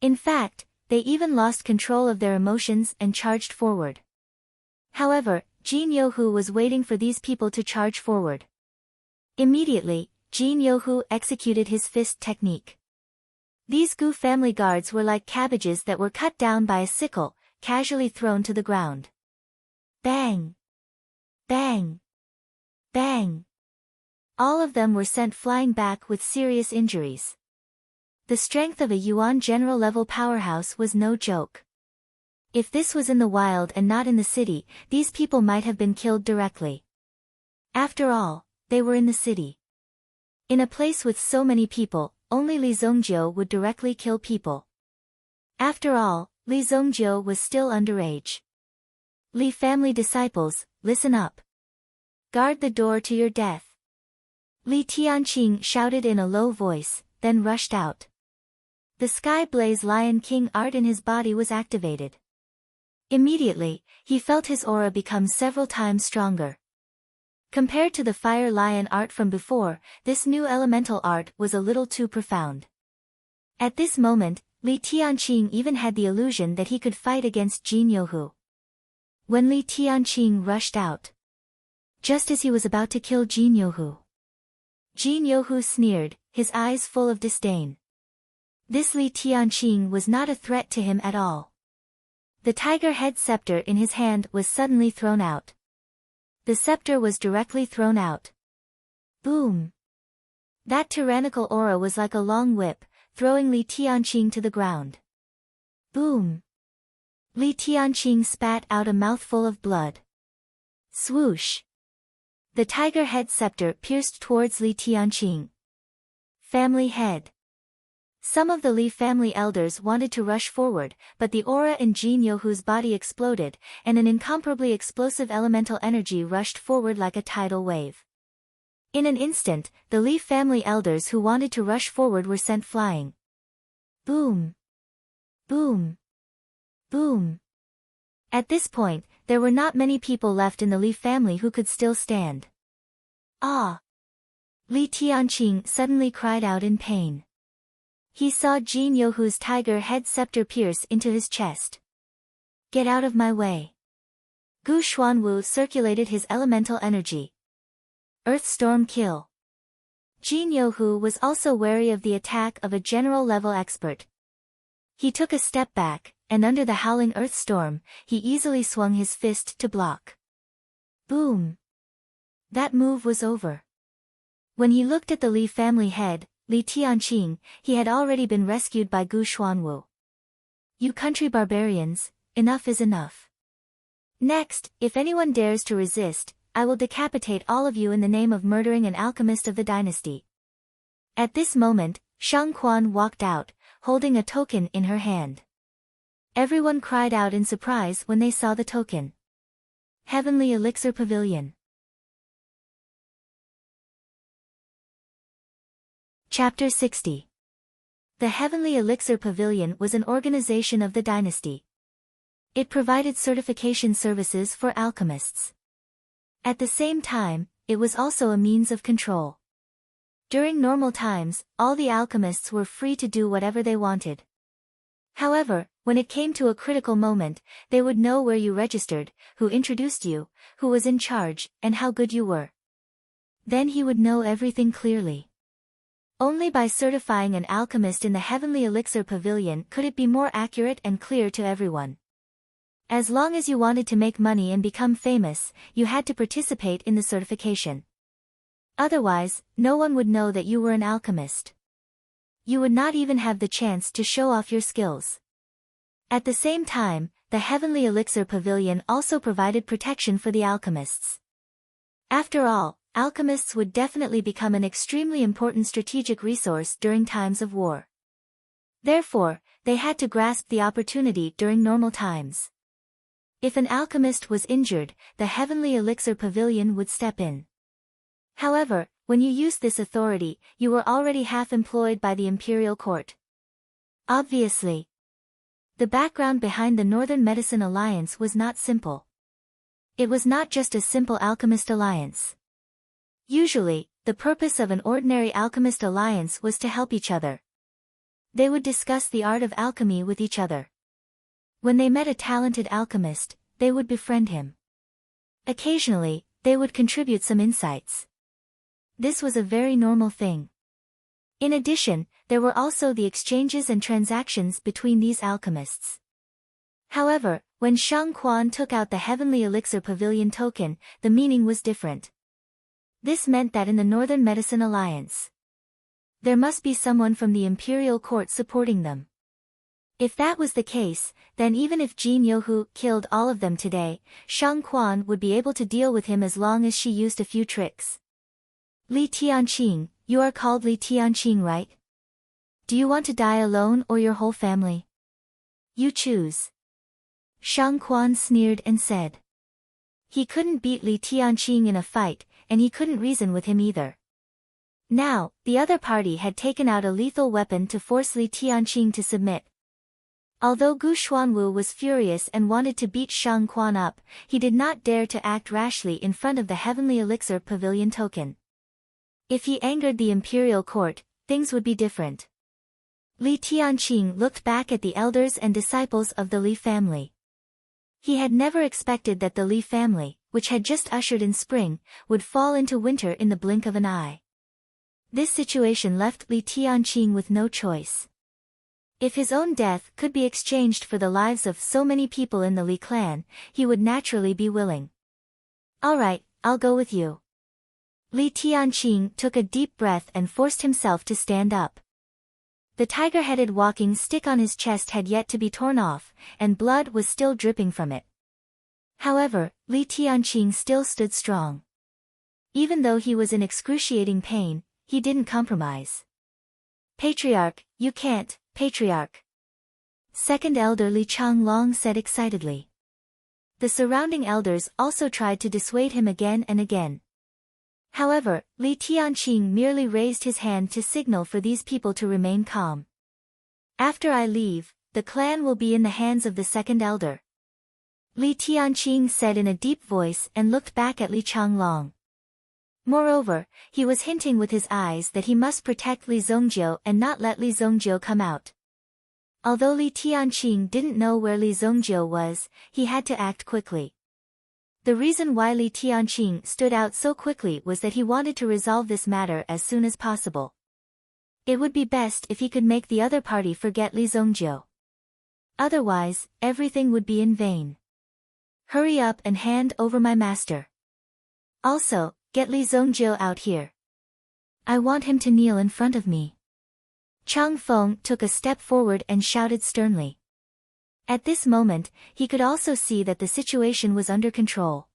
In fact, they even lost control of their emotions and charged forward. However, Jin Yohu was waiting for these people to charge forward. Immediately, Jin Yohu executed his fist technique. These Gu family guards were like cabbages that were cut down by a sickle, casually thrown to the ground. Bang! Bang! Bang! All of them were sent flying back with serious injuries. The strength of a Yuan general-level powerhouse was no joke. If this was in the wild and not in the city, these people might have been killed directly. After all, they were in the city. In a place with so many people, only Li Zongjiu would directly kill people. After all, Li Zongjiu was still underage. Li family disciples, listen up. Guard the door to your death. Li Tianqing shouted in a low voice, then rushed out. The Sky Blaze Lion King art in his body was activated. Immediately, he felt his aura become several times stronger. Compared to the Fire Lion art from before, this new elemental art was a little too profound. At this moment, Li Tianqing even had the illusion that he could fight against Jin Yohu. When Li Tianqing rushed out, just as he was about to kill Jin Yohu, Jin Yohu sneered, his eyes full of disdain. This Li Tianqing was not a threat to him at all. The tiger head scepter in his hand was suddenly thrown out. The scepter was directly thrown out. Boom! That tyrannical aura was like a long whip, throwing Li Tianqing to the ground. Boom! Li Tianqing spat out a mouthful of blood. Swoosh! The tiger head scepter pierced towards Li Tianqing. Family head. Some of the Li family elders wanted to rush forward, but the aura in Jin Yohu's body exploded, and an incomparably explosive elemental energy rushed forward like a tidal wave. In an instant, the Li family elders who wanted to rush forward were sent flying. Boom! Boom! Boom! At this point, there were not many people left in the Li family who could still stand. Ah! Li Tianqing suddenly cried out in pain. He saw Jin Yohu's tiger head scepter pierce into his chest. Get out of my way. Gu Xuanwu circulated his elemental energy. Earth Storm kill. Jin Yohu was also wary of the attack of a general-level expert. He took a step back, and under the howling earth storm, he easily swung his fist to block. Boom! That move was over. When he looked at the Li family head, Li Tianqing, he had already been rescued by Gu Xuanwu. You country barbarians, enough is enough. Next, if anyone dares to resist, I will decapitate all of you in the name of murdering an alchemist of the dynasty. At this moment, Shang Quan walked out, holding a token in her hand. Everyone cried out in surprise when they saw the token. Heavenly Elixir Pavilion. Chapter 60. The Heavenly Elixir Pavilion was an organization of the dynasty. It provided certification services for alchemists. At the same time, it was also a means of control. During normal times, all the alchemists were free to do whatever they wanted. However, when it came to a critical moment, they would know where you registered, who introduced you, who was in charge, and how good you were. Then he would know everything clearly. Only by certifying an alchemist in the Heavenly Elixir Pavilion could it be more accurate and clear to everyone. As long as you wanted to make money and become famous, you had to participate in the certification. Otherwise, no one would know that you were an alchemist. You would not even have the chance to show off your skills. At the same time, the Heavenly Elixir Pavilion also provided protection for the alchemists. After all, alchemists would definitely become an extremely important strategic resource during times of war. Therefore, they had to grasp the opportunity during normal times. If an alchemist was injured, the Heavenly Elixir Pavilion would step in. However, when you used this authority, you were already half employed by the imperial court. Obviously. The background behind the Northern Medicine Alliance was not simple. It was not just a simple alchemist alliance. Usually, the purpose of an ordinary alchemist alliance was to help each other. They would discuss the art of alchemy with each other. When they met a talented alchemist, they would befriend him. Occasionally, they would contribute some insights. This was a very normal thing. In addition, there were also the exchanges and transactions between these alchemists. However, when Shang Quan took out the Heavenly Elixir Pavilion token, the meaning was different. This meant that in the Northern Medicine Alliance, there must be someone from the imperial court supporting them. If that was the case, then even if Jin Youhu killed all of them today, Shang Quan would be able to deal with him as long as she used a few tricks. Li Tianqing, you are called Li Tianqing, right? Do you want to die alone or your whole family? You choose. Shang Quan sneered and said. He couldn't beat Li Tianqing in a fight, and he couldn't reason with him either. Now, the other party had taken out a lethal weapon to force Li Tianqing to submit. Although Gu Xuanwu was furious and wanted to beat Shang Quan up, he did not dare to act rashly in front of the Heavenly Elixir Pavilion token. If he angered the imperial court, things would be different. Li Tianqing looked back at the elders and disciples of the Li family. He had never expected that the Li family, which had just ushered in spring, would fall into winter in the blink of an eye. This situation left Li Tianqing with no choice. If his own death could be exchanged for the lives of so many people in the Li clan, he would naturally be willing. All right, I'll go with you. Li Tianqing took a deep breath and forced himself to stand up. The tiger-headed walking stick on his chest had yet to be torn off, and blood was still dripping from it. However, Li Tianqing still stood strong. Even though he was in excruciating pain, he didn't compromise. Patriarch, you can't, Patriarch. Second elder Li Changlong said excitedly. The surrounding elders also tried to dissuade him again and again. However, Li Tianqing merely raised his hand to signal for these people to remain calm. After I leave, the clan will be in the hands of the second elder. Li Tianqing said in a deep voice and looked back at Li Changlong. Moreover, he was hinting with his eyes that he must protect Li Zongjiu and not let Li Zongjiu come out. Although Li Tianqing didn't know where Li Zongjiu was, he had to act quickly. The reason why Li Tianqing stood out so quickly was that he wanted to resolve this matter as soon as possible. It would be best if he could make the other party forget Li Zongjiu. Otherwise, everything would be in vain. Hurry up and hand over my master. Also, get Li Zongjiu out here. I want him to kneel in front of me. Chang Feng took a step forward and shouted sternly. At this moment, he could also see that the situation was under control.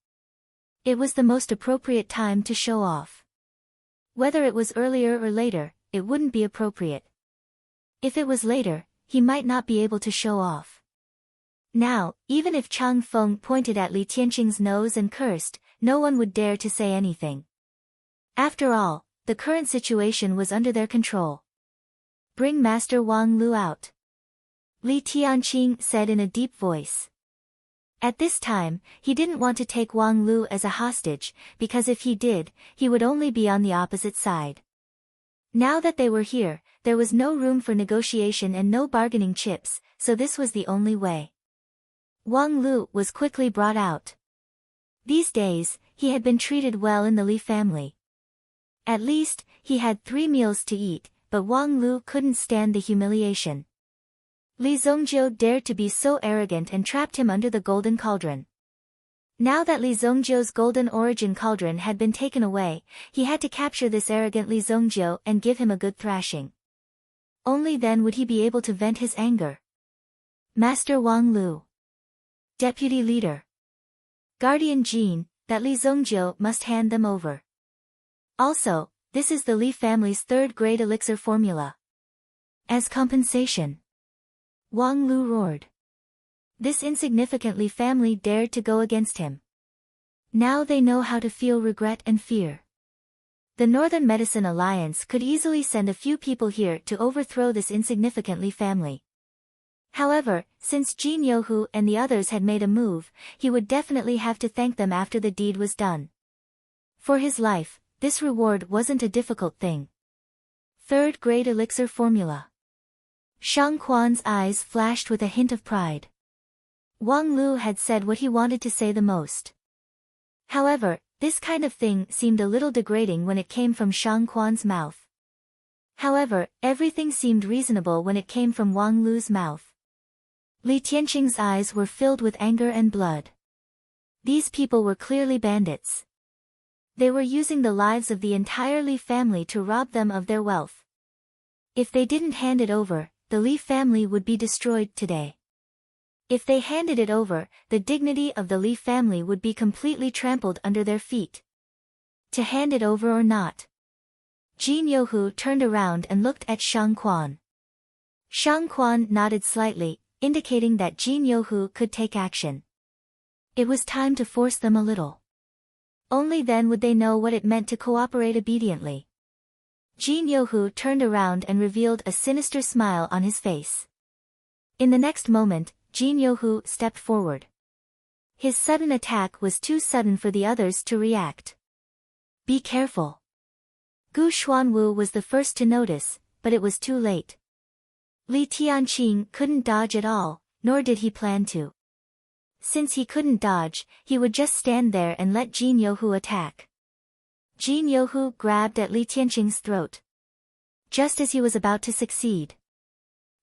It was the most appropriate time to show off. Whether it was earlier or later, it wouldn't be appropriate. If it was later, he might not be able to show off. Now, even if Chang Feng pointed at Li Tianqing's nose and cursed, no one would dare to say anything. After all, the current situation was under their control. Bring Master Wang Lu out. Li Tianqing said in a deep voice. At this time, he didn't want to take Wang Lu as a hostage, because if he did, he would only be on the opposite side. Now that they were here, there was no room for negotiation and no bargaining chips, so this was the only way. Wang Lu was quickly brought out. These days, he had been treated well in the Li family. At least, he had 3 meals to eat, but Wang Lu couldn't stand the humiliation. Li Zongjiu dared to be so arrogant and trapped him under the golden cauldron. Now that Li Zongjiu's golden origin cauldron had been taken away, he had to capture this arrogant Li Zongjiu and give him a good thrashing. Only then would he be able to vent his anger. Master Wang Lu. Deputy Leader. Guardian Jin, that Li Zongjiu must hand them over. Also, this is the Li family's 3rd grade elixir formula. As compensation. Wang Lu roared. This insignificant Li family dared to go against him. Now they know how to feel regret and fear. The Northern Medicine Alliance could easily send a few people here to overthrow this insignificant Li family. However, since Jin Youhu and the others had made a move, he would definitely have to thank them after the deed was done. For his life, this reward wasn't a difficult thing. 3rd grade elixir formula. Shang Quan's eyes flashed with a hint of pride. Wang Lu had said what he wanted to say the most. However, this kind of thing seemed a little degrading when it came from Shang Quan's mouth. However, everything seemed reasonable when it came from Wang Lu's mouth. Li Tianqing's eyes were filled with anger and blood. These people were clearly bandits. They were using the lives of the entire Li family to rob them of their wealth. If they didn't hand it over, the Li family would be destroyed today. If they handed it over, the dignity of the Li family would be completely trampled under their feet. To hand it over or not? Jin Youhu turned around and looked at Shang Quan. Shang Quan nodded slightly, indicating that Jin Youhu could take action. It was time to force them a little. Only then would they know what it meant to cooperate obediently. Jin Youhu turned around and revealed a sinister smile on his face. In the next moment, Jin Youhu stepped forward. His sudden attack was too sudden for the others to react. Be careful. Gu Xuanwu was the first to notice, but it was too late. Li Tianqing couldn't dodge at all, nor did he plan to. Since he couldn't dodge, he would just stand there and let Jin Youhu attack. Jin Youhu grabbed at Li Tianqing's throat. Just as he was about to succeed,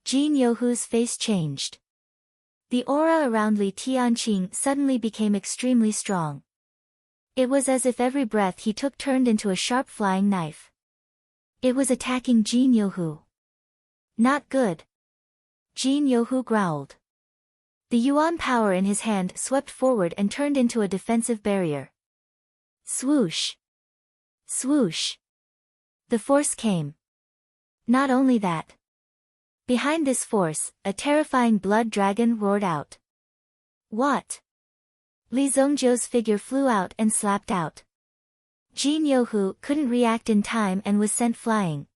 Jin Youhu's face changed. The aura around Li Tianqing suddenly became extremely strong. It was as if every breath he took turned into a sharp flying knife. It was attacking Jin Youhu. Not good. Jin Youhu growled. The yuan power in his hand swept forward and turned into a defensive barrier. Swoosh! Swoosh! The force came. Not only that. Behind this force, a terrifying blood dragon roared out. What? Li Zongjiu's figure flew out and slapped out. Jin Youhu couldn't react in time and was sent flying.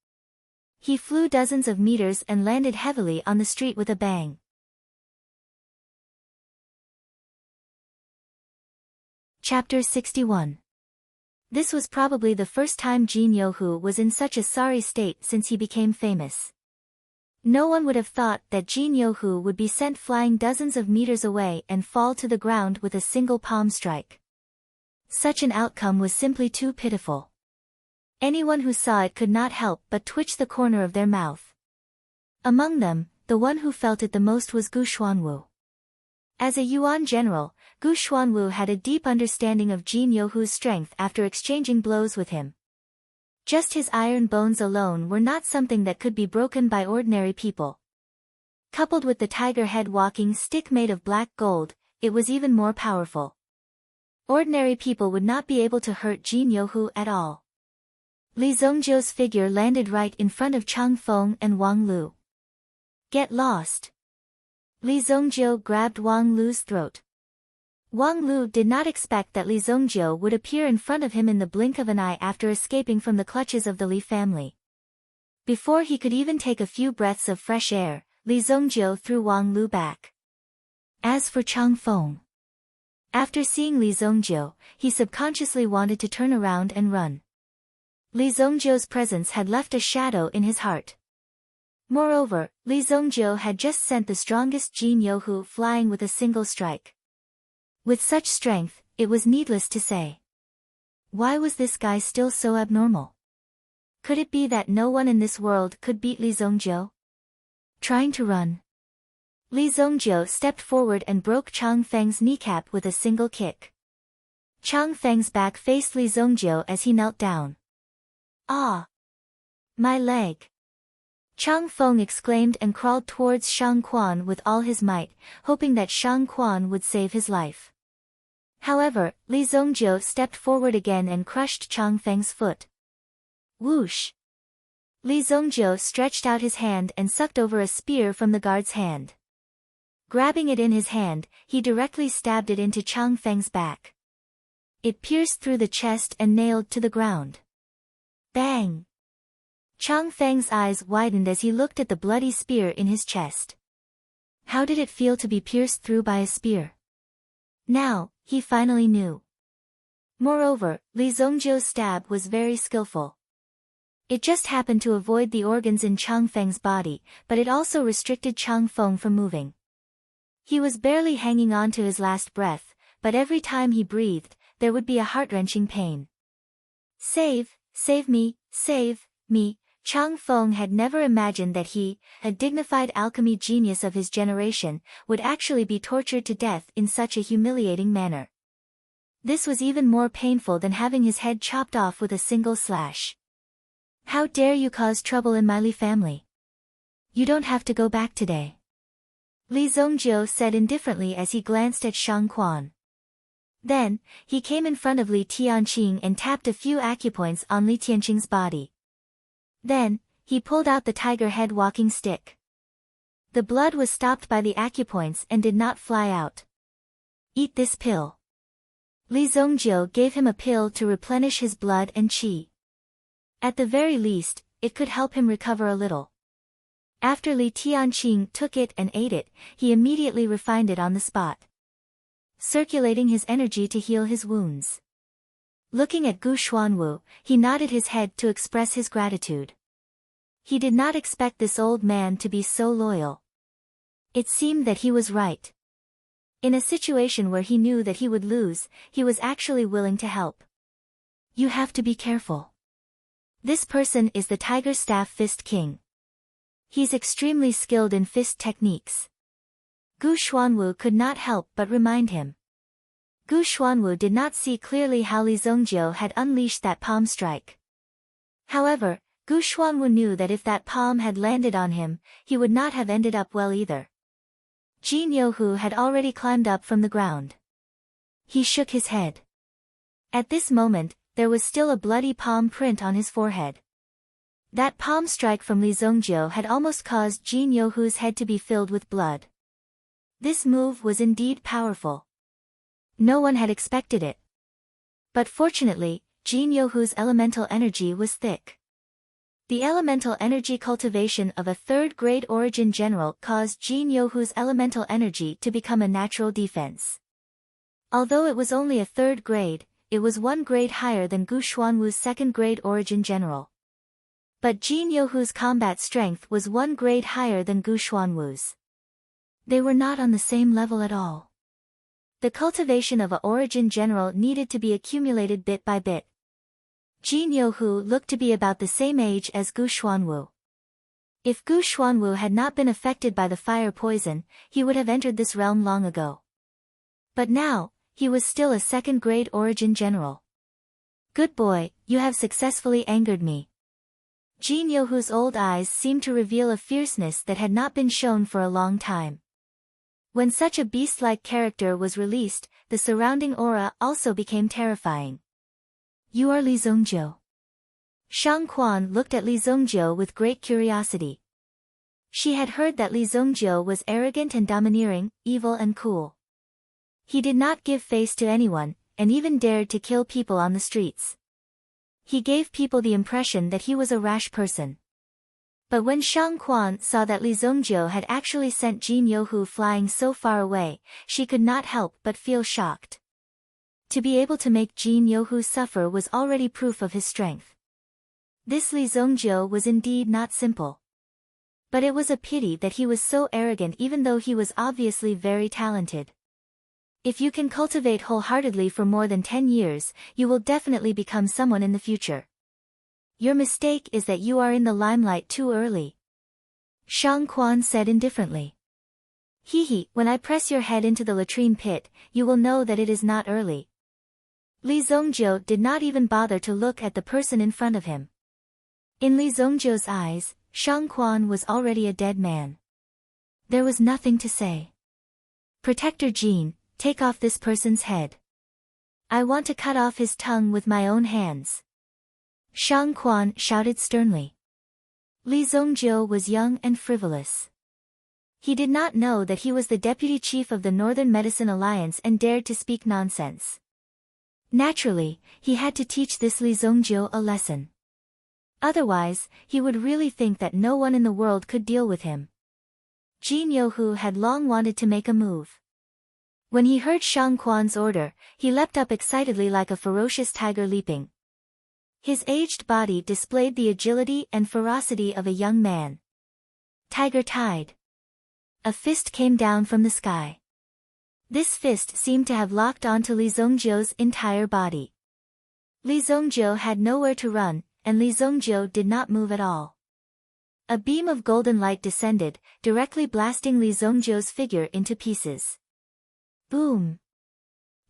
He flew dozens of meters and landed heavily on the street with a bang. Chapter 61. This was probably the first time Jin Youhu was in such a sorry state since he became famous. No one would have thought that Jin Youhu would be sent flying dozens of meters away and fall to the ground with a single palm strike. Such an outcome was simply too pitiful. Anyone who saw it could not help but twitch the corner of their mouth. Among them, the one who felt it the most was Gu Xuanwu. As a Yuan general, Gu Xuanwu had a deep understanding of Jin Youhu's strength after exchanging blows with him. Just his iron bones alone were not something that could be broken by ordinary people. Coupled with the tiger head walking stick made of black gold, it was even more powerful. Ordinary people would not be able to hurt Jin Youhu at all. Li Zongjiu's figure landed right in front of Chang Feng and Wang Lu. Get lost. Li Zongjiu grabbed Wang Lu's throat. Wang Lu did not expect that Li Zongjiu would appear in front of him in the blink of an eye after escaping from the clutches of the Li family. Before he could even take a few breaths of fresh air, Li Zongjiu threw Wang Lu back. As for Chang Feng, after seeing Li Zongjiu, he subconsciously wanted to turn around and run. Li Zongjiu's presence had left a shadow in his heart. Moreover, Li Zongjiu had just sent the strongest Jin Youhu flying with a single strike. With such strength, it was needless to say. Why was this guy still so abnormal? Could it be that no one in this world could beat Li Zongjiu? Trying to run, Li Zongjiu stepped forward and broke Chang Feng's kneecap with a single kick. Chang Feng's back faced Li Zongjiu as he knelt down. Ah! My leg! Chang Feng exclaimed and crawled towards Shang Quan with all his might, hoping that Shang Quan would save his life. However, Li Zongjiu stepped forward again and crushed Chang Feng's foot. Whoosh! Li Zongjiu stretched out his hand and sucked over a spear from the guard's hand. Grabbing it in his hand, he directly stabbed it into Chang Feng's back. It pierced through the chest and nailed to the ground. Bang! Chang Feng's eyes widened as he looked at the bloody spear in his chest. How did it feel to be pierced through by a spear? Now, he finally knew. Moreover, Li Zongjiu's stab was very skillful. It just happened to avoid the organs in Chang Feng's body, but it also restricted Chang Feng from moving. He was barely hanging on to his last breath, but every time he breathed, there would be a heart-wrenching pain. Save me, save me. Chang Feng had never imagined that he, a dignified alchemy genius of his generation, would actually be tortured to death in such a humiliating manner. This was even more painful than having his head chopped off with a single slash. How dare you cause trouble in my Li family? You don't have to go back today. Li Zongjiu said indifferently as he glanced at Shang Quan. Then, he came in front of Li Tianqing and tapped a few acupoints on Li Tianqing's body. Then, he pulled out the tiger head walking stick. The blood was stopped by the acupoints and did not fly out. Eat this pill. Li Zongjiu gave him a pill to replenish his blood and qi. At the very least, it could help him recover a little. After Li Tianqing took it and ate it, he immediately refined it on the spot, circulating his energy to heal his wounds. Looking at Gu Xuanwu, he nodded his head to express his gratitude. He did not expect this old man to be so loyal. It seemed that he was right. In a situation where he knew that he would lose, he was actually willing to help. You have to be careful. This person is the Tiger Staff Fist King. He's extremely skilled in fist techniques. Gu Xuanwu could not help but remind him. Gu Xuanwu did not see clearly how Li Zongjiu had unleashed that palm strike. However, Gu Xuanwu knew that if that palm had landed on him, he would not have ended up well either. Jin Youhu had already climbed up from the ground. He shook his head. At this moment, there was still a bloody palm print on his forehead. That palm strike from Li Zongjiu had almost caused Jin Youhu's head to be filled with blood. This move was indeed powerful. No one had expected it. But fortunately, Jin Youhu's elemental energy was thick. The elemental energy cultivation of a third-grade origin general caused Jin Youhu's elemental energy to become a natural defense. Although it was only a third grade, it was one grade higher than Gu Xuanwu's second-grade origin general. But Jin Youhu's combat strength was one grade higher than Gu Xuanwu's. They were not on the same level at all. The cultivation of a origin general needed to be accumulated bit by bit. Jin Youhu looked to be about the same age as Gu Xuanwu. If Gu Xuanwu had not been affected by the fire poison, he would have entered this realm long ago. But now, he was still a second-grade origin general. Good boy, you have successfully angered me. Jin Yohu's old eyes seemed to reveal a fierceness that had not been shown for a long time. When such a beast-like character was released, the surrounding aura also became terrifying. You are Li Zongjiu. Shang Quan looked at Li Zongjiu with great curiosity. She had heard that Li Zongjiu was arrogant and domineering, evil and cool. He did not give face to anyone, and even dared to kill people on the streets. He gave people the impression that he was a rash person. But when Shang Quan saw that Li Zongjiu had actually sent Jin Yohu flying so far away, she could not help but feel shocked. To be able to make Jin Yohu suffer was already proof of his strength. This Li Zongjiu was indeed not simple. But it was a pity that he was so arrogant even though he was obviously very talented. If you can cultivate wholeheartedly for more than 10 years, you will definitely become someone in the future. Your mistake is that you are in the limelight too early. Shang Quan said indifferently. Hehe, when I press your head into the latrine pit, you will know that it is not early. Li Zongjiu did not even bother to look at the person in front of him. In Li Zongjiu's eyes, Shang Quan was already a dead man. There was nothing to say. Protector Jin, take off this person's head. I want to cut off his tongue with my own hands. Shang Quan shouted sternly. Li Zongjiu was young and frivolous. He did not know that he was the deputy chief of the Northern Medicine Alliance and dared to speak nonsense. Naturally, he had to teach this Li Zongjiu a lesson. Otherwise, he would really think that no one in the world could deal with him. Jin Yohu had long wanted to make a move. When he heard Shang Quan's order, he leapt up excitedly like a ferocious tiger leaping. His aged body displayed the agility and ferocity of a young man. Tiger Tide. A fist came down from the sky. This fist seemed to have locked onto Li Zongjiu's entire body. Li Zongjiu had nowhere to run, and Li Zongjiu did not move at all. A beam of golden light descended, directly blasting Li Zongjiu's figure into pieces. Boom!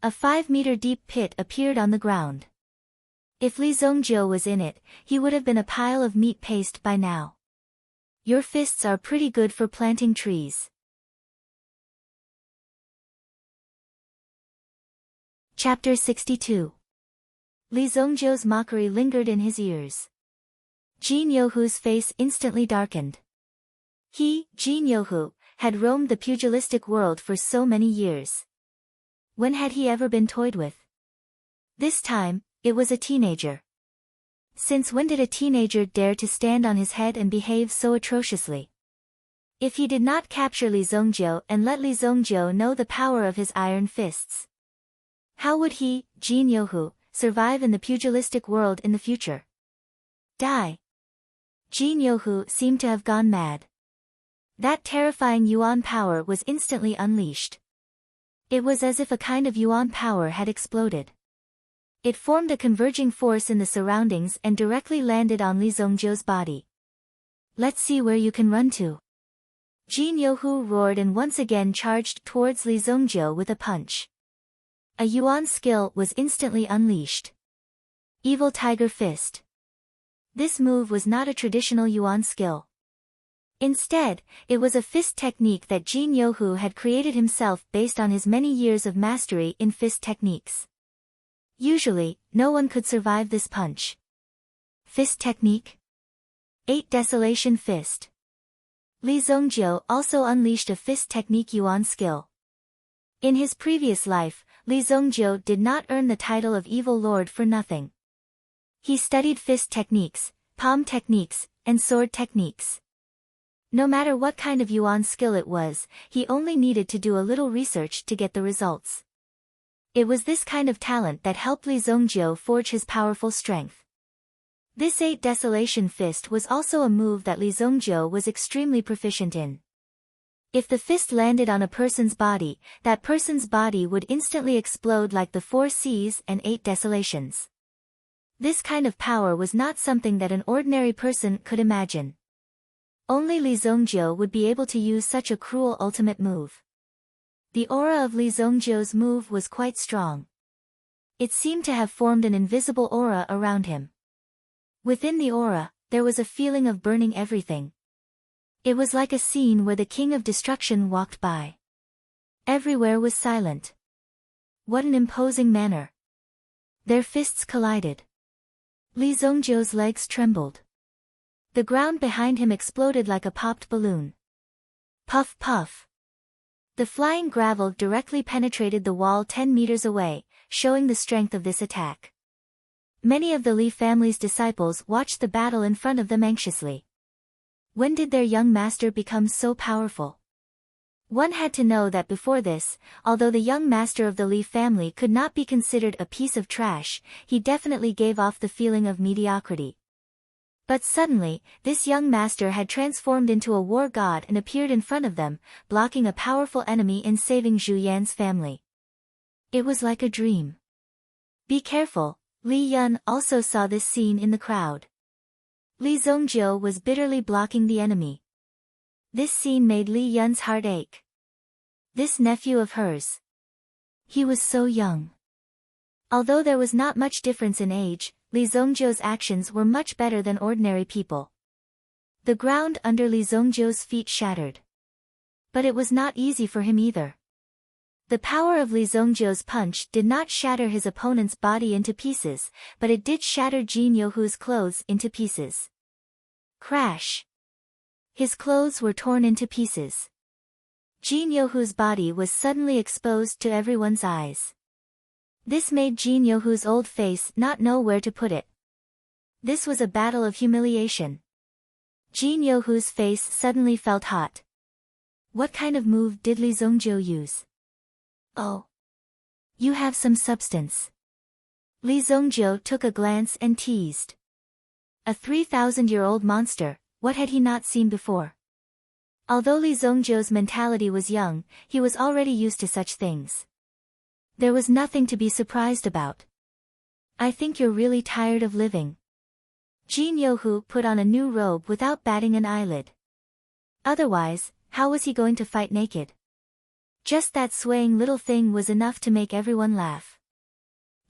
A 5-meter deep pit appeared on the ground. If Li Zongjiu was in it, he would have been a pile of meat paste by now. Your fists are pretty good for planting trees. Chapter 62. Li Zongjiu's mockery lingered in his ears. Jin Yohu's face instantly darkened. He, Jin Yohu, had roamed the pugilistic world for so many years. When had he ever been toyed with? This time, it was a teenager. Since when did a teenager dare to stand on his head and behave so atrociously? If he did not capture Li Zongjiu and let Li Zongjiu know the power of his iron fists, how would he, Jin Yohu, survive in the pugilistic world in the future? Die. Jin Yohu seemed to have gone mad. That terrifying yuan power was instantly unleashed. It was as if a kind of yuan power had exploded. It formed a converging force in the surroundings and directly landed on Li Zongjiu's body. Let's see where you can run to. Jin Yohu roared and once again charged towards Li Zongjiu with a punch. A yuan skill was instantly unleashed. Evil Tiger Fist. This move was not a traditional yuan skill. Instead, it was a fist technique that Jin Yohu had created himself based on his many years of mastery in fist techniques. Usually, no one could survive this punch. Fist technique? 8 Desolation Fist. Li Zongjiu also unleashed a fist technique yuan skill. In his previous life, Li Zongjiu did not earn the title of Evil Lord for nothing. He studied fist techniques, palm techniques, and sword techniques. No matter what kind of yuan skill it was, he only needed to do a little research to get the results. It was this kind of talent that helped Li Zongjiu forge his powerful strength. This 8 Desolation Fist was also a move that Li Zongjiu was extremely proficient in. If the fist landed on a person's body, that person's body would instantly explode like the 4 Seas and 8 Desolations. This kind of power was not something that an ordinary person could imagine. Only Li Zongjiu would be able to use such a cruel ultimate move. The aura of Li Zongjiu's move was quite strong. It seemed to have formed an invisible aura around him. Within the aura, there was a feeling of burning everything. It was like a scene where the King of Destruction walked by. Everywhere was silent. What an imposing manner. Their fists collided. Li Zongjiu's legs trembled. The ground behind him exploded like a popped balloon. Puff puff. The flying gravel directly penetrated the wall 10 meters away, showing the strength of this attack. Many of the Li family's disciples watched the battle in front of them anxiously. When did their young master become so powerful? One had to know that before this, although the young master of the Li family could not be considered a piece of trash, he definitely gave off the feeling of mediocrity. But suddenly, this young master had transformed into a war god and appeared in front of them, blocking a powerful enemy and saving Zhu Yan's family. It was like a dream. Be careful, Li Yun also saw this scene in the crowd. Li Zongjiu was bitterly blocking the enemy. This scene made Li Yun's heart ache. This nephew of hers. He was so young. Although there was not much difference in age, Li Zongjiu's actions were much better than ordinary people. The ground under Li Zongjiu's feet shattered. But it was not easy for him either. The power of Li Zongjiu's punch did not shatter his opponent's body into pieces, but it did shatter Jin Youhu's clothes into pieces. Crash! His clothes were torn into pieces. Jin Youhu's body was suddenly exposed to everyone's eyes. This made Jin Youhu's old face not know where to put it. This was a battle of humiliation. Jin Youhu's face suddenly felt hot. What kind of move did Li Zongjiu use? Oh. You have some substance. Li Zongjiu took a glance and teased. A 3,000-year-old monster, what had he not seen before? Although Li Zongjiu's mentality was young, he was already used to such things. There was nothing to be surprised about. I think you're really tired of living. Jin Youhu put on a new robe without batting an eyelid. Otherwise, how was he going to fight naked? Just that swaying little thing was enough to make everyone laugh.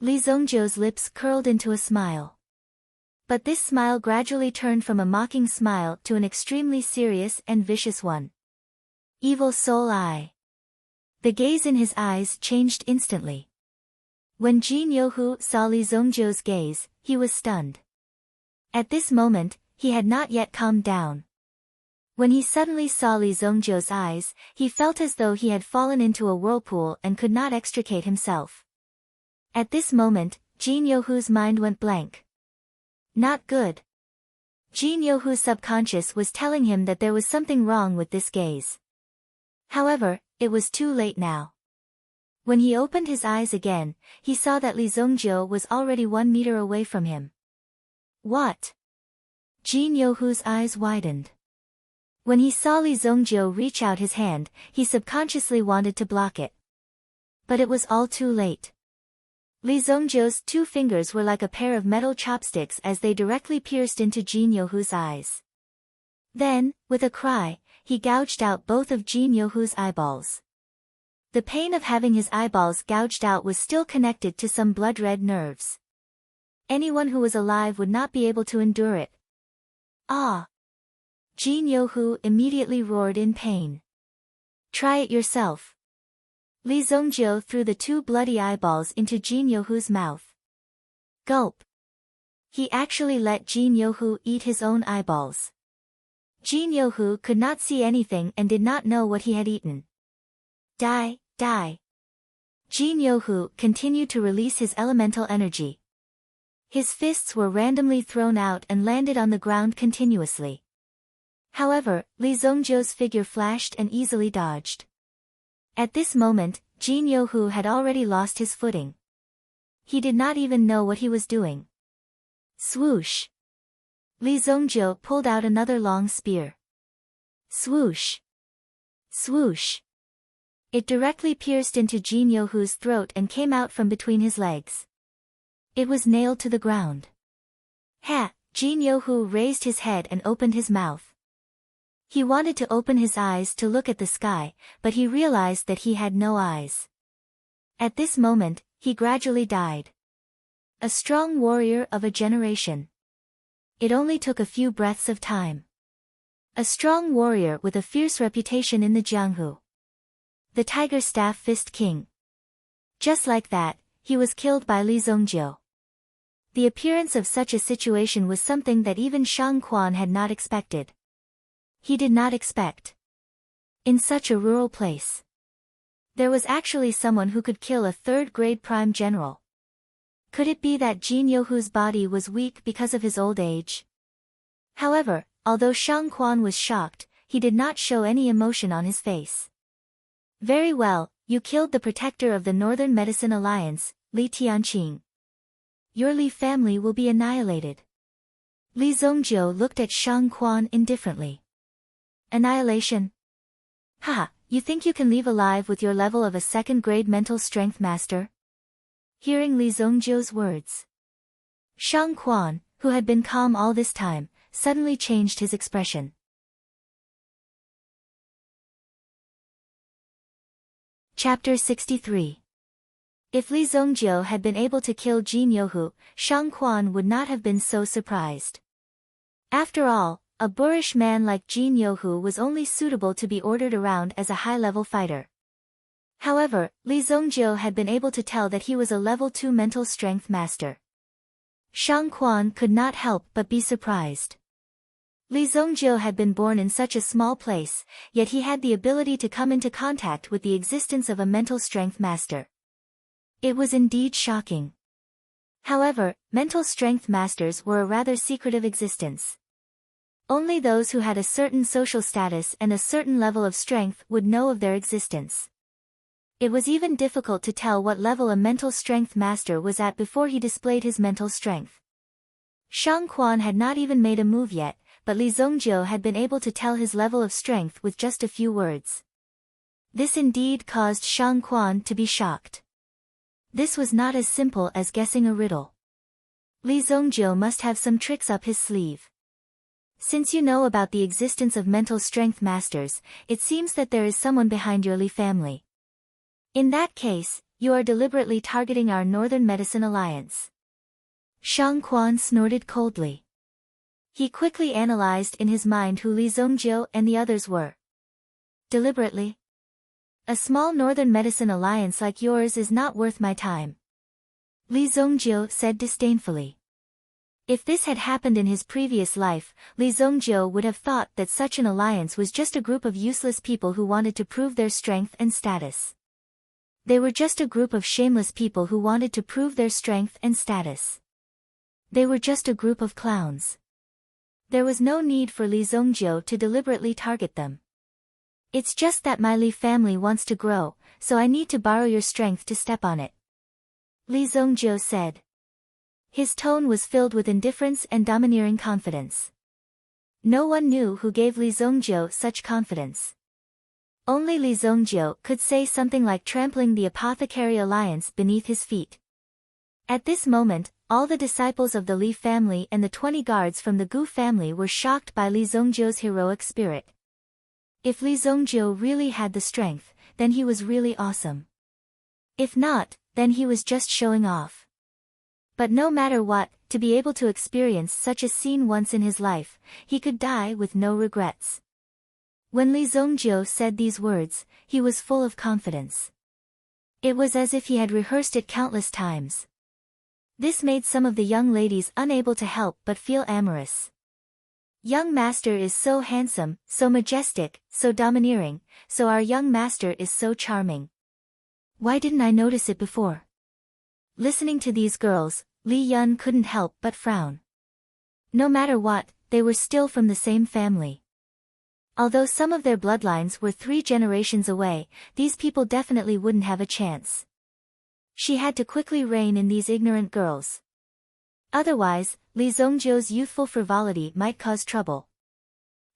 Li Zongjiu's lips curled into a smile. But this smile gradually turned from a mocking smile to an extremely serious and vicious one. Evil soul eye. The gaze in his eyes changed instantly. When Jin Youhu saw Li Zongjiu's gaze, he was stunned. At this moment, he had not yet calmed down. When he suddenly saw Li Zongjiu's eyes, he felt as though he had fallen into a whirlpool and could not extricate himself. At this moment, Jin Youhu's mind went blank. Not good. Jin Youhu's subconscious was telling him that there was something wrong with this gaze. However, it was too late now. When he opened his eyes again, he saw that Li Zongjiu was already 1 meter away from him. What? Jin Youhu's eyes widened. When he saw Li Zongjiu reach out his hand, he subconsciously wanted to block it. But it was all too late. Li Zongjiu's 2 fingers were like a pair of metal chopsticks as they directly pierced into Jin Youhu's eyes. Then, with a cry, he gouged out both of Jin Youhu's eyeballs. The pain of having his eyeballs gouged out was still connected to some blood-red nerves. Anyone who was alive would not be able to endure it. Ah! Jin Youhu immediately roared in pain. Try it yourself. Li Zongjiu threw the 2 bloody eyeballs into Jin Youhu's mouth. Gulp. He actually let Jin Youhu eat his own eyeballs. Jin Youhu could not see anything and did not know what he had eaten. Die, die. Jin Youhu continued to release his elemental energy. His fists were randomly thrown out and landed on the ground continuously. However, Li Zongjiu's figure flashed and easily dodged. At this moment, Jin Youhu had already lost his footing. He did not even know what he was doing. Swoosh! Li Zongjiu pulled out another long spear. Swoosh! Swoosh! It directly pierced into Jin Youhu's throat and came out from between his legs. It was nailed to the ground. Ha! Jin Youhu raised his head and opened his mouth. He wanted to open his eyes to look at the sky, but he realized that he had no eyes. At this moment, he gradually died. A strong warrior of a generation. It only took a few breaths of time. A strong warrior with a fierce reputation in the Jianghu. The Tiger Staff Fist King. Just like that, he was killed by Li Zongjiu. The appearance of such a situation was something that even Shang Quan had not expected. He did not expect. In such a rural place, there was actually someone who could kill a third-grade prime general. Could it be that Jin Youhu's body was weak because of his old age? However, although Shang Quan was shocked, he did not show any emotion on his face. Very well, you killed the protector of the Northern Medicine Alliance, Li Tianqing. Your Li family will be annihilated. Li Zongjiu looked at Shang Quan indifferently. Annihilation? Haha, you think you can leave alive with your level of a second-grade mental strength master? Hearing Li Zongjiu's words, Shang Quan, who had been calm all this time, suddenly changed his expression. Chapter 63. If Li Zongjiu had been able to kill Jin Youhu, Shang Quan would not have been so surprised. After all, a boorish man like Jin Youhu was only suitable to be ordered around as a high-level fighter. However, Li Zongjiu had been able to tell that he was a level 2 mental strength master. Shang Quan could not help but be surprised. Li Zongjiu had been born in such a small place, yet he had the ability to come into contact with the existence of a mental strength master. It was indeed shocking. However, mental strength masters were a rather secretive existence. Only those who had a certain social status and a certain level of strength would know of their existence. It was even difficult to tell what level a mental strength master was at before he displayed his mental strength. Shang Quan had not even made a move yet, but Li Zongjiu had been able to tell his level of strength with just a few words. This indeed caused Shang Quan to be shocked. This was not as simple as guessing a riddle. Li Zongjiu must have some tricks up his sleeve. Since you know about the existence of mental strength masters, it seems that there is someone behind your Li family. In that case, you are deliberately targeting our Northern Medicine Alliance. Shang Quan snorted coldly. He quickly analyzed in his mind who Li Zongjiu and the others were. Deliberately? A small Northern Medicine Alliance like yours is not worth my time. Li Zongjiu said disdainfully. If this had happened in his previous life, Li Zongjiu would have thought that such an alliance was just a group of useless people who wanted to prove their strength and status. They were just a group of shameless people who wanted to prove their strength and status. They were just a group of clowns. There was no need for Li Zongjiu to deliberately target them. It's just that my Li family wants to grow, so I need to borrow your strength to step on it. Li Zongjiu said. His tone was filled with indifference and domineering confidence. No one knew who gave Li Zongjiu such confidence. Only Li Zongjiu could say something like trampling the Apothecary Alliance beneath his feet. At this moment, all the disciples of the Li family and the 20 guards from the Gu family were shocked by Li Zongjiu's heroic spirit. If Li Zongjiu really had the strength, then he was really awesome. If not, then he was just showing off. But no matter what, to be able to experience such a scene once in his life, he could die with no regrets. When Li Zongjiu said these words, he was full of confidence. It was as if he had rehearsed it countless times. This made some of the young ladies unable to help but feel amorous. Young master is so handsome, so majestic, so domineering, so our young master is so charming. Why didn't I notice it before? Listening to these girls, Li Yun couldn't help but frown. No matter what, they were still from the same family. Although some of their bloodlines were 3 generations away, these people definitely wouldn't have a chance. She had to quickly rein in these ignorant girls. Otherwise, Li Zongjiu's youthful frivolity might cause trouble.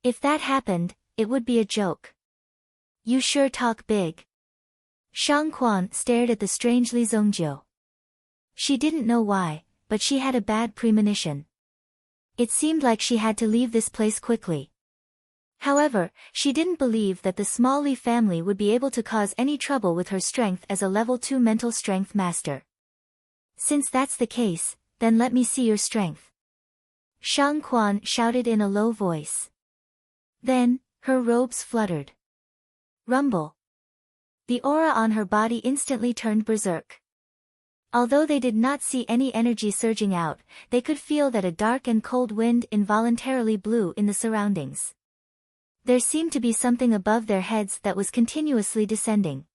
If that happened, it would be a joke. You sure talk big. Shang Quan stared at the strange Li Zongjiu. She didn't know why, but she had a bad premonition. It seemed like she had to leave this place quickly. However, she didn't believe that the Small Li family would be able to cause any trouble with her strength as a level 2 mental strength master. Since that's the case, then let me see your strength. Shang Quan shouted in a low voice. Then, her robes fluttered. Rumble. The aura on her body instantly turned berserk. Although they did not see any energy surging out, they could feel that a dark and cold wind involuntarily blew in the surroundings. There seemed to be something above their heads that was continuously descending.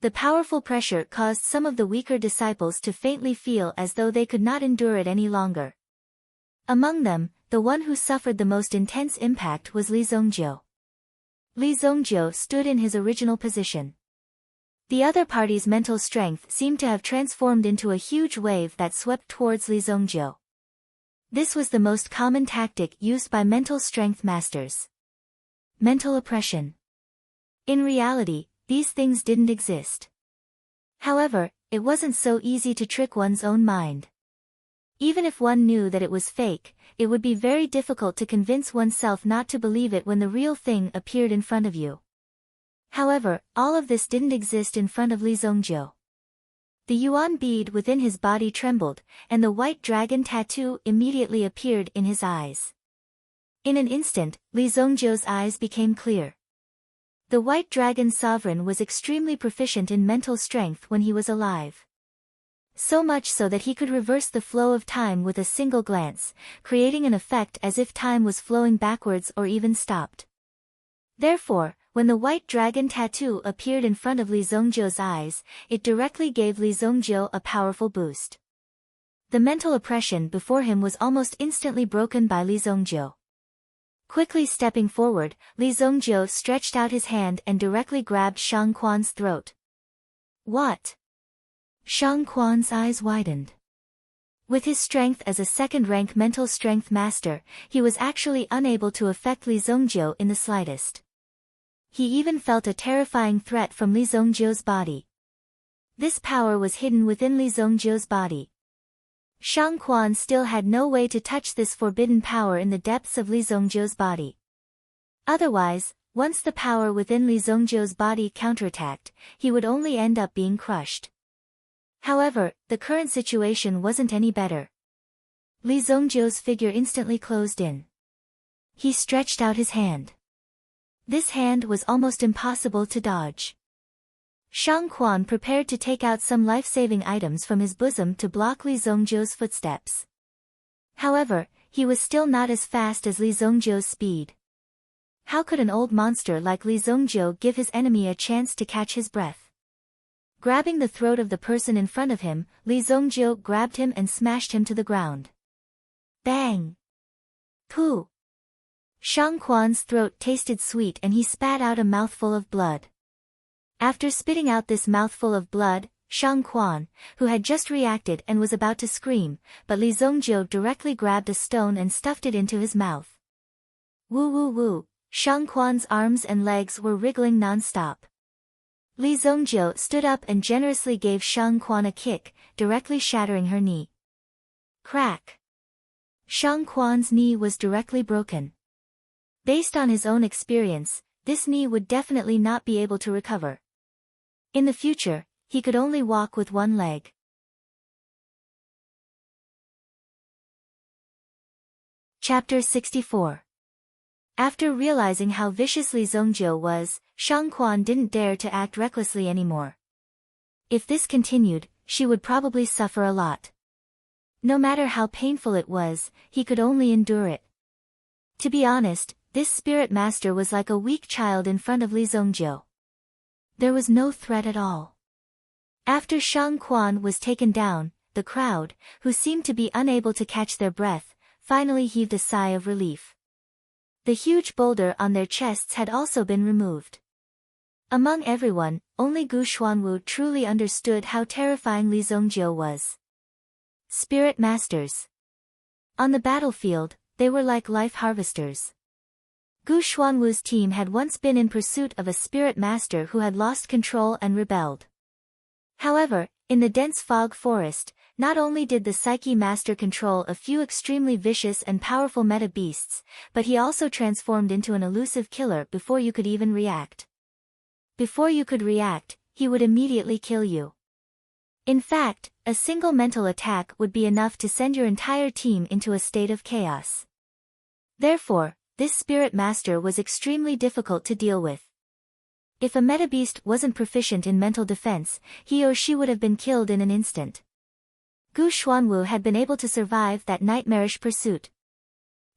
The powerful pressure caused some of the weaker disciples to faintly feel as though they could not endure it any longer. Among them, the one who suffered the most intense impact was Li Zongjiu. Li Zongjiu stood in his original position. The other party's mental strength seemed to have transformed into a huge wave that swept towards Li Zongjiu. This was the most common tactic used by mental strength masters. Mental oppression. In reality, these things didn't exist. However, it wasn't so easy to trick one's own mind. Even if one knew that it was fake, it would be very difficult to convince oneself not to believe it when the real thing appeared in front of you. However, all of this didn't exist in front of Li Zongjiu. The yuan bead within his body trembled, and the white dragon tattoo immediately appeared in his eyes. In an instant, Li Zongjiu's eyes became clear. The white dragon sovereign was extremely proficient in mental strength when he was alive. So much so that he could reverse the flow of time with a single glance, creating an effect as if time was flowing backwards or even stopped. Therefore, when the white dragon tattoo appeared in front of Li Zongjiu's eyes, it directly gave Li Zongjiu a powerful boost. The mental oppression before him was almost instantly broken by Li Zongjiu. Quickly stepping forward, Li Zongjiu stretched out his hand and directly grabbed Shang Quan's throat. What? Shang Quan's eyes widened. With his strength as a second-rank mental strength master, he was actually unable to affect Li Zongjiu in the slightest. He even felt a terrifying threat from Li Zongjiu's body. This power was hidden within Li Zongjiu's body. Shang Quan still had no way to touch this forbidden power in the depths of Li Zongjiu's body. Otherwise, once the power within Li Zongjiu's body counterattacked, he would only end up being crushed. However, the current situation wasn't any better. Li Zongjiu's figure instantly closed in. He stretched out his hand. This hand was almost impossible to dodge. Shang Quan prepared to take out some life-saving items from his bosom to block Li Zongjiu's footsteps. However, he was still not as fast as Li Zongjiu's speed. How could an old monster like Li Zongjiu give his enemy a chance to catch his breath? Grabbing the throat of the person in front of him, Li Zongjiu grabbed him and smashed him to the ground. Bang! Pooh! Shang Quan's throat tasted sweet and he spat out a mouthful of blood. After spitting out this mouthful of blood, Shang Quan, who had just reacted and was about to scream, but Li Zongjiu directly grabbed a stone and stuffed it into his mouth. Woo woo woo, Shang Quan's arms and legs were wriggling non-stop. Li Zongjiu stood up and generously gave Shang Quan a kick, directly shattering her knee. Crack! Shang Quan's knee was directly broken. Based on his own experience, this knee would definitely not be able to recover. In the future, he could only walk with one leg. Chapter 64. After realizing how vicious Li Zongjiu was, Shang Quan didn't dare to act recklessly anymore. If this continued, she would probably suffer a lot. No matter how painful it was, he could only endure it. To be honest, this spirit master was like a weak child in front of Li Zongjiu. There was no threat at all. After Shang Quan was taken down, the crowd, who seemed to be unable to catch their breath, finally heaved a sigh of relief. The huge boulder on their chests had also been removed. Among everyone, only Gu Xuanwu truly understood how terrifying Li Zongjiu was. Spirit masters. On the battlefield, they were like life harvesters. Gu Xuanwu's team had once been in pursuit of a spirit master who had lost control and rebelled. However, in the dense fog forest, not only did the Psyche Master control a few extremely vicious and powerful meta beasts, but he also transformed into an elusive killer before you could even react. Before you could react, he would immediately kill you. In fact, a single mental attack would be enough to send your entire team into a state of chaos. Therefore, this Spirit Master was extremely difficult to deal with. If a metabeast wasn't proficient in mental defense, he or she would have been killed in an instant. Gu Xuanwu had been able to survive that nightmarish pursuit.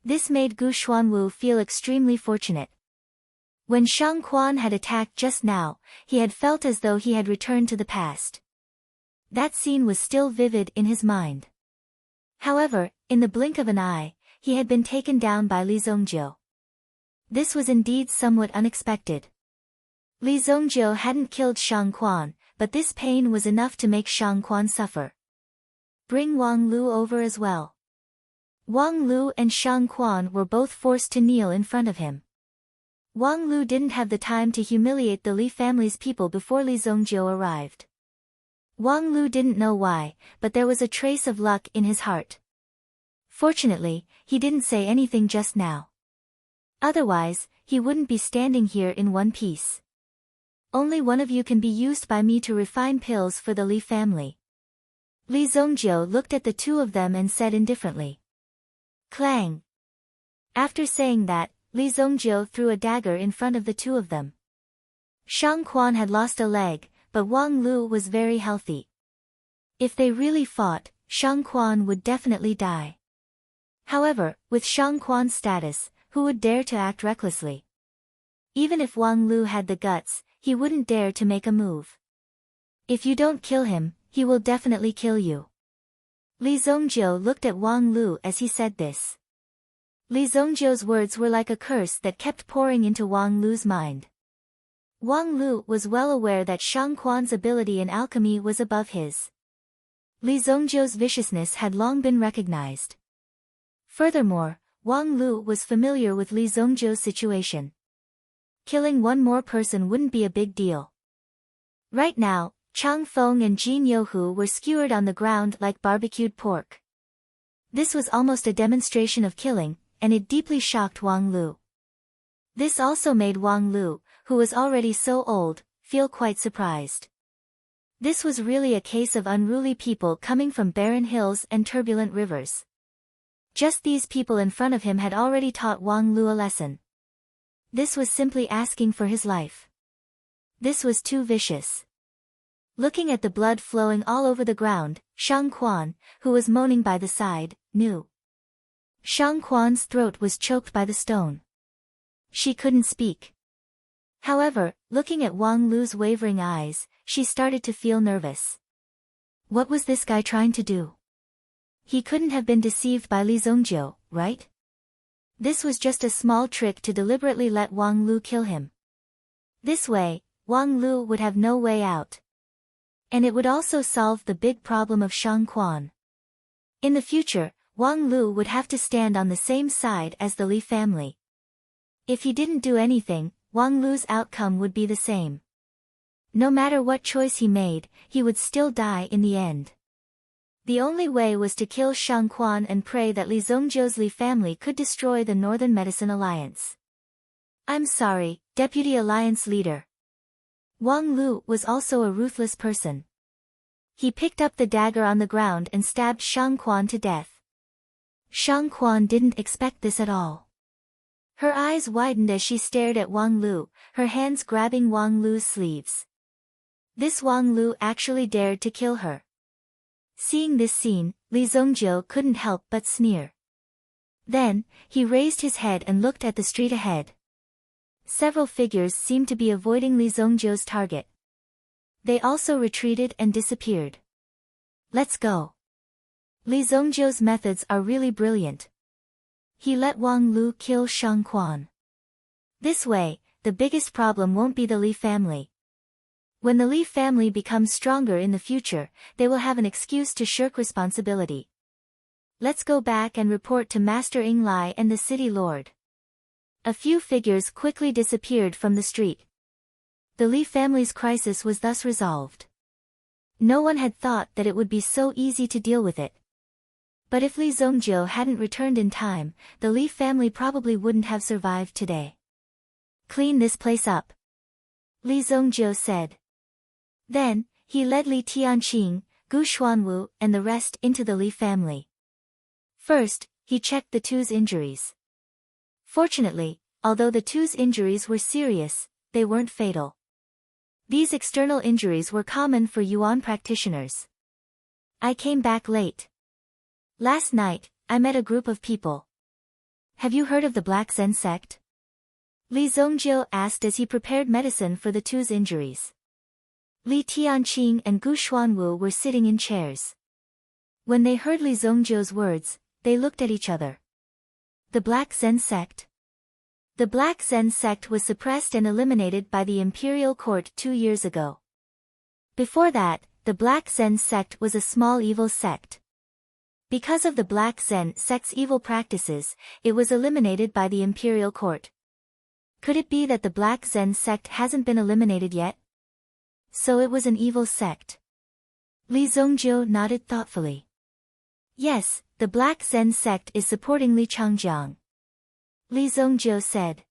This made Gu Xuanwu feel extremely fortunate. When Shang Quan had attacked just now, he had felt as though he had returned to the past. That scene was still vivid in his mind. However, in the blink of an eye, he had been taken down by Li Zongjiu. This was indeed somewhat unexpected. Li Zongjiu hadn't killed Shang Quan, but this pain was enough to make Shang Quan suffer. Bring Wang Lu over as well. Wang Lu and Shang Quan were both forced to kneel in front of him. Wang Lu didn't have the time to humiliate the Li family's people before Li Zongjiu arrived. Wang Lu didn't know why, but there was a trace of luck in his heart. Fortunately, he didn't say anything just now. Otherwise, he wouldn't be standing here in one piece. Only one of you can be used by me to refine pills for the Li family. Li Zongjiu looked at the two of them and said indifferently. Clang. After saying that, Li Zongjiu threw a dagger in front of the two of them. Shang Quan had lost a leg, but Wang Lu was very healthy. If they really fought, Shang Quan would definitely die. However, with Shang Quan's status, who would dare to act recklessly? Even if Wang Lu had the guts, he wouldn't dare to make a move. If you don't kill him, he will definitely kill you. Li Zongjiu looked at Wang Lu as he said this. Li Zongjiu's words were like a curse that kept pouring into Wang Lu's mind. Wang Lu was well aware that Shang Quan's ability in alchemy was above his. Li Zongjiu's viciousness had long been recognized. Furthermore, Wang Lu was familiar with Li Zongjiu's situation. Killing one more person wouldn't be a big deal. Right now, Chang Feng and Jin Youhu were skewered on the ground like barbecued pork. This was almost a demonstration of killing, and it deeply shocked Wang Lu. This also made Wang Lu, who was already so old, feel quite surprised. This was really a case of unruly people coming from barren hills and turbulent rivers. Just these people in front of him had already taught Wang Lu a lesson. This was simply asking for his life. This was too vicious. Looking at the blood flowing all over the ground, Shang Quan, who was moaning by the side, knew. Shang Quan's throat was choked by the stone. She couldn't speak. However, looking at Wang Lu's wavering eyes, she started to feel nervous. What was this guy trying to do? He couldn't have been deceived by Li Zongjiu, right? This was just a small trick to deliberately let Wang Lu kill him. This way, Wang Lu would have no way out. And it would also solve the big problem of Shang Quan. In the future, Wang Lu would have to stand on the same side as the Li family. If he didn't do anything, Wang Lu's outcome would be the same. No matter what choice he made, he would still die in the end. The only way was to kill Shang Quan and pray that Li Zongjiu's Li family could destroy the Northern Medicine Alliance. I'm sorry, Deputy Alliance Leader. Wang Lu was also a ruthless person. He picked up the dagger on the ground and stabbed Shang Quan to death. Shang Quan didn't expect this at all. Her eyes widened as she stared at Wang Lu, her hands grabbing Wang Lu's sleeves. This Wang Lu actually dared to kill her. Seeing this scene, Li Zongjiu couldn't help but sneer. Then, he raised his head and looked at the street ahead. Several figures seemed to be avoiding Li Zongjiu's target. They also retreated and disappeared. Let's go. Li Zongjiu's methods are really brilliant. He let Wang Lu kill Shang Quan. This way, the biggest problem won't be the Li family. When the Li family becomes stronger in the future, they will have an excuse to shirk responsibility. Let's go back and report to Master Ing Lai and the city lord. A few figures quickly disappeared from the street. The Li family's crisis was thus resolved. No one had thought that it would be so easy to deal with it. But if Li Zongjiu hadn't returned in time, the Li family probably wouldn't have survived today. Clean this place up, Li Zongjiu said. Then, he led Li Tianqing, Gu Xuanwu, and the rest into the Li family. First, he checked the two's injuries. Fortunately, although the two's injuries were serious, they weren't fatal. These external injuries were common for Yuan practitioners. I came back late. Last night, I met a group of people. Have you heard of the Black Zen sect? Li Zongjiu asked as he prepared medicine for the two's injuries. Li Tianqing and Gu Xuanwu were sitting in chairs. When they heard Li Zongjiu's words, they looked at each other. The Black Zen sect? The Black Zen sect was suppressed and eliminated by the imperial court 2 years ago. Before that, the Black Zen sect was a small evil sect. Because of the Black Zen sect's evil practices, it was eliminated by the imperial court. Could it be that the Black Zen sect hasn't been eliminated yet? So it was an evil sect. Li Zongjiu nodded thoughtfully. Yes, the Black Zen sect is supporting Li Changjiang. Li Zongjiu said.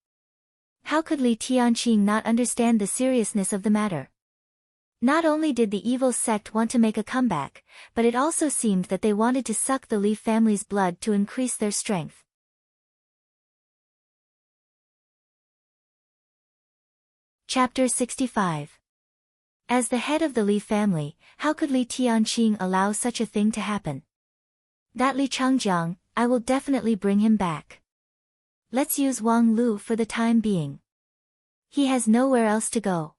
How could Li Tianqing not understand the seriousness of the matter? Not only did the evil sect want to make a comeback, but it also seemed that they wanted to suck the Li family's blood to increase their strength. Chapter 65. As the head of the Li family, how could Li Tianqing allow such a thing to happen? That Li Changjiang, I will definitely bring him back. Let's use Wang Lu for the time being. He has nowhere else to go.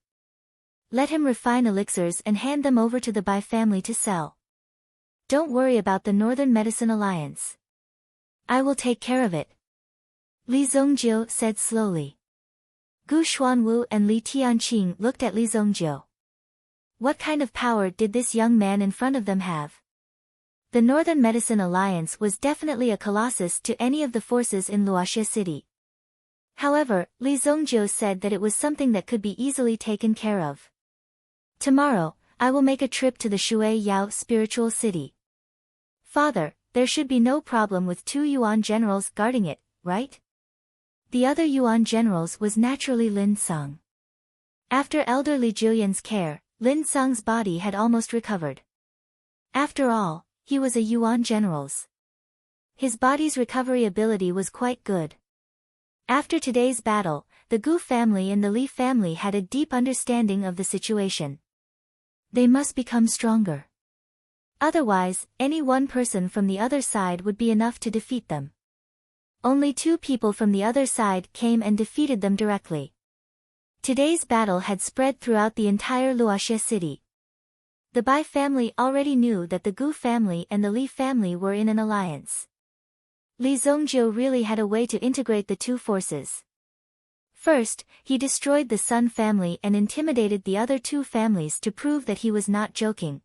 Let him refine elixirs and hand them over to the Bai family to sell. Don't worry about the Northern Medicine Alliance. I will take care of it, Li Zongjiu said slowly. Gu Xuanwu and Li Tianqing looked at Li Zongjiu. What kind of power did this young man in front of them have? The Northern Medicine Alliance was definitely a colossus to any of the forces in Luoxia City. However, Li Zongjiu said that it was something that could be easily taken care of. Tomorrow, I will make a trip to the Shui Yao spiritual city. Father, there should be no problem with 2 Yuan generals guarding it, right? The other Yuan generals was naturally Lin Song. After elder Li Julian's care, Lin Song's body had almost recovered. After all, he was a Yuan general's. His body's recovery ability was quite good. After today's battle, the Gu family and the Li family had a deep understanding of the situation. They must become stronger. Otherwise, any one person from the other side would be enough to defeat them. Only 2 people from the other side came and defeated them directly. Today's battle had spread throughout the entire Luoxia city. The Bai family already knew that the Gu family and the Li family were in an alliance. Li Zongjiu really had a way to integrate the 2 forces. First, he destroyed the Sun family and intimidated the other 2 families to prove that he was not joking.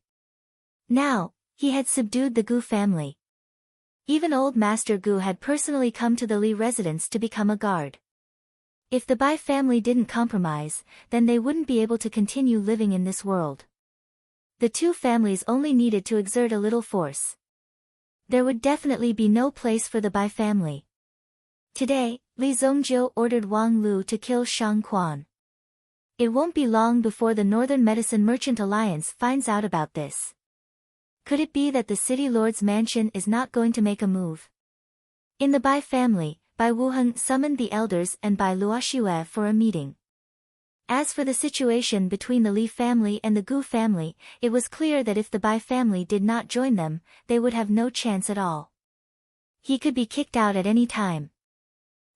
Now, he had subdued the Gu family. Even old Master Gu had personally come to the Li residence to become a guard. If the Bai family didn't compromise, then they wouldn't be able to continue living in this world. The 2 families only needed to exert a little force. There would definitely be no place for the Bai family. Today, Li Zongjiu ordered Wang Lu to kill Shang Quan. It won't be long before the Northern Medicine Merchant Alliance finds out about this. Could it be that the city lord's mansion is not going to make a move? In the Bai family, Bai Wuheng summoned the elders and Bai Luoxue for a meeting. As for the situation between the Li family and the Gu family, it was clear that if the Bai family did not join them, they would have no chance at all. He could be kicked out at any time.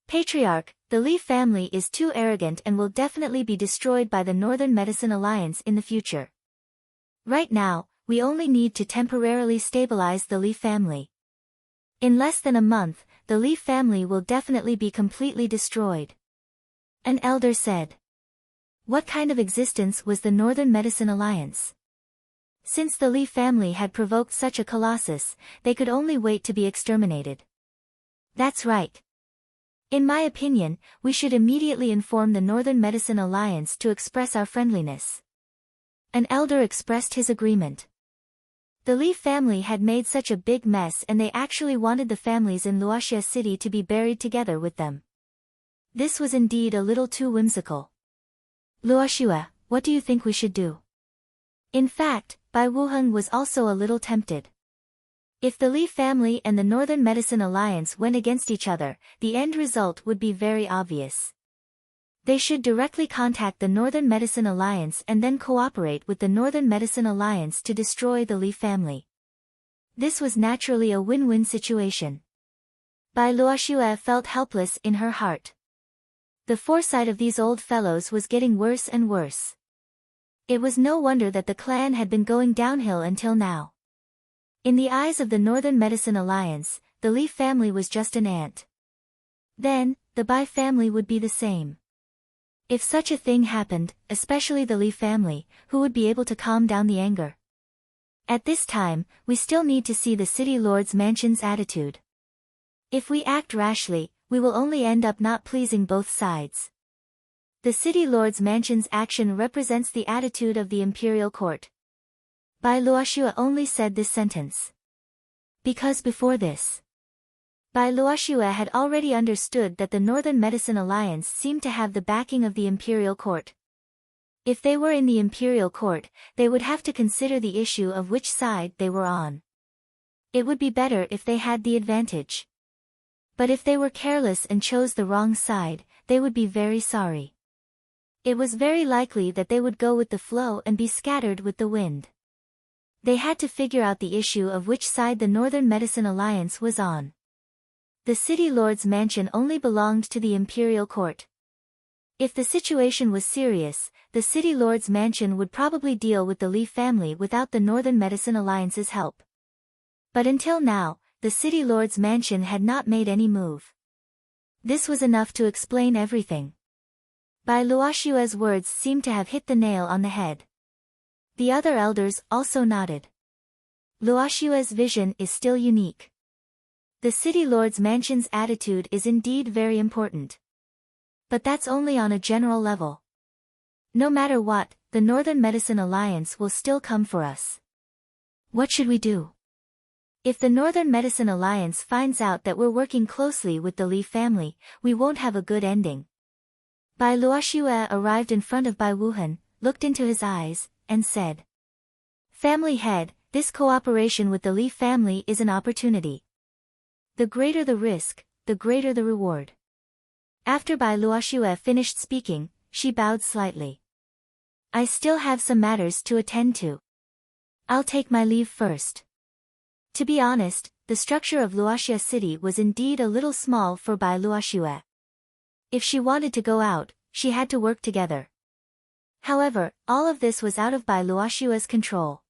Patriarch, the Li family is too arrogant and will definitely be destroyed by the Northern Medicine Alliance in the future. Right now, we only need to temporarily stabilize the Li family. In less than a month, the Li family will definitely be completely destroyed. An elder said. What kind of existence was the Northern Medicine Alliance? Since the Li family had provoked such a colossus, they could only wait to be exterminated. That's right. In my opinion, we should immediately inform the Northern Medicine Alliance to express our friendliness. An elder expressed his agreement. The Li family had made such a big mess and they actually wanted the families in Luoxia City to be buried together with them. This was indeed a little too whimsical. Luoxia, what do you think we should do? In fact, Bai Wuheng was also a little tempted. If the Li family and the Northern Medicine Alliance went against each other, the end result would be very obvious. They should directly contact the Northern Medicine Alliance and then cooperate with the Northern Medicine Alliance to destroy the Li family. This was naturally a win-win situation. Bai Luoxia felt helpless in her heart. The foresight of these old fellows was getting worse and worse. It was no wonder that the clan had been going downhill until now. In the eyes of the Northern Medicine Alliance, the Li family was just an ant. Then, the Bai family would be the same. If such a thing happened, especially the Li family, who would be able to calm down the anger? At this time, we still need to see the city lord's mansion's attitude. If we act rashly, we will only end up not pleasing both sides. The city lord's mansion's action represents the attitude of the imperial court. Bai Luoxia only said this sentence because before this, Bai Luoxia had already understood that the Northern Medicine Alliance seemed to have the backing of the imperial court. If they were in the imperial court, they would have to consider the issue of which side they were on. It would be better if they had the advantage. But if they were careless and chose the wrong side, they would be very sorry. It was very likely that they would go with the flow and be scattered with the wind. They had to figure out the issue of which side the Northern Medicine Alliance was on. The city lord's mansion only belonged to the imperial court. If the situation was serious, the city lord's mansion would probably deal with the Li family without the Northern Medicine Alliance's help. But until now, the city lord's mansion had not made any move. This was enough to explain everything. Bai Luoxia's words seemed to have hit the nail on the head. The other elders also nodded. Luoxia's vision is still unique. The city lord's mansion's attitude is indeed very important. But that's only on a general level. No matter what, the Northern Medicine Alliance will still come for us. What should we do? If the Northern Medicine Alliance finds out that we're working closely with the Li family, we won't have a good ending. Bai Luoxia arrived in front of Bai Wuheng, looked into his eyes, and said, "Family head, this cooperation with the Li family is an opportunity. The greater the risk, the greater the reward." After Bai Luoxia finished speaking, she bowed slightly. "I still have some matters to attend to. I'll take my leave first." To be honest, the structure of Luoxia City was indeed a little small for Bai Luoxia. If she wanted to go out, she had to work together. However, all of this was out of Bai Luoxia's control.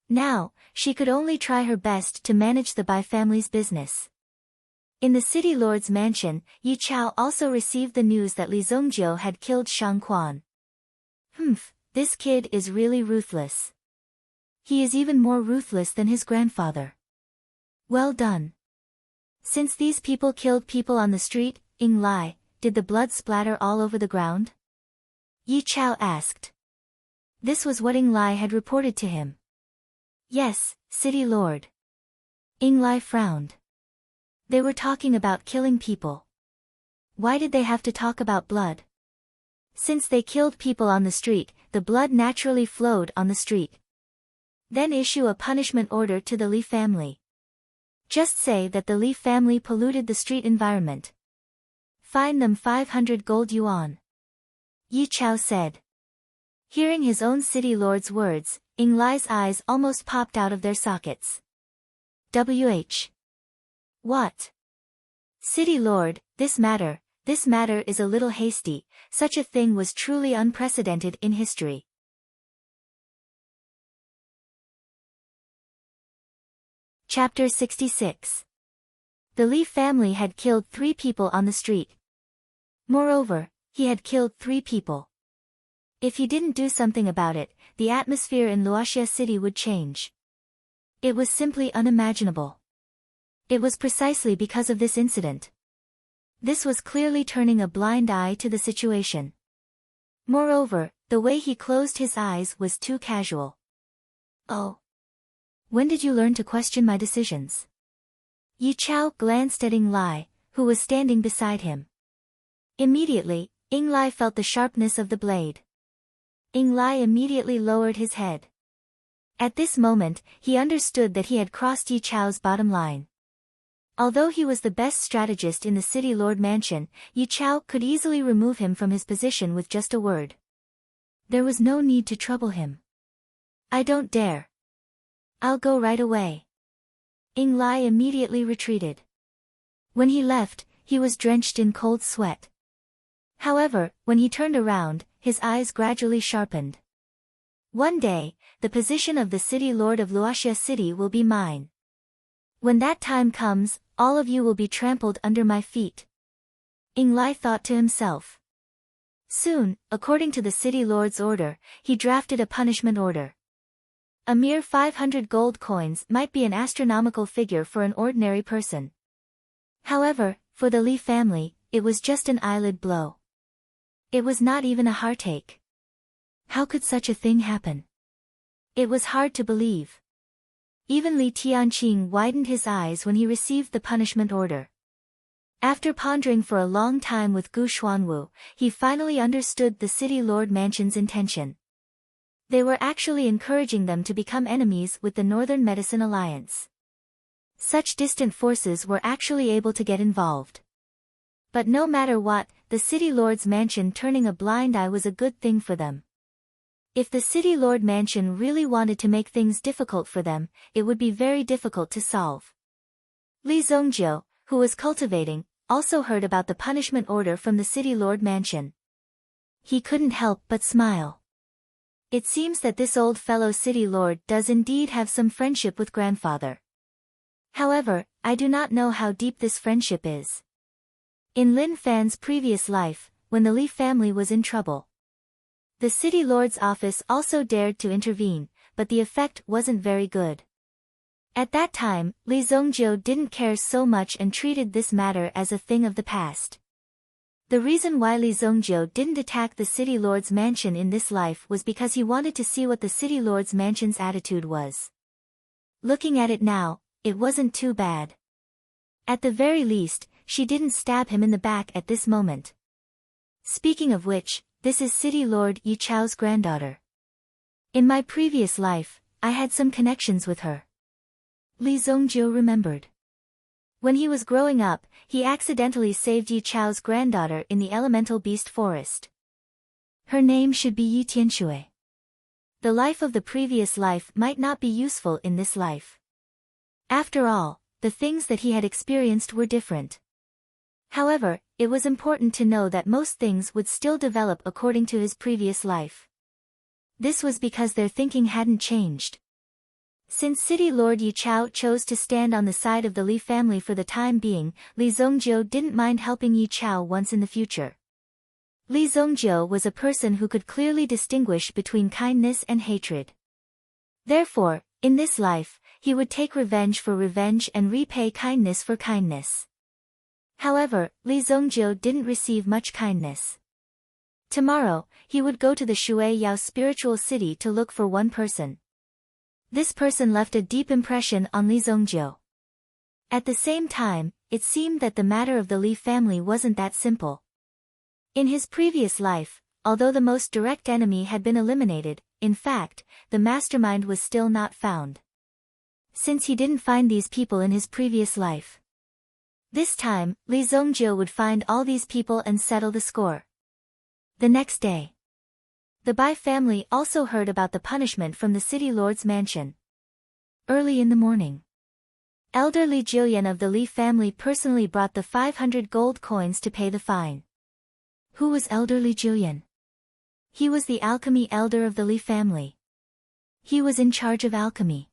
Now, she could only try her best to manage the Bai family's business. In the city lord's mansion, Yi Chao also received the news that Li Zongjiu had killed Shang Quan. This kid is really ruthless. He is even more ruthless than his grandfather. Well done. Since these people killed people on the street, Ying Lai, did the blood splatter all over the ground? Yi Chao asked. This was what Ying Lai had reported to him. Yes, city lord. Ying Lai frowned. They were talking about killing people. Why did they have to talk about blood? Since they killed people on the street, the blood naturally flowed on the street. Then issue a punishment order to the Li family. Just say that the Li family polluted the street environment. Fine them 500 gold yuan. Yi Chao said. Hearing his own city lord's words, Ying Lai's eyes almost popped out of their sockets. What? City lord, this matter is a little hasty. Such a thing was truly unprecedented in history. Chapter 66. The Li family had killed 3 people on the street. Moreover, he had killed 3 people. If he didn't do something about it, the atmosphere in Luoxia City would change. It was simply unimaginable. It was precisely because of this incident. This was clearly turning a blind eye to the situation. Moreover, The way he closed his eyes was too casual. Oh. When did you learn to question my decisions? Yi Chao glanced at Ying Lai, who was standing beside him. Immediately, Ying Lai felt the sharpness of the blade. Ying Lai immediately lowered his head. At this moment, he understood that he had crossed Yi Chao's bottom line. Although he was the best strategist in the City Lord Mansion, Yi Chao could easily remove him from his position with just a word. There was no need to trouble him. I don't dare. I'll go right away. Ying Lai immediately retreated. When he left, he was drenched in cold sweat. However, when he turned around, his eyes gradually sharpened. One day, the position of the City Lord of Luoxia City will be mine. When that time comes, all of you will be trampled under my feet. Ying Lai thought to himself. Soon, according to the City Lord's order, he drafted a punishment order. A mere 500 gold coins might be an astronomical figure for an ordinary person. However, for the Li family, it was just an eyelid blow. It was not even a heartache. How could such a thing happen? It was hard to believe. Even Li Tianqing widened his eyes when he received the punishment order. After pondering for a long time with Gu Xuanwu, he finally understood the City Lord Mansion's intention. They were actually encouraging them to become enemies with the Northern Medicine Alliance. Such distant forces were actually able to get involved. But no matter what, the City Lord's Mansion turning a blind eye was a good thing for them. If the City Lord Mansion really wanted to make things difficult for them, it would be very difficult to solve. Li Zongjiu, who was cultivating, also heard about the punishment order from the City Lord Mansion. He couldn't help but smile. It seems that this old fellow City Lord does indeed have some friendship with grandfather. However, I do not know how deep this friendship is. In Lin Fan's previous life, when the Li family was in trouble, the City Lord's office also dared to intervene, but the effect wasn't very good. At that time, Li Zongjiu didn't care so much and treated this matter as a thing of the past. The reason why Li Zongjiu didn't attack the City Lord's Mansion in this life was because he wanted to see what the City Lord's Mansion's attitude was. Looking at it now, it wasn't too bad. At the very least, she didn't stab him in the back at this moment. Speaking of which, this is City Lord Yi Chao's granddaughter. In my previous life, I had some connections with her. Li Zongjiu remembered. When he was growing up, he accidentally saved Yi Chao's granddaughter in the elemental beast forest. Her name should be Yi Tianshui. The life of the previous life might not be useful in this life. After all, the things that he had experienced were different. However, it was important to know that most things would still develop according to his previous life. This was because their thinking hadn't changed. Since City Lord Yi Chao chose to stand on the side of the Li family for the time being, Li Zongjiu didn't mind helping Yi Chao once in the future. Li Zongjiu was a person who could clearly distinguish between kindness and hatred. Therefore, in this life, he would take revenge for revenge and repay kindness for kindness. However, Li Zongjiu didn't receive much kindness. Tomorrow, he would go to the Shui Yao spiritual city to look for one person. This person left a deep impression on Li Zongjiu. At the same time, it seemed that the matter of the Li family wasn't that simple. In his previous life, although the most direct enemy had been eliminated, in fact, the mastermind was still not found. Since he didn't find these people in his previous life, this time, Li Zongjiu would find all these people and settle the score. The next day, the Bai family also heard about the punishment from the City Lord's Mansion. Early in the morning, Elder Li Jillian of the Li family personally brought the 500 gold coins to pay the fine. Who was Elder Li Jillian? He was the alchemy elder of the Li family. He was in charge of alchemy.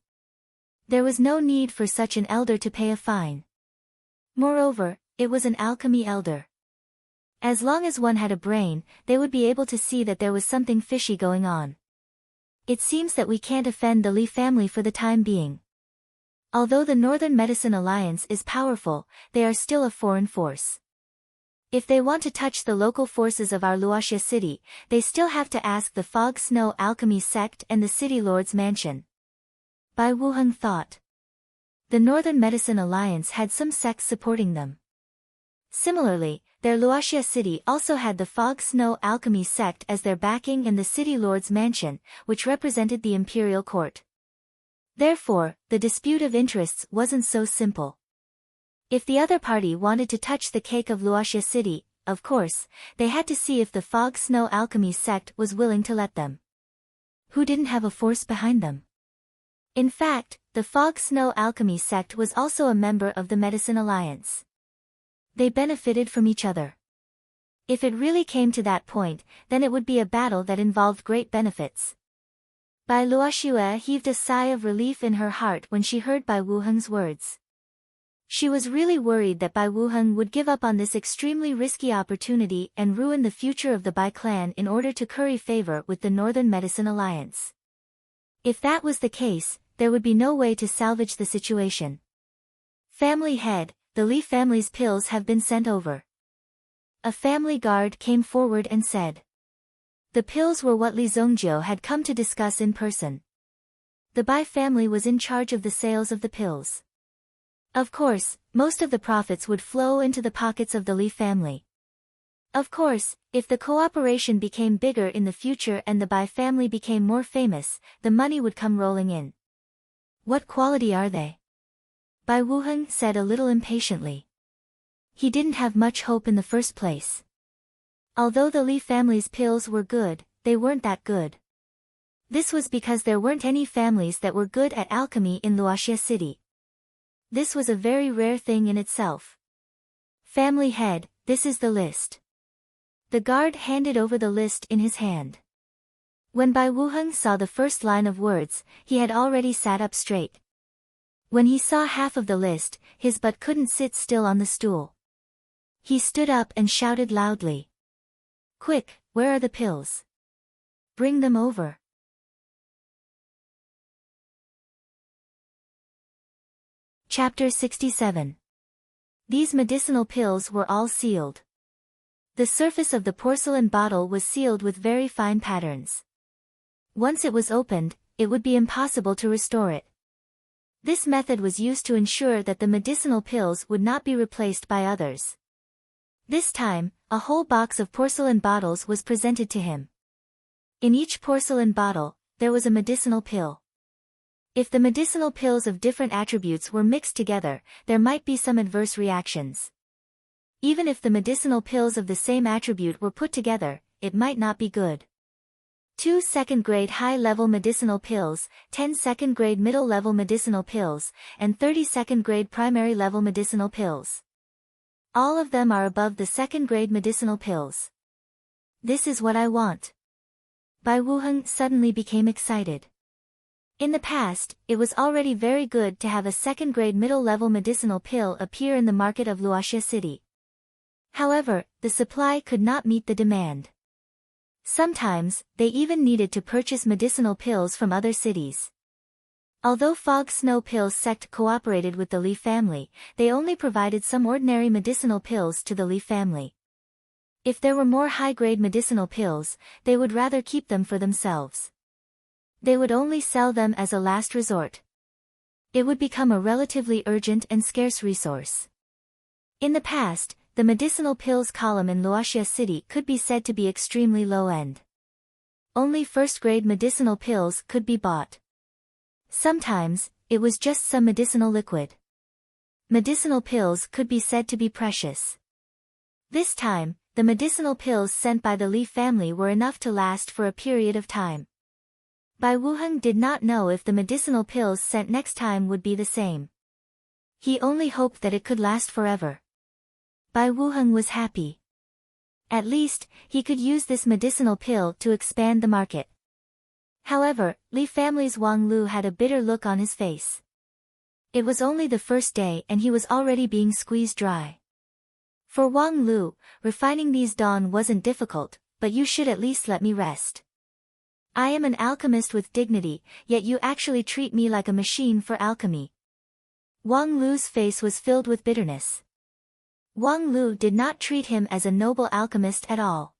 There was no need for such an elder to pay a fine. Moreover, it was an alchemy elder. As long as one had a brain, they would be able to see that there was something fishy going on. It seems that we can't offend the Li family for the time being. Although the Northern Medicine Alliance is powerful, they are still a foreign force. If they want to touch the local forces of our Luoxia city, they still have to ask the Fog Snow Alchemy sect and the City Lord's mansion. Bai Wuheng thought. The Northern Medicine Alliance had some sects supporting them. Similarly, their Luoxia city also had the Fog Snow Alchemy sect as their backing and the City Lord's mansion, which represented the imperial court. Therefore, the dispute of interests wasn't so simple. If the other party wanted to touch the cake of Luoxia city, of course, they had to see if the Fog Snow Alchemy sect was willing to let them. Who didn't have a force behind them? In fact, the Fog Snow Alchemy sect was also a member of the Medicine Alliance. They benefited from each other. If it really came to that point, then it would be a battle that involved great benefits. Bai Luoxue heaved a sigh of relief in her heart when she heard Bai Wuheng's words. She was really worried that Bai Wuheng would give up on this extremely risky opportunity and ruin the future of the Bai clan in order to curry favor with the Northern Medicine Alliance. If that was the case, there would be no way to salvage the situation. Family head, the Li family's pills have been sent over. A family guard came forward and said. The pills were what Li Zongjiu had come to discuss in person. The Bai family was in charge of the sales of the pills. Of course, most of the profits would flow into the pockets of the Li family. Of course, if the cooperation became bigger in the future and the Bai family became more famous, the money would come rolling in. What quality are they? Bai Wuheng said a little impatiently. He didn't have much hope in the first place. Although the Li family's pills were good, they weren't that good. This was because there weren't any families that were good at alchemy in Luoxia city. This was a very rare thing in itself. Family head, this is the list. The guard handed over the list in his hand. When Bai Wuheng saw the first line of words, he had already sat up straight. When he saw half of the list, his butt couldn't sit still on the stool. He stood up and shouted loudly. Quick, where are the pills? Bring them over. Chapter 67. These medicinal pills were all sealed. The surface of the porcelain bottle was sealed with very fine patterns. Once it was opened, it would be impossible to restore it. This method was used to ensure that the medicinal pills would not be replaced by others. This time, a whole box of porcelain bottles was presented to him. In each porcelain bottle, there was a medicinal pill. If the medicinal pills of different attributes were mixed together, there might be some adverse reactions. Even if the medicinal pills of the same attribute were put together, it might not be good. 2 second-grade high-level medicinal pills, 10 second-grade middle-level medicinal pills, and 30 second-grade primary-level medicinal pills. All of them are above the second-grade medicinal pills. This is what I want. Bai Wuheng suddenly became excited. In the past, it was already very good to have a second-grade middle-level medicinal pill appear in the market of Luoxia city. However, the supply could not meet the demand. Sometimes, they even needed to purchase medicinal pills from other cities. Although Fog Snow Pills sect cooperated with the Li family, they only provided some ordinary medicinal pills to the Li family. If there were more high-grade medicinal pills, they would rather keep them for themselves. They would only sell them as a last resort. It would become a relatively urgent and scarce resource. In the past, the medicinal pills column in Luoxia city could be said to be extremely low-end. Only first-grade medicinal pills could be bought. Sometimes, it was just some medicinal liquid. Medicinal pills could be said to be precious. This time, the medicinal pills sent by the Li family were enough to last for a period of time. Bai Wuheng did not know if the medicinal pills sent next time would be the same. He only hoped that it could last forever. Bai Wuheng was happy. At least, he could use this medicinal pill to expand the market. However, Li family's Wang Lu had a bitter look on his face. It was only the first day and he was already being squeezed dry. For Wang Lu, refining these dawn wasn't difficult, but you should at least let me rest. I am an alchemist with dignity, yet you actually treat me like a machine for alchemy. Wang Lu's face was filled with bitterness. Wang Lu did not treat him as a noble alchemist at all.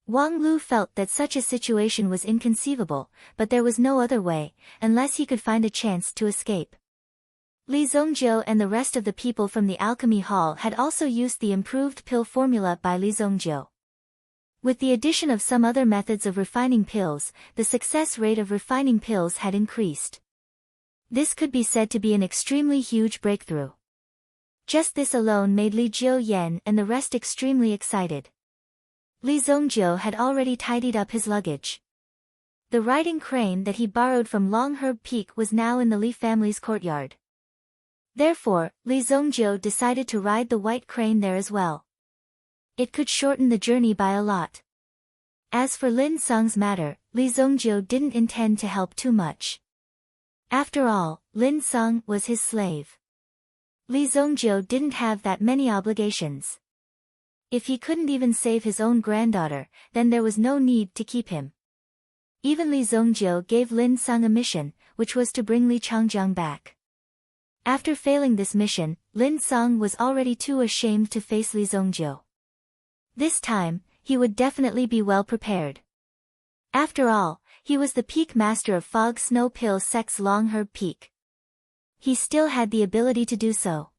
Wang Lu felt that such a situation was inconceivable, but there was no other way, unless he could find a chance to escape. Li Zongjiu and the rest of the people from the alchemy hall had also used the improved pill formula by Li Zongjiu. With the addition of some other methods of refining pills, the success rate of refining pills had increased. This could be said to be an extremely huge breakthrough. Just this alone made Li Jiuyan and the rest extremely excited. Li Zongjiu had already tidied up his luggage. The riding crane that he borrowed from Longherb Peak was now in the Li family's courtyard. Therefore, Li Zongjiu decided to ride the white crane there as well. It could shorten the journey by a lot. As for Lin Sung's matter, Li Zongjiu didn't intend to help too much. After all, Lin Sung was his slave. Li Zongjiu didn't have that many obligations. If he couldn't even save his own granddaughter, then there was no need to keep him. Even Li Zongjiu gave Lin Sung a mission, which was to bring Li Changjiang back. After failing this mission, Lin Sung was already too ashamed to face Li Zongjiu. This time, he would definitely be well prepared. After all, he was the peak master of Fog Snow Pill Sect's Longherb Peak. He still had the ability to do so.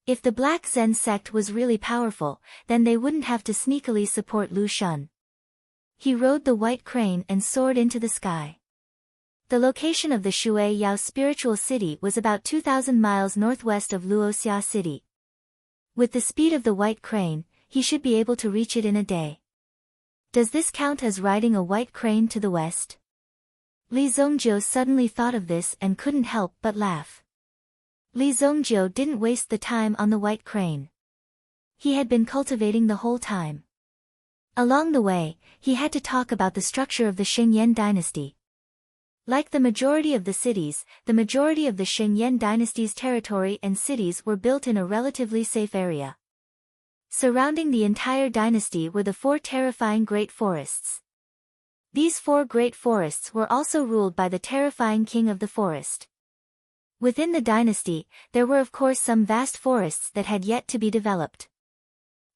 If the Black Zen sect was really powerful, then they wouldn't have to sneakily support Lu Shun. He rode the white crane and soared into the sky. The location of the Shui Yao spiritual city was about 2,000 miles northwest of Luoxia City. With the speed of the white crane, he should be able to reach it in a day. Does this count as riding a white crane to the west? Li Zongjiu suddenly thought of this and couldn't help but laugh. Li Zongjiu didn't waste the time on the white crane. He had been cultivating the whole time. Along the way, he had to talk about the structure of the Shengyan dynasty. Like the majority of the cities, the majority of the Shengyan dynasty's territory and cities were built in a relatively safe area. Surrounding the entire dynasty were the 4 terrifying great forests. These 4 great forests were also ruled by the terrifying king of the forest. Within the dynasty, there were of course some vast forests that had yet to be developed.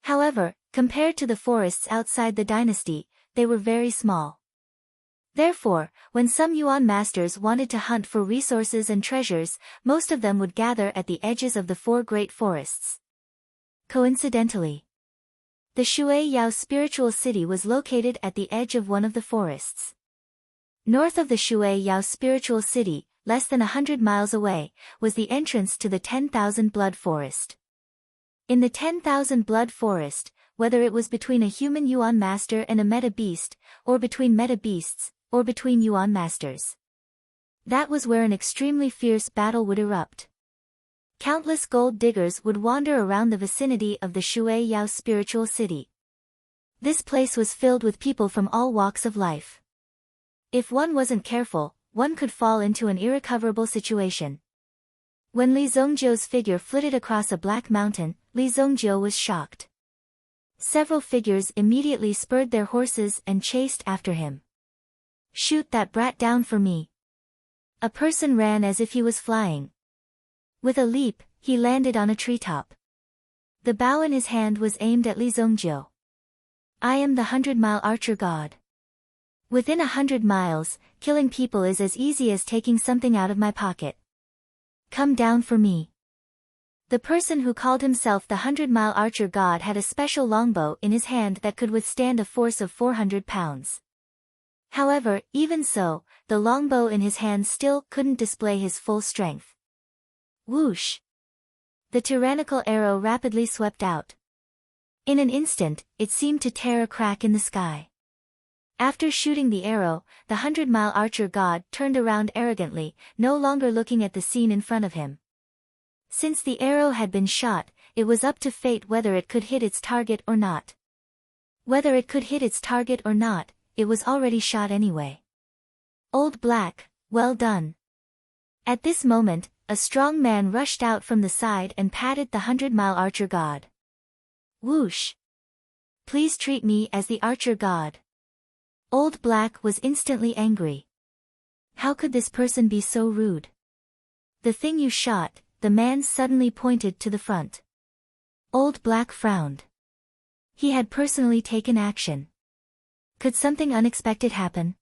However, compared to the forests outside the dynasty, they were very small. Therefore, when some Yuan masters wanted to hunt for resources and treasures, most of them would gather at the edges of the 4 great forests. Coincidentally, the Shui Yao spiritual city was located at the edge of one of the forests. North of the Shui Yao spiritual city, less than 100 miles away, was the entrance to the 10,000 Blood Forest. In the 10,000 Blood Forest, whether it was between a human Yuan master and a meta beast, or between meta beasts, or between Yuan masters, that was where an extremely fierce battle would erupt. Countless gold diggers would wander around the vicinity of the Shui Yao spiritual city. This place was filled with people from all walks of life. If one wasn't careful, one could fall into an irrecoverable situation. When Li Zongjiu's figure flitted across a black mountain, Li Zongjiu was shocked. Several figures immediately spurred their horses and chased after him. "Shoot that brat down for me." A person ran as if he was flying. With a leap, he landed on a treetop. The bow in his hand was aimed at Li Zongjiu. "I am the 100-mile archer god. Within 100 miles, killing people is as easy as taking something out of my pocket. Come down for me." The person who called himself the 100-mile archer god had a special longbow in his hand that could withstand a force of 400 pounds. However, even so, the longbow in his hand still couldn't display his full strength. Whoosh! The tyrannical arrow rapidly swept out. In an instant, it seemed to tear a crack in the sky. After shooting the arrow, the 100-mile archer god turned around arrogantly, no longer looking at the scene in front of him. Since the arrow had been shot, it was up to fate whether it could hit its target or not. Whether it could hit its target or not, it was already shot anyway. "Old Black, well done." At this moment, a strong man rushed out from the side and patted the 100-mile archer god. "Whoosh! Please treat me as the archer god." Old Black was instantly angry. How could this person be so rude? "The thing you shot," the man suddenly pointed to the front. Old Black frowned. He had personally taken action. Could something unexpected happen?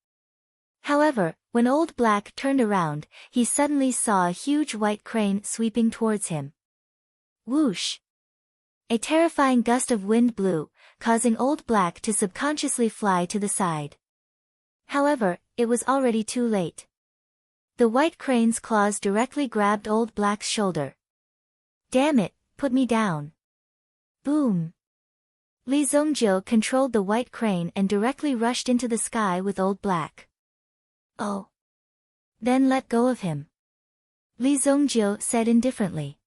However, when Old Black turned around, he suddenly saw a huge white crane sweeping towards him. Whoosh! A terrifying gust of wind blew, causing Old Black to subconsciously fly to the side. However, it was already too late. The white crane's claws directly grabbed Old Black's shoulder. Damn it, put me down. Boom! Li Zongjiu controlled the white crane and directly rushed into the sky with Old Black. Oh. Then let go of him. Li Zongjiu said indifferently.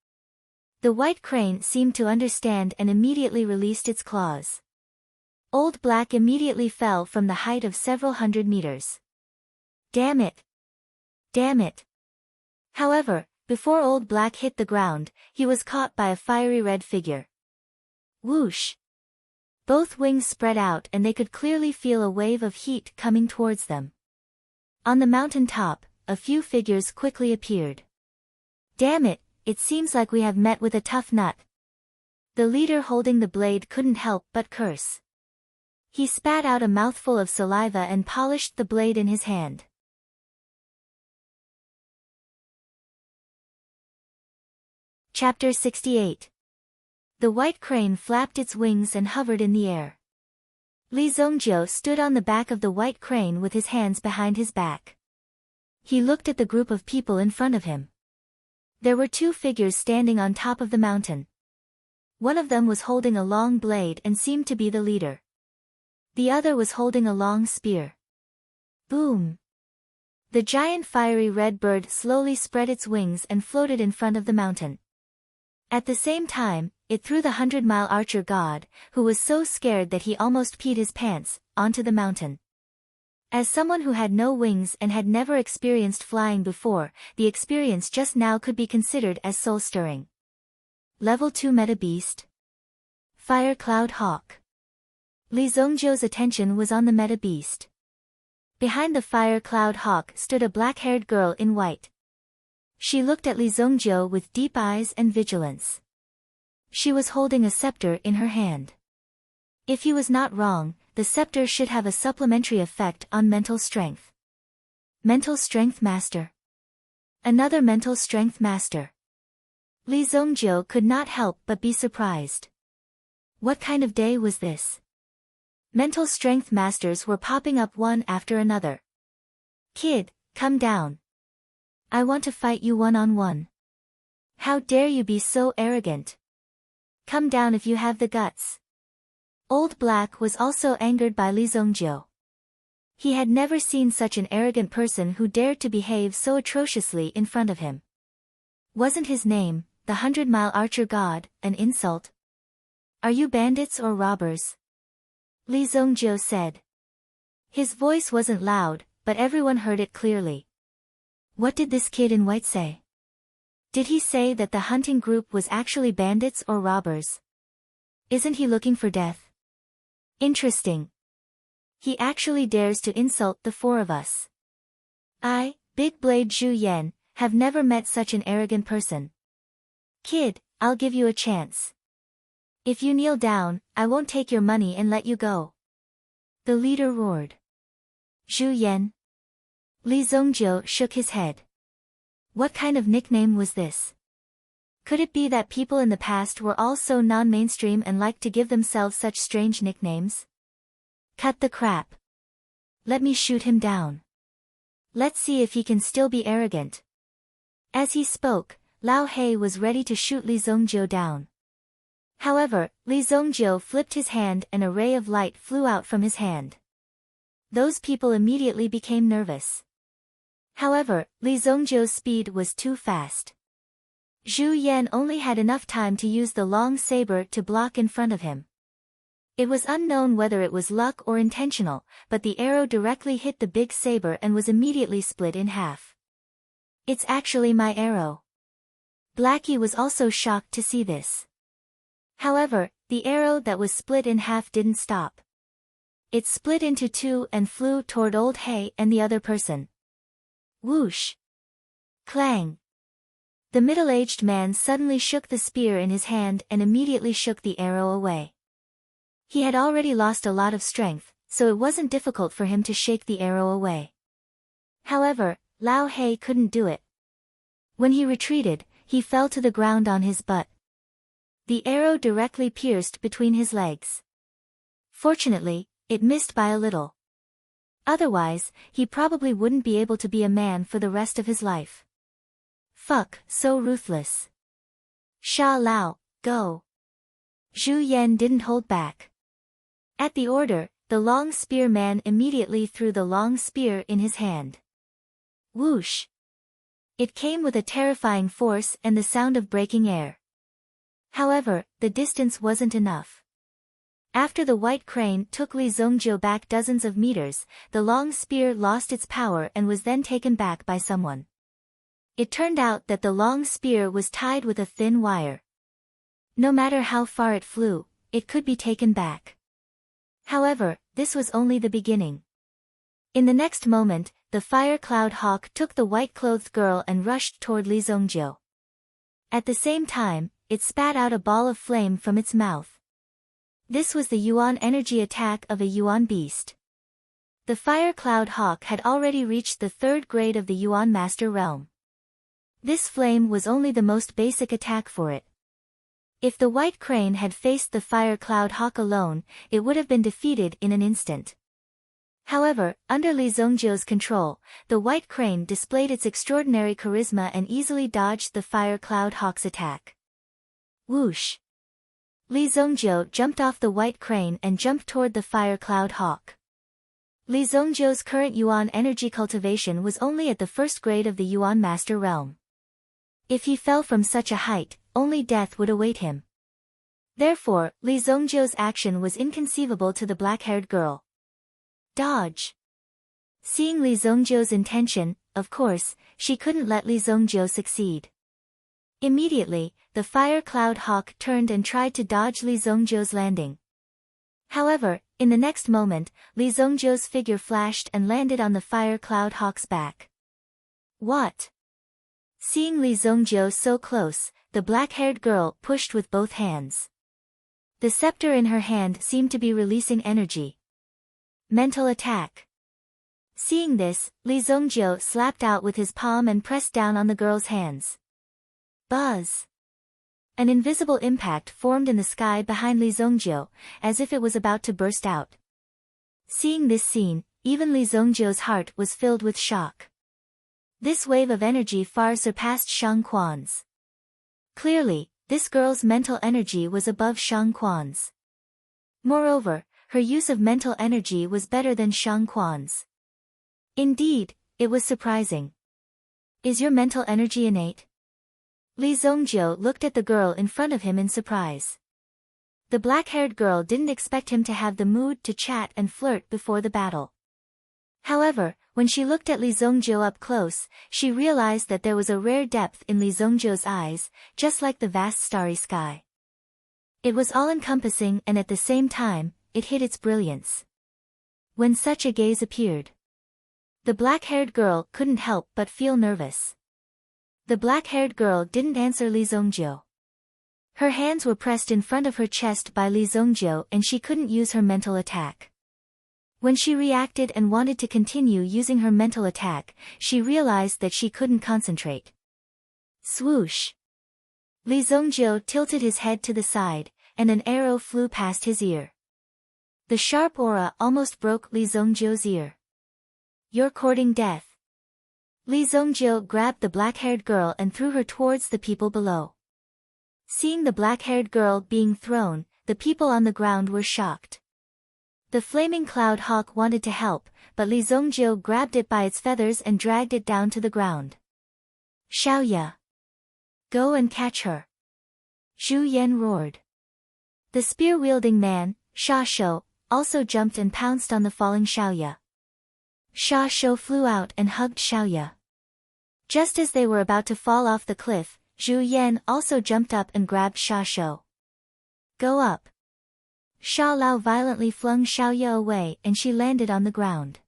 The white crane seemed to understand and immediately released its claws. Old Black immediately fell from the height of several hundred meters. Damn it! Damn it! However, before Old Black hit the ground, he was caught by a fiery red figure. Whoosh! Both wings spread out and they could clearly feel a wave of heat coming towards them. On the mountain top, a few figures quickly appeared. Damn it, it seems like we have met with a tough nut. The leader holding the blade couldn't help but curse. He spat out a mouthful of saliva and polished the blade in his hand. Chapter 68. The white crane flapped its wings and hovered in the air. Li Zongjiu stood on the back of the white crane with his hands behind his back. He looked at the group of people in front of him. There were two figures standing on top of the mountain. One of them was holding a long blade and seemed to be the leader. The other was holding a long spear. Boom! The giant fiery red bird slowly spread its wings and floated in front of the mountain. At the same time, it threw the 100-mile archer god, who was so scared that he almost peed his pants, onto the mountain. As someone who had no wings and had never experienced flying before, the experience just now could be considered as soul-stirring. Level 2 Meta Beast. Fire Cloud Hawk. Li Zongjiu's attention was on the Meta Beast. Behind the Fire Cloud Hawk stood a black-haired girl in white. She looked at Li Zongjiu with deep eyes and vigilance. She was holding a scepter in her hand. If he was not wrong, the scepter should have a supplementary effect on mental strength. Mental Strength Master. Another Mental Strength Master. Li Zongjiu could not help but be surprised. What kind of day was this? Mental Strength Masters were popping up one after another. Kid, come down. I want to fight you one-on-one. How dare you be so arrogant? Come down if you have the guts. Old Black was also angered by Li Zongjiu. He had never seen such an arrogant person who dared to behave so atrociously in front of him. Wasn't his name, the 100-mile archer god, an insult? Are you bandits or robbers? Li Zongjiu said. His voice wasn't loud, but everyone heard it clearly. What did this kid in white say? Did he say that the hunting group was actually bandits or robbers? Isn't he looking for death? Interesting. He actually dares to insult the four of us. I, Big Blade Zhu Yan, have never met such an arrogant person. Kid, I'll give you a chance. If you kneel down, I won't take your money and let you go. The leader roared. Zhu Yan. Li Zongjiu shook his head. What kind of nickname was this? Could it be that people in the past were all so non-mainstream and liked to give themselves such strange nicknames? Cut the crap. Let me shoot him down. Let's see if he can still be arrogant. As he spoke, Lao He was ready to shoot Li Zongjiu down. However, Li Zongjiu flipped his hand and a ray of light flew out from his hand. Those people immediately became nervous. However, Li Zongjiu's speed was too fast. Zhu Yan only had enough time to use the long saber to block in front of him. It was unknown whether it was luck or intentional, but the arrow directly hit the big saber and was immediately split in half. It's actually my arrow. Blackie was also shocked to see this. However, the arrow that was split in half didn't stop. It split into two and flew toward Old Hay and the other person. Whoosh! Clang! The middle-aged man suddenly shook the spear in his hand and immediately shook the arrow away. He had already lost a lot of strength, so it wasn't difficult for him to shake the arrow away. However, Lao He couldn't do it. When he retreated, he fell to the ground on his butt. The arrow directly pierced between his legs. Fortunately, it missed by a little. Otherwise, he probably wouldn't be able to be a man for the rest of his life. Fuck, so ruthless. Sha Lao, go. Zhu Yan didn't hold back. At the order, the long spear man immediately threw the long spear in his hand. Whoosh! It came with a terrifying force and the sound of breaking air. However, the distance wasn't enough. After the white crane took Li Zongjiu back dozens of meters, the long spear lost its power and was then taken back by someone. It turned out that the long spear was tied with a thin wire. No matter how far it flew, it could be taken back. However, this was only the beginning. In the next moment, the fire cloud hawk took the white-clothed girl and rushed toward Li Zongjiu. At the same time, it spat out a ball of flame from its mouth. This was the Yuan energy attack of a Yuan beast. The fire cloud hawk had already reached the 3rd grade of the Yuan master realm. This flame was only the most basic attack for it. If the white crane had faced the fire cloud hawk alone, it would have been defeated in an instant. However, under Li Zongjiu's control, the white crane displayed its extraordinary charisma and easily dodged the fire cloud hawk's attack. Whoosh! Li Zongjiu jumped off the white crane and jumped toward the fire cloud hawk. Li Zongjiu's current Yuan energy cultivation was only at the 1st grade of the Yuan master realm. If he fell from such a height, only death would await him. Therefore, Li Zongjiu's action was inconceivable to the black-haired girl. Dodge! Seeing Li Zongjiu's intention, of course, she couldn't let Li Zongjiu succeed. Immediately, the fire cloud hawk turned and tried to dodge Li Zongjiu's landing. However, in the next moment, Li Zongjiu's figure flashed and landed on the fire cloud hawk's back. What? Seeing Li Zongjiu so close, the black-haired girl pushed with both hands. The scepter in her hand seemed to be releasing energy. Mental attack. Seeing this, Li Zongjiu slapped out with his palm and pressed down on the girl's hands. Buzz! An invisible impact formed in the sky behind Li Zongjiu, as if it was about to burst out. Seeing this scene, even Li Zongjiu's heart was filled with shock. This wave of energy far surpassed Shang Quan's. Clearly, this girl's mental energy was above Shang Quan's. Moreover, her use of mental energy was better than Shang Quan's. Indeed, it was surprising. Is your mental energy innate? Li Zongjiu looked at the girl in front of him in surprise. The black-haired girl didn't expect him to have the mood to chat and flirt before the battle. However, when she looked at Li Zongjiu up close, she realized that there was a rare depth in Li Zongjiu's eyes, just like the vast starry sky. It was all-encompassing and at the same time, it hid its brilliance. When such a gaze appeared, the black-haired girl couldn't help but feel nervous. The black-haired girl didn't answer Li Zongjiu. Her hands were pressed in front of her chest by Li Zongjiu and she couldn't use her mental attack. When she reacted and wanted to continue using her mental attack, she realized that she couldn't concentrate. Swoosh! Li Zongjiu tilted his head to the side, and an arrow flew past his ear. The sharp aura almost broke Li Zongjiu's ear. You're courting death. Li Zongjiu grabbed the black-haired girl and threw her towards the people below. Seeing the black-haired girl being thrown, the people on the ground were shocked. The flaming cloud hawk wanted to help, but Li Zongjiu grabbed it by its feathers and dragged it down to the ground. Xiaoya! Go and catch her! Zhu Yan roared. The spear-wielding man, Sha Shou, also jumped and pounced on the falling Xiaoya. Sha Shou flew out and hugged Xiaoya. Just as they were about to fall off the cliff, Zhu Yan also jumped up and grabbed Sha Shou. Go up! Sha Lao violently flung Xiaoya away and she landed on the ground.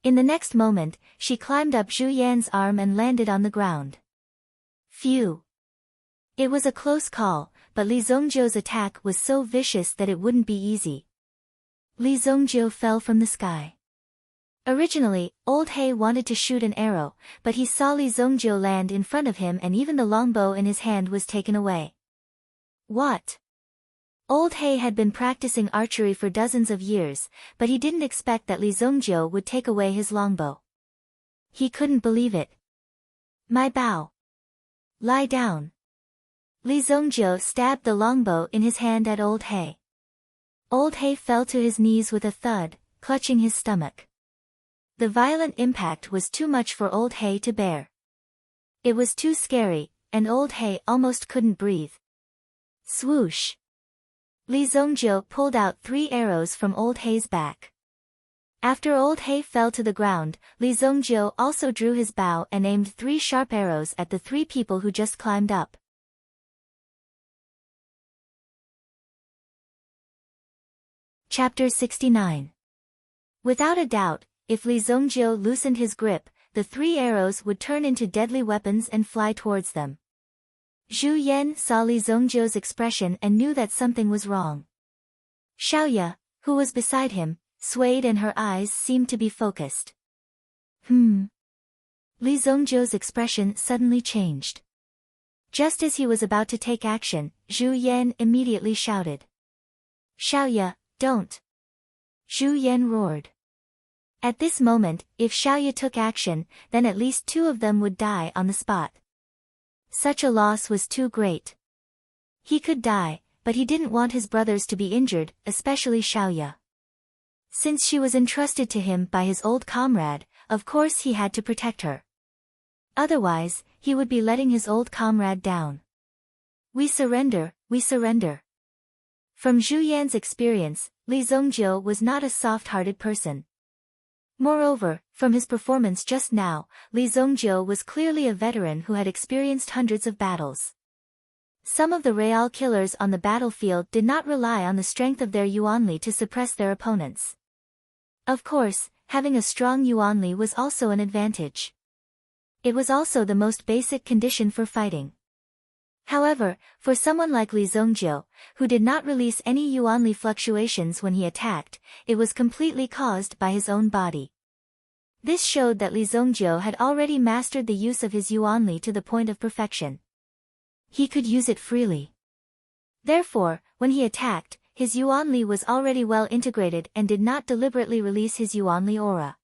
In the next moment, she climbed up Zhu Yan's arm and landed on the ground. Phew. It was a close call, but Li Zongjiu's attack was so vicious that it wouldn't be easy. Li Zongjiu fell from the sky. Originally, Old He wanted to shoot an arrow, but he saw Li Zongjiu land in front of him and even the longbow in his hand was taken away. What? Old He had been practicing archery for dozens of years, but he didn't expect that Li Zongjiu would take away his longbow. He couldn't believe it. My bow. Lie down. Li Zongjiu stabbed the longbow in his hand at Old He. Old He fell to his knees with a thud, clutching his stomach. The violent impact was too much for Old He to bear. It was too scary, and Old He almost couldn't breathe. Swoosh! Li Zongjiu pulled out 3 arrows from Old He's back. After Old He fell to the ground, Li Zongjiu also drew his bow and aimed 3 sharp arrows at the 3 people who just climbed up. Chapter 69. Without a doubt, if Li Zongjiu loosened his grip, the 3 arrows would turn into deadly weapons and fly towards them. Zhu Yan saw Li Zongjiu's expression and knew that something was wrong. Xiaoya, who was beside him, swayed and her eyes seemed to be focused. Li Zongjiu's expression suddenly changed. Just as he was about to take action, Zhu Yan immediately shouted. Xiaoya, don't! Zhu Yan roared. At this moment, if Xiaoya took action, then at least 2 of them would die on the spot. Such a loss was too great. He could die, but he didn't want his brothers to be injured, especially Xiaoya. Since she was entrusted to him by his old comrade, of course he had to protect her. Otherwise, he would be letting his old comrade down. We surrender, we surrender. From Zhu Yan's experience, Li Zongjiu was not a soft-hearted person. Moreover, from his performance just now, Li Zongjiu was clearly a veteran who had experienced hundreds of battles. Some of the Real killers on the battlefield did not rely on the strength of their Yuanli to suppress their opponents. Of course, having a strong Yuanli was also an advantage. It was also the most basic condition for fighting. However, for someone like Li Zongjiu, who did not release any Yuanli fluctuations when he attacked, it was completely caused by his own body. This showed that Li Zongjiu had already mastered the use of his Yuanli to the point of perfection. He could use it freely. Therefore, when he attacked, his Yuanli was already well integrated and did not deliberately release his Yuanli aura.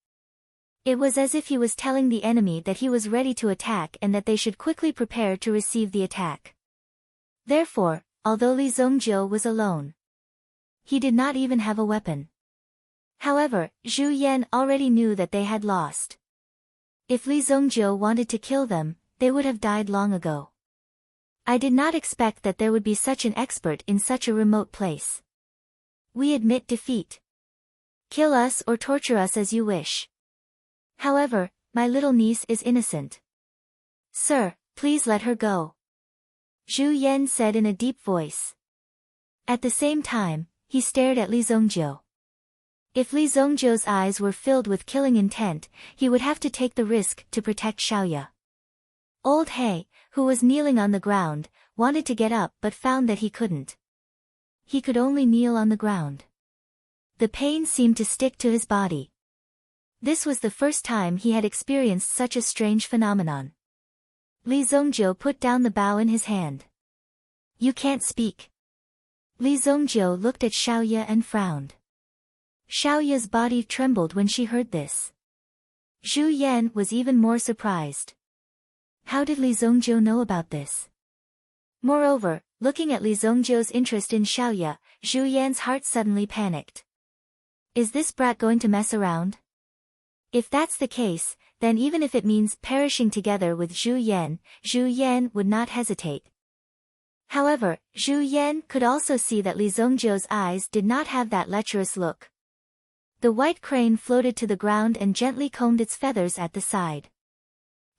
It was as if he was telling the enemy that he was ready to attack and that they should quickly prepare to receive the attack. Therefore, although Li Zongjiu was alone, he did not even have a weapon. However, Zhu Yan already knew that they had lost. If Li Zongjiu wanted to kill them, they would have died long ago. I did not expect that there would be such an expert in such a remote place. We admit defeat. Kill us or torture us as you wish. However, my little niece is innocent. Sir, please let her go. Zhu Yan said in a deep voice. At the same time, he stared at Li Zongjiu. If Li Zongjiu's eyes were filled with killing intent, he would have to take the risk to protect Xiaoya. Old He, who was kneeling on the ground, wanted to get up but found that he couldn't. He could only kneel on the ground. The pain seemed to stick to his body. This was the first time he had experienced such a strange phenomenon. Li Zongjiu put down the bow in his hand. You can't speak. Li Zongjiu looked at Xiaoya and frowned. Xiaoya's body trembled when she heard this. Zhu Yan was even more surprised. How did Li Zongjiu know about this? Moreover, looking at Li Zongjiu's interest in Xiaoya, Zhu Yan's heart suddenly panicked. Is this brat going to mess around? If that's the case, then even if it means perishing together with Zhu Yan would not hesitate. However, Zhu Yan could also see that Li Zongjiu's eyes did not have that lecherous look. The white crane floated to the ground and gently combed its feathers at the side.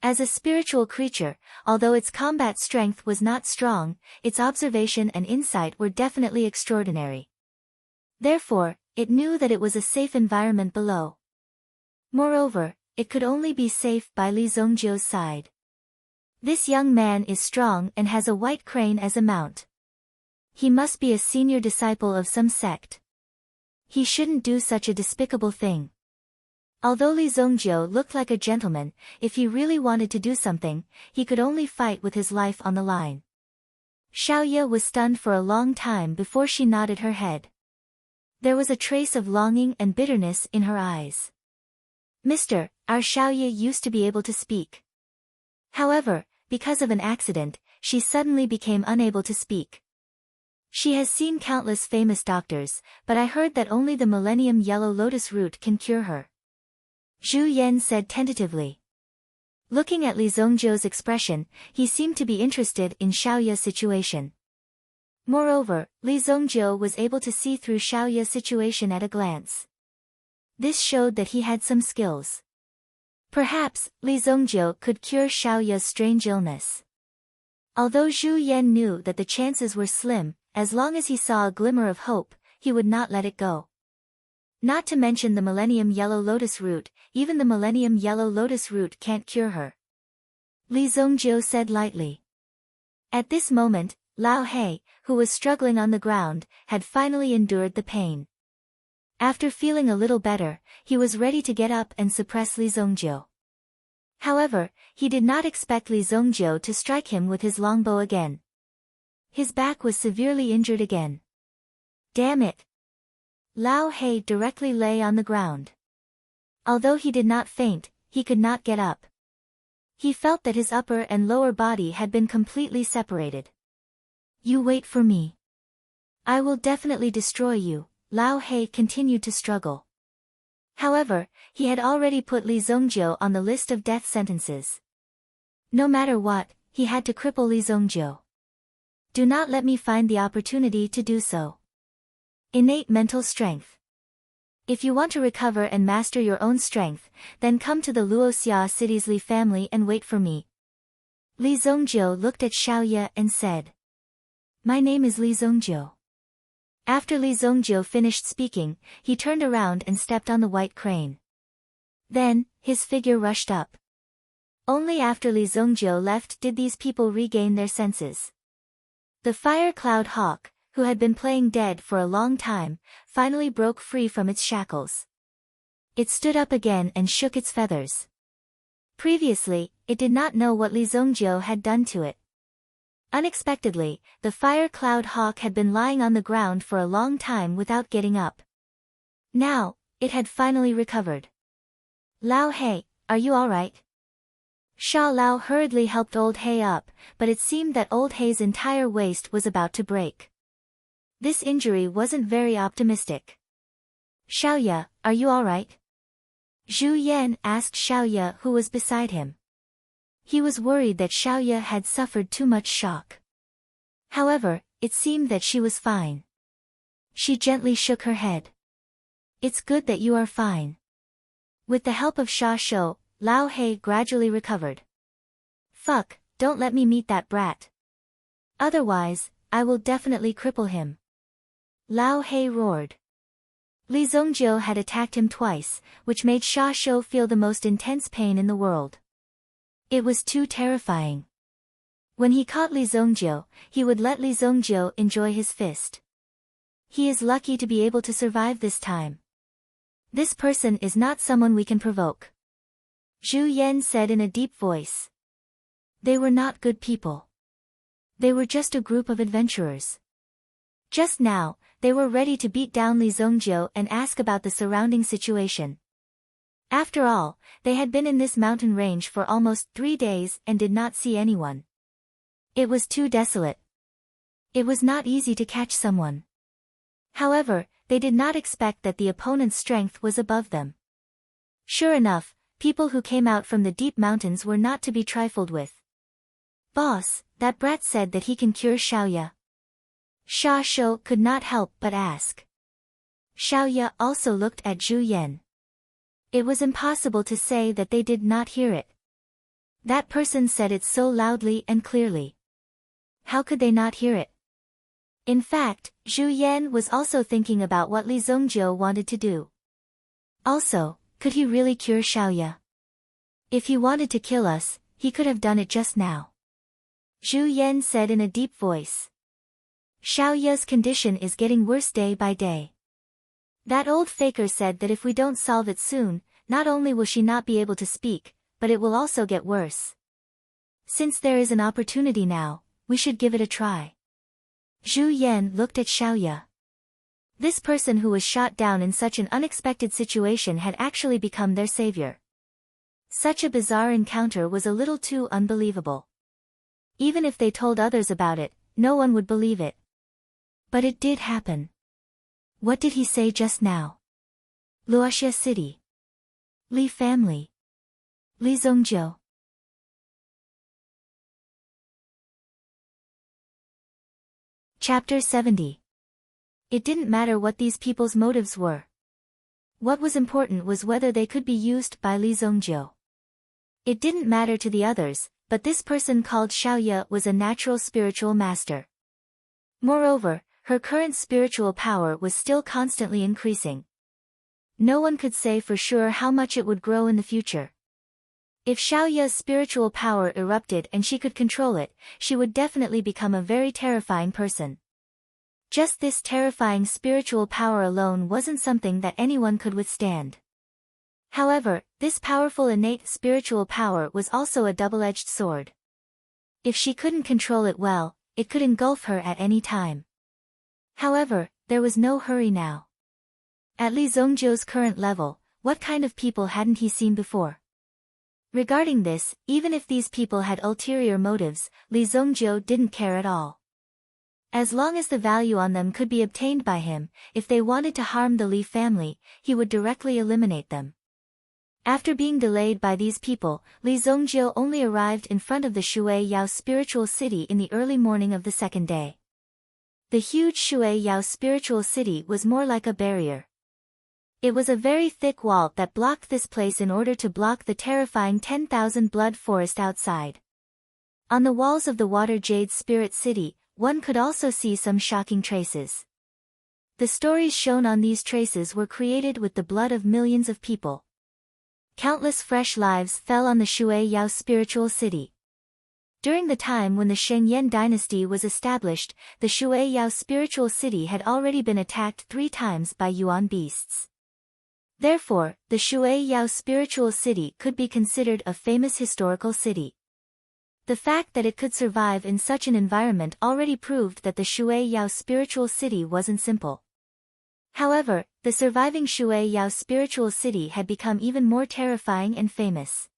As a spiritual creature, although its combat strength was not strong, its observation and insight were definitely extraordinary. Therefore, it knew that it was a safe environment below. Moreover, it could only be safe by Li Zongjiu's side. This young man is strong and has a white crane as a mount. He must be a senior disciple of some sect. He shouldn't do such a despicable thing. Although Li Zongjiu looked like a gentleman, if he really wanted to do something, he could only fight with his life on the line. Xiaoye was stunned for a long time before she nodded her head. There was a trace of longing and bitterness in her eyes. Mr. Our Xiaoye used to be able to speak. However, because of an accident, she suddenly became unable to speak. She has seen countless famous doctors, but I heard that only the Millennium Yellow Lotus root can cure her. Zhu Yan said tentatively. Looking at Li Zongjiu's expression, he seemed to be interested in Xiaoye's situation. Moreover, Li Zongjiu was able to see through Xiaoye's situation at a glance. This showed that he had some skills. Perhaps, Li Zongjiu could cure Xiaoye's strange illness. Although Zhu Yan knew that the chances were slim, as long as he saw a glimmer of hope, he would not let it go. Not to mention the Millennium Yellow Lotus root, even the Millennium Yellow Lotus root can't cure her. Li Zongjiu said lightly. At this moment, Lao He, who was struggling on the ground, had finally endured the pain. After feeling a little better, he was ready to get up and suppress Li Zongjiu. However, he did not expect Li Zongjiu to strike him with his longbow again. His back was severely injured again. Damn it! Lao He directly lay on the ground. Although he did not faint, he could not get up. He felt that his upper and lower body had been completely separated. You wait for me. I will definitely destroy you, Lao He continued to struggle. However, he had already put Li Zongjiu on the list of death sentences. No matter what, he had to cripple Li Zongjiu. Do not let me find the opportunity to do so. Innate mental strength. If you want to recover and master your own strength, then come to the Luoxia city's Li family and wait for me. Li Zongjiu looked at Xiaoye and said. My name is Li Zongjiu. After Li Zongjiu finished speaking, he turned around and stepped on the white crane. Then, his figure rushed up. Only after Li Zongjiu left did these people regain their senses. The fire cloud hawk, who had been playing dead for a long time, finally broke free from its shackles. It stood up again and shook its feathers. Previously, it did not know what Li Zongjiu had done to it. Unexpectedly, the fire cloud hawk had been lying on the ground for a long time without getting up. Now, it had finally recovered. Lao He, are you alright? Sha Lao hurriedly helped Old He up, but it seemed that Old He's entire waist was about to break. This injury wasn't very optimistic. Xiaoye, are you alright? Zhu Yan asked Xiaoye who was beside him. He was worried that Xiaoye had suffered too much shock. However, it seemed that she was fine. She gently shook her head. It's good that you are fine. With the help of Sha Shou, Lao He gradually recovered. Fuck, don't let me meet that brat. Otherwise, I will definitely cripple him. Lao He roared. Li Zongjiu had attacked him twice, which made Sha Shou feel the most intense pain in the world. It was too terrifying. When he caught Li Zongjiu, he would let Li Zongjiu enjoy his fist. He is lucky to be able to survive this time. This person is not someone we can provoke. Zhu Yan said in a deep voice. They were not good people. They were just a group of adventurers. Just now, they were ready to beat down Li Zongjiu and ask about the surrounding situation. After all, they had been in this mountain range for almost 3 days and did not see anyone. It was too desolate. It was not easy to catch someone. However, they did not expect that the opponent's strength was above them. Sure enough, people who came out from the deep mountains were not to be trifled with. Boss, that brat said that he can cure Xiaoye. Sha Shou could not help but ask. Xiaoye also looked at Zhu Yan. It was impossible to say that they did not hear it. That person said it so loudly and clearly. How could they not hear it? In fact, Zhu Yan was also thinking about what Li Zongjiu wanted to do. Also, could he really cure Xiaoye? If he wanted to kill us, he could have done it just now. Zhu Yan said in a deep voice. Xiaoya's condition is getting worse day by day. That old faker said that if we don't solve it soon, not only will she not be able to speak, but it will also get worse. Since there is an opportunity now, we should give it a try. Zhu Yan looked at Xiaoya. This person who was shot down in such an unexpected situation had actually become their savior. Such a bizarre encounter was a little too unbelievable. Even if they told others about it, no one would believe it. But it did happen. What did he say just now? Luoxia City. Li family. Li Zongjiu. Chapter 70. It didn't matter what these people's motives were. What was important was whether they could be used by Li Zongjiu. It didn't matter to the others, but this person called Xiaoya was a natural spiritual master. Moreover, her current spiritual power was still constantly increasing. No one could say for sure how much it would grow in the future. If Xiaoya's spiritual power erupted and she could control it, she would definitely become a very terrifying person. Just this terrifying spiritual power alone wasn't something that anyone could withstand. However, this powerful innate spiritual power was also a double-edged sword. If she couldn't control it well, it could engulf her at any time. However, there was no hurry now. At Li Zongjiu's current level, what kind of people hadn't he seen before? Regarding this, even if these people had ulterior motives, Li Zongjiu didn't care at all. As long as the value on them could be obtained by him, if they wanted to harm the Li family, he would directly eliminate them. After being delayed by these people, Li Zongjiu only arrived in front of the Shui Yao spiritual city in the early morning of the second day. The huge Shui Yao spiritual city was more like a barrier. It was a very thick wall that blocked this place in order to block the terrifying 10,000 blood forest outside. On the walls of the Water Jade Spirit City, one could also see some shocking traces. The stories shown on these traces were created with the blood of millions of people. Countless fresh lives fell on the Shui Yao spiritual city. During the time when the Shengyan dynasty was established, the Shui Yao spiritual city had already been attacked 3 times by Yuan beasts. Therefore, the Shui Yao spiritual city could be considered a famous historical city. The fact that it could survive in such an environment already proved that the Shui Yao spiritual city wasn't simple. However, the surviving Shui Yao spiritual city had become even more terrifying and famous.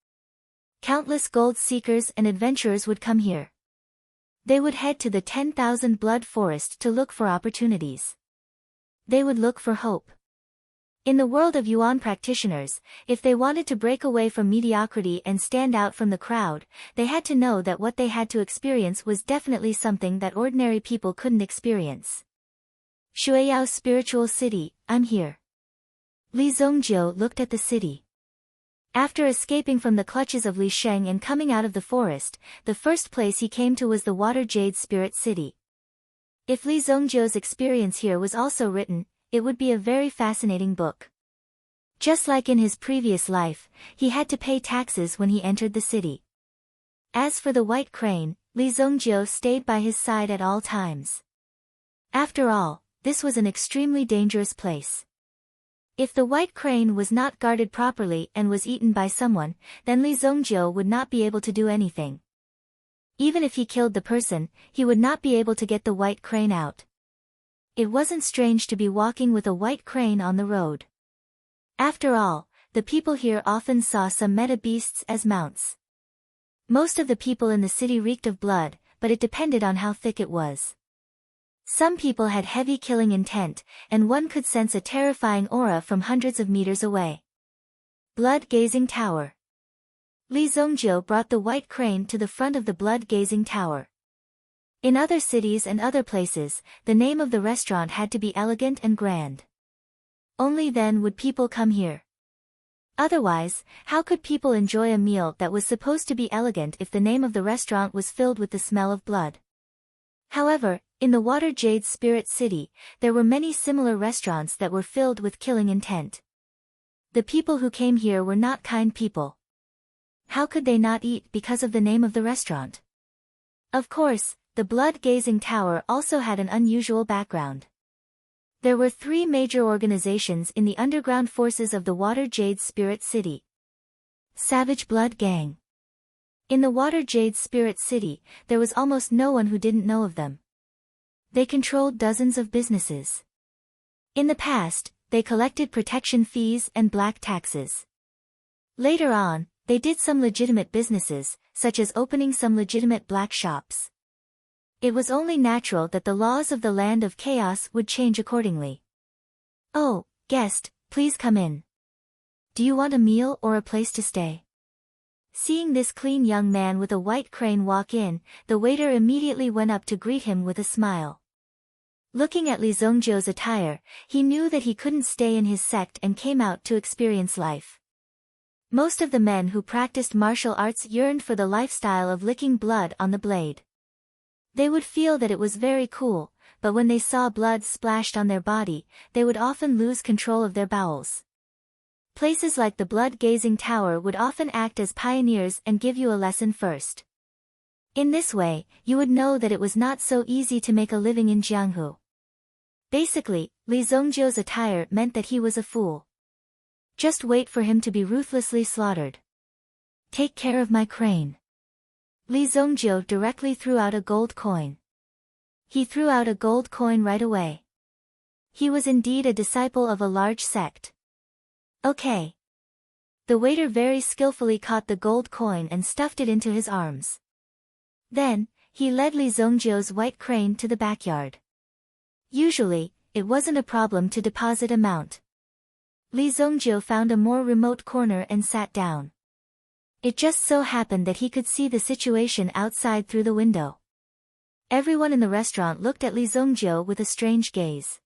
Countless gold seekers and adventurers would come here. They would head to the 10,000 blood forest to look for opportunities. They would look for hope. In the world of Yuan practitioners, if they wanted to break away from mediocrity and stand out from the crowd, they had to know that what they had to experience was definitely something that ordinary people couldn't experience. Shuiyao Spiritual City, I'm here. Li Zongjiu looked at the city. After escaping from the clutches of Li Sheng and coming out of the forest, the first place he came to was the Water Jade Spirit City. If Li Zongjiu's experience here was also written, it would be a very fascinating book. Just like in his previous life, he had to pay taxes when he entered the city. As for the White Crane, Li Zongjiu stayed by his side at all times. After all, this was an extremely dangerous place. If the White Crane was not guarded properly and was eaten by someone, then Li Zongjiu would not be able to do anything. Even if he killed the person, he would not be able to get the White Crane out. It wasn't strange to be walking with a White Crane on the road. After all, the people here often saw some meta beasts as mounts. Most of the people in the city reeked of blood, but it depended on how thick it was. Some people had heavy killing intent, and one could sense a terrifying aura from hundreds of meters away. Blood-gazing tower. Li Zongjiu brought the White Crane to the front of the blood-gazing tower. In other cities and other places, the name of the restaurant had to be elegant and grand. Only then would people come here. Otherwise, how could people enjoy a meal that was supposed to be elegant if the name of the restaurant was filled with the smell of blood? However, in the Water Jade Spirit City, there were many similar restaurants that were filled with killing intent. The people who came here were not kind people. How could they not eat because of the name of the restaurant? Of course, the blood-gazing tower also had an unusual background. There were 3 major organizations in the underground forces of the Water Jade Spirit City. Savage Blood Gang. In the Water Jade Spirit City, there was almost no one who didn't know of them. They controlled dozens of businesses. In the past, they collected protection fees and black taxes. Later on, they did some legitimate businesses, such as opening some legitimate black shops. It was only natural that the laws of the Land of Chaos would change accordingly. "Oh, guest, please come in. Do you want a meal or a place to stay?" Seeing this clean young man with a white crane walk in, the waiter immediately went up to greet him with a smile. Looking at Li Zhongzhou's attire, he knew that he couldn't stay in his sect and came out to experience life. Most of the men who practiced martial arts yearned for the lifestyle of licking blood on the blade. They would feel that it was very cool, but when they saw blood splashed on their body, they would often lose control of their bowels. Places like the blood-gazing tower would often act as pioneers and give you a lesson first. In this way, you would know that it was not so easy to make a living in Jianghu. Basically, Li Zhongzhou's attire meant that he was a fool. Just wait for him to be ruthlessly slaughtered. "Take care of my crane." Li Zhongzhou directly threw out a gold coin. He threw out a gold coin right away. He was indeed a disciple of a large sect. "Okay." The waiter very skillfully caught the gold coin and stuffed it into his arms. Then, he led Li Zhongzhou's white crane to the backyard. Usually, it wasn't a problem to deposit amount. Li Zhongzhou found a more remote corner and sat down. It just so happened that he could see the situation outside through the window. Everyone in the restaurant looked at Li Zhongzhou with a strange gaze.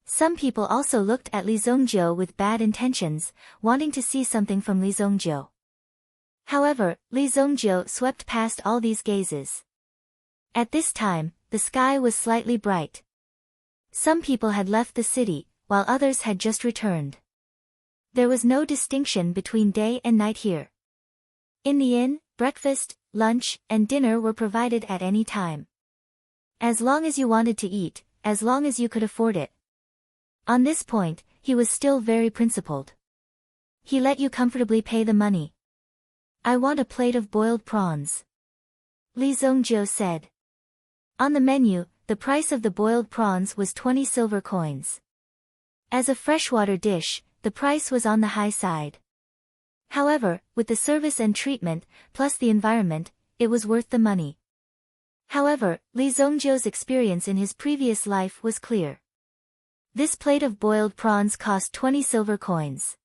Some people also looked at Li Zhongzhou with bad intentions, wanting to see something from Li Zhongzhou. However, Li Zhongzhou swept past all these gazes. At this time, the sky was slightly bright. Some people had left the city, while others had just returned. There was no distinction between day and night here. In the inn, breakfast, lunch, and dinner were provided at any time. As long as you wanted to eat, as long as you could afford it. On this point, he was still very principled. He let you comfortably pay the money. "I want a plate of boiled prawns," Li Zhongzhou said. On the menu, the price of the boiled prawns was 20 silver coins. As a freshwater dish, the price was on the high side. However, with the service and treatment, plus the environment, it was worth the money. However, Li Zhongzhou's experience in his previous life was clear. This plate of boiled prawns cost 20 silver coins.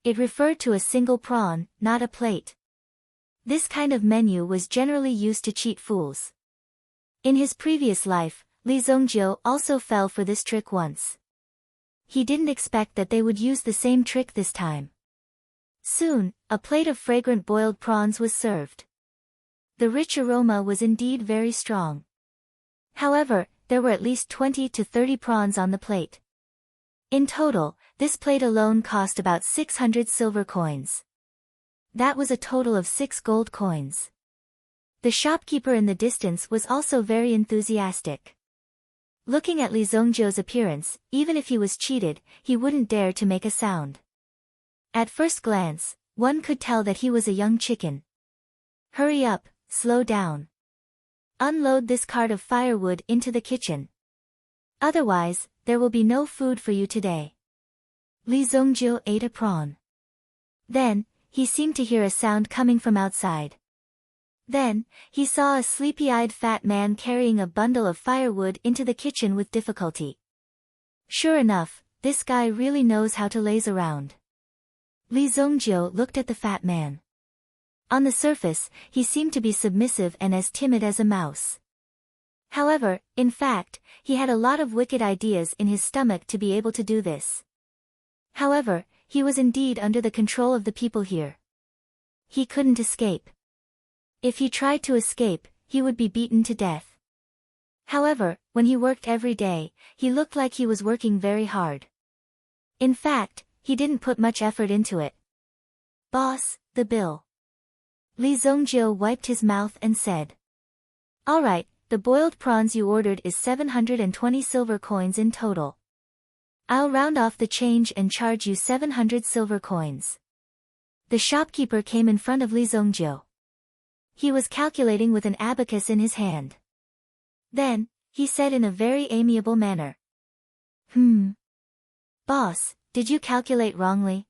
It referred to a single prawn, not a plate. This kind of menu was generally used to cheat fools. In his previous life, Li Zhongzhou also fell for this trick once. He didn't expect that they would use the same trick this time. Soon, a plate of fragrant boiled prawns was served. The rich aroma was indeed very strong. However, there were at least 20 to 30 prawns on the plate. In total, this plate alone cost about 600 silver coins. That was a total of 6 gold coins. The shopkeeper in the distance was also very enthusiastic. Looking at Li Zhongzhou's appearance, even if he was cheated, he wouldn't dare to make a sound. At first glance, one could tell that he was a young chicken. "Hurry up, slow down. Unload this cart of firewood into the kitchen. Otherwise, there will be no food for you today." Li Zhongzhou ate a prawn. Then, he seemed to hear a sound coming from outside. Then, he saw a sleepy-eyed fat man carrying a bundle of firewood into the kitchen with difficulty. Sure enough, this guy really knows how to laze around. Li Zhongzhou looked at the fat man. On the surface, he seemed to be submissive and as timid as a mouse. However, in fact, he had a lot of wicked ideas in his stomach to be able to do this. However, he was indeed under the control of the people here. He couldn't escape. If he tried to escape, he would be beaten to death. However, when he worked every day, he looked like he was working very hard. In fact, he didn't put much effort into it. "Boss, the bill." Li Zongjiu wiped his mouth and said. All right, the boiled prawns you ordered is 720 silver coins in total. I'll round off the change and charge you 700 silver coins. The shopkeeper came in front of Li Zongjiu. He was calculating with an abacus in his hand. Then, he said in a very amiable manner. Boss, did you calculate wrongly?